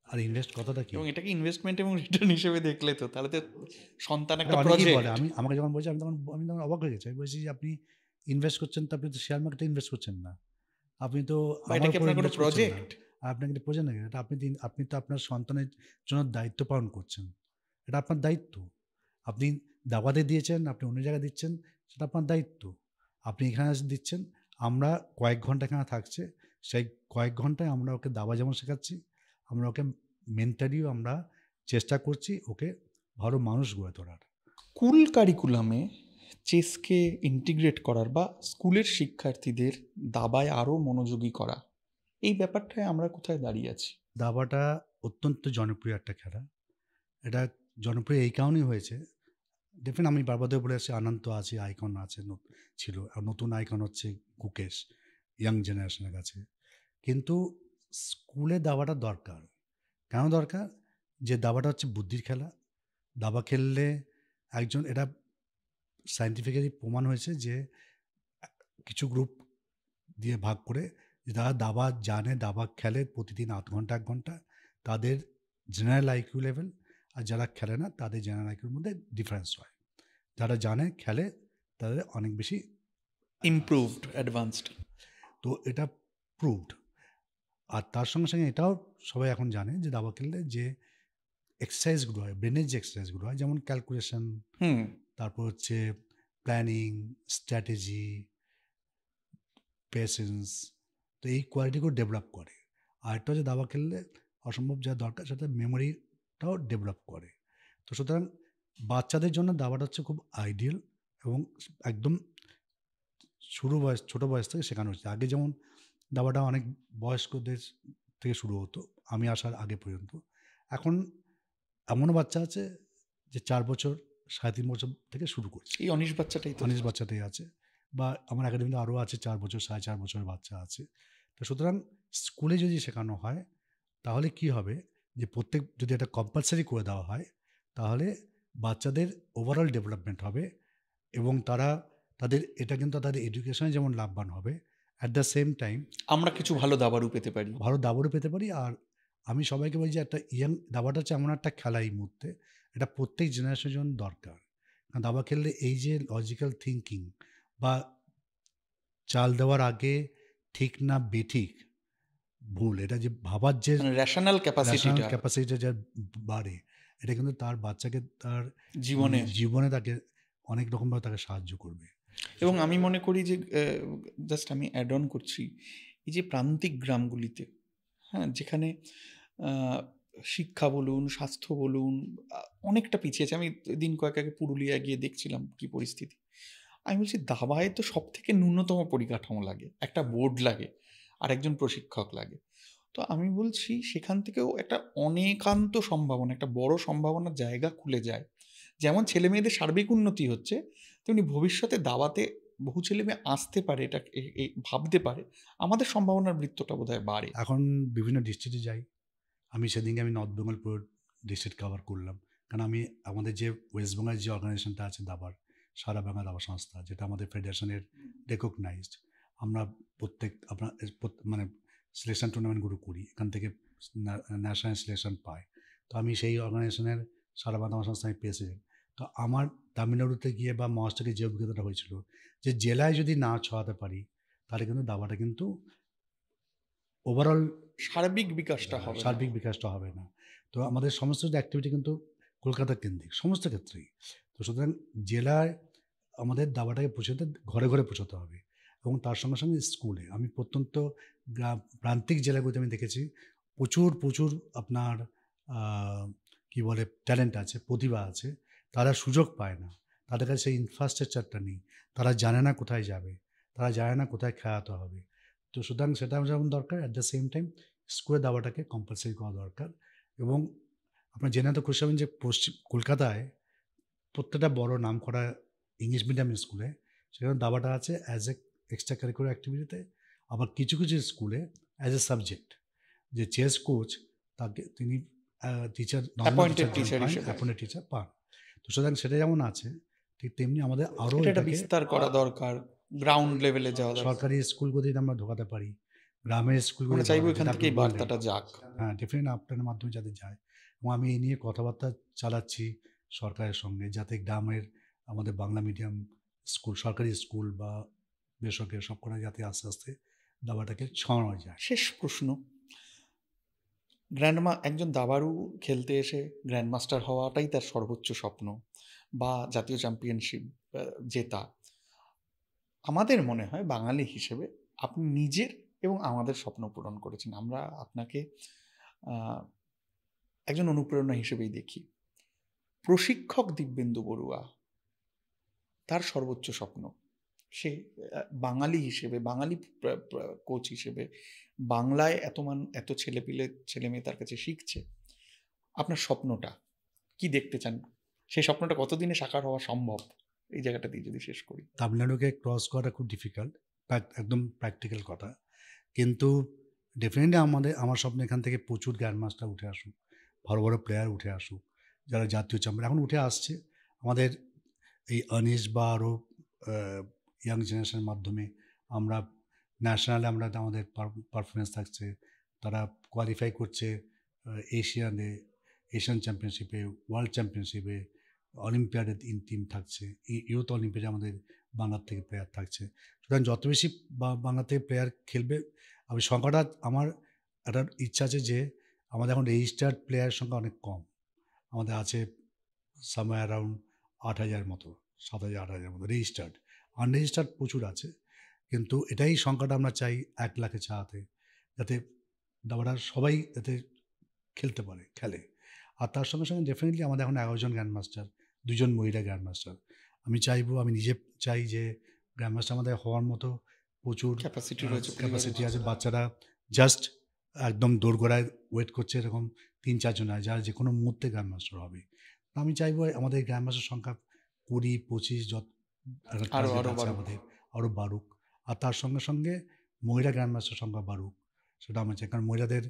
আর ইনভেস্ট কথাটা কি? এবং এটাকে ইনভেস্টমেন্ট এবং রিটার্ন হিসেবে দেখলে তো তাহলে তো সন্তান একটা অনেকেই প্রজেক্ট। বলে, আমাকে যখন বলছে, আমি তখন অবাক হয়ে গেছি। আমি বলছি যে আপনি ইনভেস্ট করছেন, তো আপনি তো শেয়ার মার্কেটে ইনভেস্ট করছেন না, আপনি তো আমার উপর ইনভেস্ট করছেন না, আর আপনাকে একটা প্রজেক্ট নাকি এটা, আপনি তো আপনার সন্তানের জন্য দায়িত্ব পালন করছেন, এটা আপনার দায়িত্ব। আপনি দাওয়াতে দিয়েছেন, আপনি অন্য জায়গায় দিচ্ছেন, সেটা আপনার দায়িত্ব। আপনি এখানে এসে দিচ্ছেন, আমরা কয়েক ঘন্টা এখানে থাকছে, সেই কয়েক ঘন্টায় আমরা ওকে দাবা যেমন শেখাচ্ছি, আমরা ওকে মেন্টালিও আমরা চেষ্টা করছি ওকে ভালো মানুষ গড়ে তোলার। স্কুল কারিকুলামে চেসকে ইন্টিগ্রেট করার বা স্কুলের শিক্ষার্থীদের দাবায় আরও মনোযোগী করা, এই ব্যাপারটায় আমরা কোথায় দাঁড়িয়ে আছি? দাবাটা অত্যন্ত জনপ্রিয় একটা খেলা। এটা জনপ্রিয় এই কারণেই হয়েছে, দেখবেন আমি বারবার বলে আসছি, আনন্দ আছে, আইকন আছে, ছিল, আর নতুন আইকন হচ্ছে গুকেশ, ইয়াং জেনারেশনের কাছে। কিন্তু স্কুলে দাবাটা দরকার। কেন দরকার? যে দাবাটা হচ্ছে বুদ্ধির খেলা। দাবা খেললে একজন, এটা সায়েন্টিফিক্যালি প্রমাণ হয়েছে যে কিছু গ্রুপ দিয়ে ভাগ করে, যারা দাবা জানে, দাবা খেলে প্রতিদিন 8 ঘন্টা 1 ঘন্টা, তাদের জেনারেল আইকিউ লেভেল, আর যারা খেলে না তাদের জেনারেল আইকিউর মধ্যে ডিফারেন্স হয়। যারা জানে, খেলে, তাদের অনেক বেশি ইমপ্রুভড, অ্যাডভান্সড। তো এটা প্রুভড। আর তার সঙ্গে সঙ্গে এটাও সবাই এখন জানে যে দাবা খেললে যে এক্সারসাইজগুলো হয়, ব্রেনের যে এক্সারসাইজগুলো হয়, যেমন ক্যালকুলেশন, তারপর হচ্ছে প্ল্যানিং, স্ট্র্যাটেজি, পেশেন্স, তো এই কোয়ালিটিগুলো ডেভেলপ করে। আর একটা হচ্ছে দাবা খেললে অসম্ভব যা দরকার, সেটা মেমোরিটাও ডেভেলপ করে। তো সুতরাং বাচ্চাদের জন্য দাবাটা হচ্ছে খুব আইডিয়াল, এবং একদম ছোটো বয়স থেকে শেখানো হচ্ছে। আগে যেমন দাবাটা অনেক বয়স্কদের থেকে শুরু হতো, আমি আসার আগে পর্যন্ত। এখন এমনও বাচ্চা আছে যে 4 বছর, 3.5 বছর থেকে শুরু করছে। এই অনিশ বাচ্চাটাই আছে, বা আমার একাডেমিতে আরও আছে 4 বছর, 4.5 বছরের বাচ্চা আছে। তো সুতরাং স্কুলে যদি শেখানো হয়, তাহলে কি হবে, যে যদি এটা কম্পালসারি করে দেওয়া হয়, তাহলে বাচ্চাদের ওভারঅল ডেভেলপমেন্ট হবে, এবং এটা কিন্তু তাদের এডুকেশনে যেমন লাভবান হবে, অ্যাট দ্য সেম টাইম আমরা কিছু ভালো দাবারও পেতে পারি। আর আমি সবাইকে বলি যে একটা দাবাটা হচ্ছে এমন একটা খেলা এই মুহূর্তে, এটা প্রত্যেক জেনারেশনের জন্য দরকার। কারণ দাবা খেললে এই যে লজিক্যাল থিঙ্কিং বা চাল দেওয়ার আগে ঠিক না বেঠিক ভুল, এটা যে ভাবার যে মানে রেশনাল ন্যাশনাল ক্যাপাসিটিটা ক্যাপাসিটি যা বাড়ে, এটা কিন্তু তার বাচ্চাকে তার জীবনে। জীবনে তাকে অনেক রকমভাবে তাকে সাহায্য করবে। এবং আমি মনে করি যে জাস্ট আমি অ্যাড অন করছি, এই যে প্রান্তিক গ্রামগুলিতে, হ্যাঁ, যেখানে শিক্ষা বলুন, স্বাস্থ্য বলুন, অনেকটা পিছিয়ে আছে। আমি দিন কয়েক আগে পুরুলিয়া গিয়ে দেখছিলাম কি পরিস্থিতি। আমি বলছি দাবায় তো সব থেকে ন্যূনতম পরিকাঠামো লাগে, একটা বোর্ড লাগে আর একজন প্রশিক্ষক লাগে। তো আমি বলছি সেখান থেকেও একটা অনেকান্ত সম্ভাবনা, একটা বড় সম্ভাবনার জায়গা খুলে যায়। যেমন ছেলে মেয়েদের সার্বিক উন্নতি হচ্ছে, তেমনি ভবিষ্যতে দাবাতে বহু ছেলে মেয়ে আসতে পারে, এটা ভাবতে পারে, আমাদের সম্ভাবনার বৃত্তটা বোধহয় বাড়ে। এখন বিভিন্ন ডিস্ট্রিক্টে যাই, আমি সেদিনকে আমি নর্থ বেঙ্গল পুরো ডিস্ট্রিক্ট কভার করলাম। কারণ আমি আমাদের যে ওয়েস্ট বেঙ্গল যে অর্গানাইজেশনটা আছে দাবার, সারা বাংলা দাবা সংস্থা, যেটা আমাদের ফেডারেশনের রেকগনাইজড, আমরা প্রত্যেক আপনার মানে সিলেকশন টুর্নামেন্টগুলো করি, এখান থেকে ন্যাশনাল সিলেকশন পাই। তো আমি সেই অর্গানাইজেশনের সারা বাংলা দাবা সংস্থা আমি প্রেসিডেন্ট। তো আমার তামিলনাড়ুতে গিয়ে বা মহারাষ্ট্রে যে অভিজ্ঞতাটা হয়েছিল, যে জেলায় যদি না ছড়াতে পারি তাহলে কিন্তু দাবাটা কিন্তু ওভারঅল সার্বিক বিকাশটা হবে না। সার্বিক বিকাশটা হবে না। তো আমাদের সমস্ত অ্যাক্টিভিটি কিন্তু কলকাতা কেন্দ্রিক সমস্ত ক্ষেত্রেই। তো সুতরাং জেলায় আমাদের দাবাটাকে পৌঁছাতে ঘরে ঘরে পৌঁছাতে হবে, এবং তার সঙ্গে সঙ্গে স্কুলে। আমি প্রত্যন্ত প্রান্তিক জেলাগুলোতে আমি দেখেছি প্রচুর প্রচুর আপনার কি বলে ট্যালেন্ট আছে, প্রতিভা আছে, তারা সুযোগ পায় না, তাদের কাছে সেই ইনফ্রাস্ট্রাকচারটা নেই, তারা জানে না কোথায় যাবে, তারা জানে না কোথায় খেলাতে হবে। তো সুতরাং সেটা যেমন দরকার, অ্যাট দ্য সেম টাইম স্কুলে দাবাটাকে কম্পালসারি করা দরকার। এবং আপনার জেনে তো খুশি হবেন যে কলকাতায় প্রত্যেকটা বড় নাম করা ইংলিশ মিডিয়াম স্কুলে সেখানে দাবাটা আছে অ্যাজ এ এক্সট্রা কারিকুলার অ্যাক্টিভিটিতে। আবার কিছু কিছু স্কুলে অ্যাজ এ সাবজেক্ট, যে চেস কোচ তাকে তিনি টিচার Appointed teacher হিসেবে। অ্যাপয়েন্টেড টিচার পান। তো সুতরাং সেটা যেমন আছে, ঠিক তেমনি আমাদের আরও এটা এটাকে বিস্তার করা দরকার, গ্রাউন্ড লেভেলে যাওয়া দরকার। সরকারি স্কুলগুলোতে যদি আমরা ঢোকাতে পারি, গ্রামের স্কুলগুলো আমরা চাইবো এখান থেকে এই বার্তাটা যাক। হ্যাঁ, ডেফিনেটলি আপনার মাধ্যমে যাতে যায়। এবং আমি এই নিয়ে কথাবার্তা চালাচ্ছি সরকারের সঙ্গে, যাতে গ্রামের আমাদের বাংলা মিডিয়াম স্কুল, সরকারি স্কুল বা বেসরকারি সবকটা যাতে আস্তে আস্তে দাবাটাকে ছড়ানো যায়। শেষ প্রশ্ন, একজন দাবাড়ু খেলতে এসে গ্র্যান্ড মাস্টার হওয়াটাই তার সর্বোচ্চ স্বপ্ন, বা জাতীয় চ্যাম্পিয়নশিপ জেতা। আমাদের মনে হয় বাঙালি হিসেবে আপনি নিজের এবং আমাদের স্বপ্ন পূরণ করেছেন। আমরা আপনাকে একজন অনুপ্রেরণা হিসেবেই দেখি। প্রশিক্ষক দিব্যেন্দু বড়ুয়া, তার সর্বোচ্চ স্বপ্ন, সে বাঙালি হিসেবে, বাঙালি কোচ হিসেবে, বাংলায় এত ছেলে মেয়ে তার কাছে শিখছে। আপনার স্বপ্নটা কি দেখতে চান? সেই স্বপ্নটা কতদিনে সাকার হওয়া সম্ভব? এই জায়গাটা দিয়ে যদি শেষ করি। তামিলনাড়ুকে ক্রস করাটা খুব ডিফিকাল্ট, একদম প্র্যাকটিক্যাল কথা। কিন্তু ডেফিনেটলি আমার স্বপ্ন এখান থেকে প্রচুর গ্র্যান্ড মাস্টার উঠে আসুক, বড় বড় প্লেয়ার উঠে আসুক, যারা জাতীয় চ্যাম্পিয়ন এখন উঠে আসছে। আমাদের এই অনিশ বা আরও ইয়াং জেনারেশনের মাধ্যমে আমরা ন্যাশনালে আমরা আমাদের পারফরমেন্স থাকছে, তারা কোয়ালিফাই করছে এশিয়ান চ্যাম্পিয়নশিপে, ওয়ার্ল্ড চ্যাম্পিয়নশিপে, অলিম্পিয়াডে টিম থাকছে, ইউথ অলিম্পিয়াডে আমাদের বাংলার থেকে প্লেয়ার থাকছে। সুতরাং যত বেশি বাংলা থেকে প্লেয়ার খেলবে, আমি সংখ্যাটা আমার একটা ইচ্ছা আছে যে আমাদের এখন রেজিস্টার্ড প্লেয়ারের সংখ্যা অনেক কম। আমাদের আছে সামওয়্যার অ্যারাউন্ড 8,000 মতো, 7,000 8,000 মতো রেজিস্টার্ড। আনরেজিস্টার্ড প্রচুর আছে, কিন্তু এটাই সংখ্যাটা আমরা চাই 1 লাখে চালাতে, যাতে দাবাটা সবাই যাতে খেলতে পারে, খেলে। আর তার সঙ্গে সঙ্গে ডেফিনেটলি আমাদের এখন 11 জন গ্র্যান্ড মাস্টার, 2 জন মহিলা গ্র্যান্ড মাস্টার। আমি নিজে চাই যে গ্র্যান্ড মাস্টার আমাদের হওয়ার মতো প্রচুর ক্যাপাসিটি আছে। বাচ্চারা জাস্ট একদম দোরগোড়ায় ওয়েট করছে, এরকম 3-4 জন আছে যারা যে কোনো মুহূর্তে গ্র্যান্ড মাস্টার হবে। আমি চাইবো আমাদের গ্র্যান্ড মাস্টার সংখ্যা 20-25 আমাদের আরও বাড়ুক। আর তার সঙ্গে সঙ্গে মহিলা গ্র্যান্ড মাস্টার সংখ্যা বাড়ুক, সেটা আমি চাই। কারণ মহিলাদের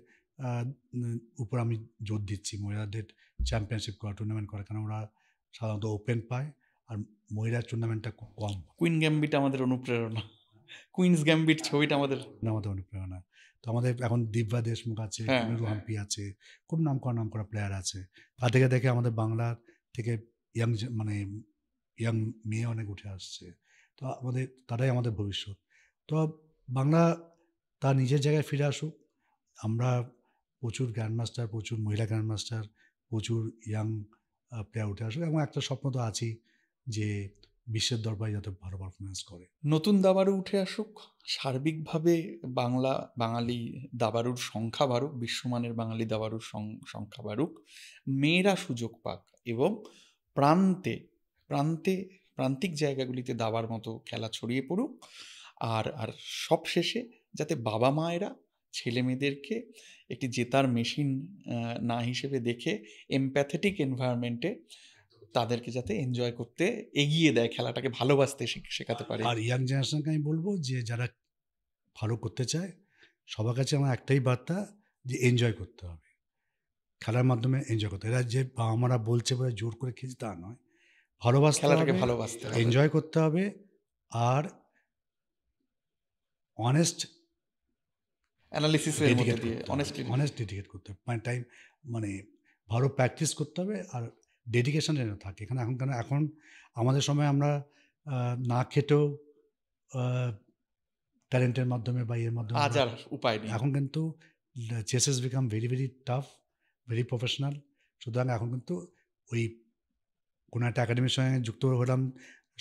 উপর আমি জোর দিচ্ছি, মহিলাদের চ্যাম্পিয়নশিপ করা, টুর্নামেন্ট করা, কারণ ওরা সাধারণত ওপেন পায় আর মহিলার টুর্নামেন্টটা খুব কম। কুইন গ্যাম্বিট আমাদের অনুপ্রেরণা, কুইন্স গ্যাম্বিট ছবিটা আমাদের অনুপ্রেরণা। তো আমাদের এখন দিব্যা দেশমুখ আছে, হ্যাঁ, কমিরু হ্যাঁ। হাম্পি আছে, খুব নামকরা প্লেয়ার আছে। তাদেরকে দেখে আমাদের বাংলার থেকে ইয়াং মানে ইয়াং মেয়ে অনেক উঠে আসছে। তো তারাই আমাদের ভবিষ্যৎ। তো বাংলা তার নিজের জায়গায় ফিরে আসুক। আমরা প্রচুর গ্র্যান্ডমাস্টার, প্রচুর মহিলা গ্র্যান্ডমাস্টার, প্রচুর ইয়াং প্লেয়ার উঠে আসুক, এবং একটা স্বপ্ন তো আছেই যে বিশ্বের দরবারে যাতে ভালো পারফরমেন্স করে। নতুন দাবারু উঠে আসুক, সার্বিকভাবে বাঙালি দাবারুর সংখ্যা বাড়ুক, বিশ্বমানের বাঙালি দাবারুর সংখ্যা বাড়ুক, মেয়েরা সুযোগ পাক এবং প্রান্তে প্রান্তে প্রান্তিক জায়গাগুলিতে দাবার মতো খেলা ছড়িয়ে পড়ুক। আর সবশেষে যাতে বাবা মায়েরা ছেলে মেয়েদেরকে একটি জেতার মেশিন না হিসেবে দেখে এমপ্যাথেটিক এনভায়রনমেন্টে তাদেরকে যাতে এনজয় করতে এগিয়ে দেয়, খেলাটাকে ভালোবাসতে শেখাতে পারে। আর ইয়াং জেনারেশনকে আমি বলবো যে যারা ভালো করতে চায়, সবার কাছে আমার একটাই বার্তা যে এনজয় করতে হবে, খেলার মাধ্যমে এনজয় করতে। এরা যে আমরা বলছে বলে জোর করে খেলছি তা নয়, ভালোবাসতে খেলাটাকে হবে, ভালোবাসতে হবে, এনজয় করতে হবে, আর অনেস্ট অ্যানালিসিসের মধ্যে দিয়ে অনেস্ট ডেডিকেট করতে হবে, মানে টাইম, মানে ভালো প্র্যাকটিস করতে হবে, আর ডেডিকেশন যেন থাকে। এখন আমাদের সময় আমরা না খেটেও ট্যালেন্টের মাধ্যমে বা এর মাধ্যমে আজ আর উপায় নেই। এখন কিন্তু chess is become very very tough, very professional. সুতরাং এখন কিন্তু ওই কোনো একটা একাডেমির সঙ্গে যুক্ত হলাম,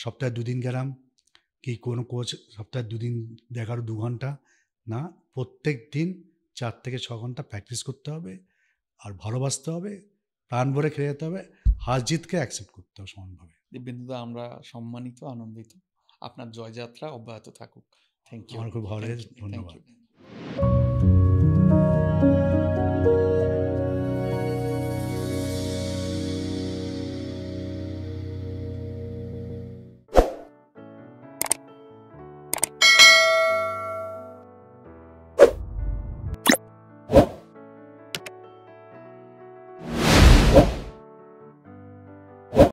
সপ্তাহে 2 দিন গেলাম, কি কোনো কোচ সপ্তাহে 2 দিন দেখারও 2 ঘন্টা না, প্রত্যেক দিন 4 থেকে 6 ঘন্টা প্র্যাকটিস করতে হবে, আর ভালোবাসতে হবে, প্রাণ ভরে খেলে যেতে হবে, হার জিতকে অ্যাকসেপ্ট করতে হবে সমানভাবে। দিব্যেন্দুদা, আমরা সম্মানিত, আনন্দিত। আপনার জয়যাত্রা অব্যাহত থাকুক। Thank you. আমার খুব ভালো লেগেছে, ধন্যবাদ। Thank you.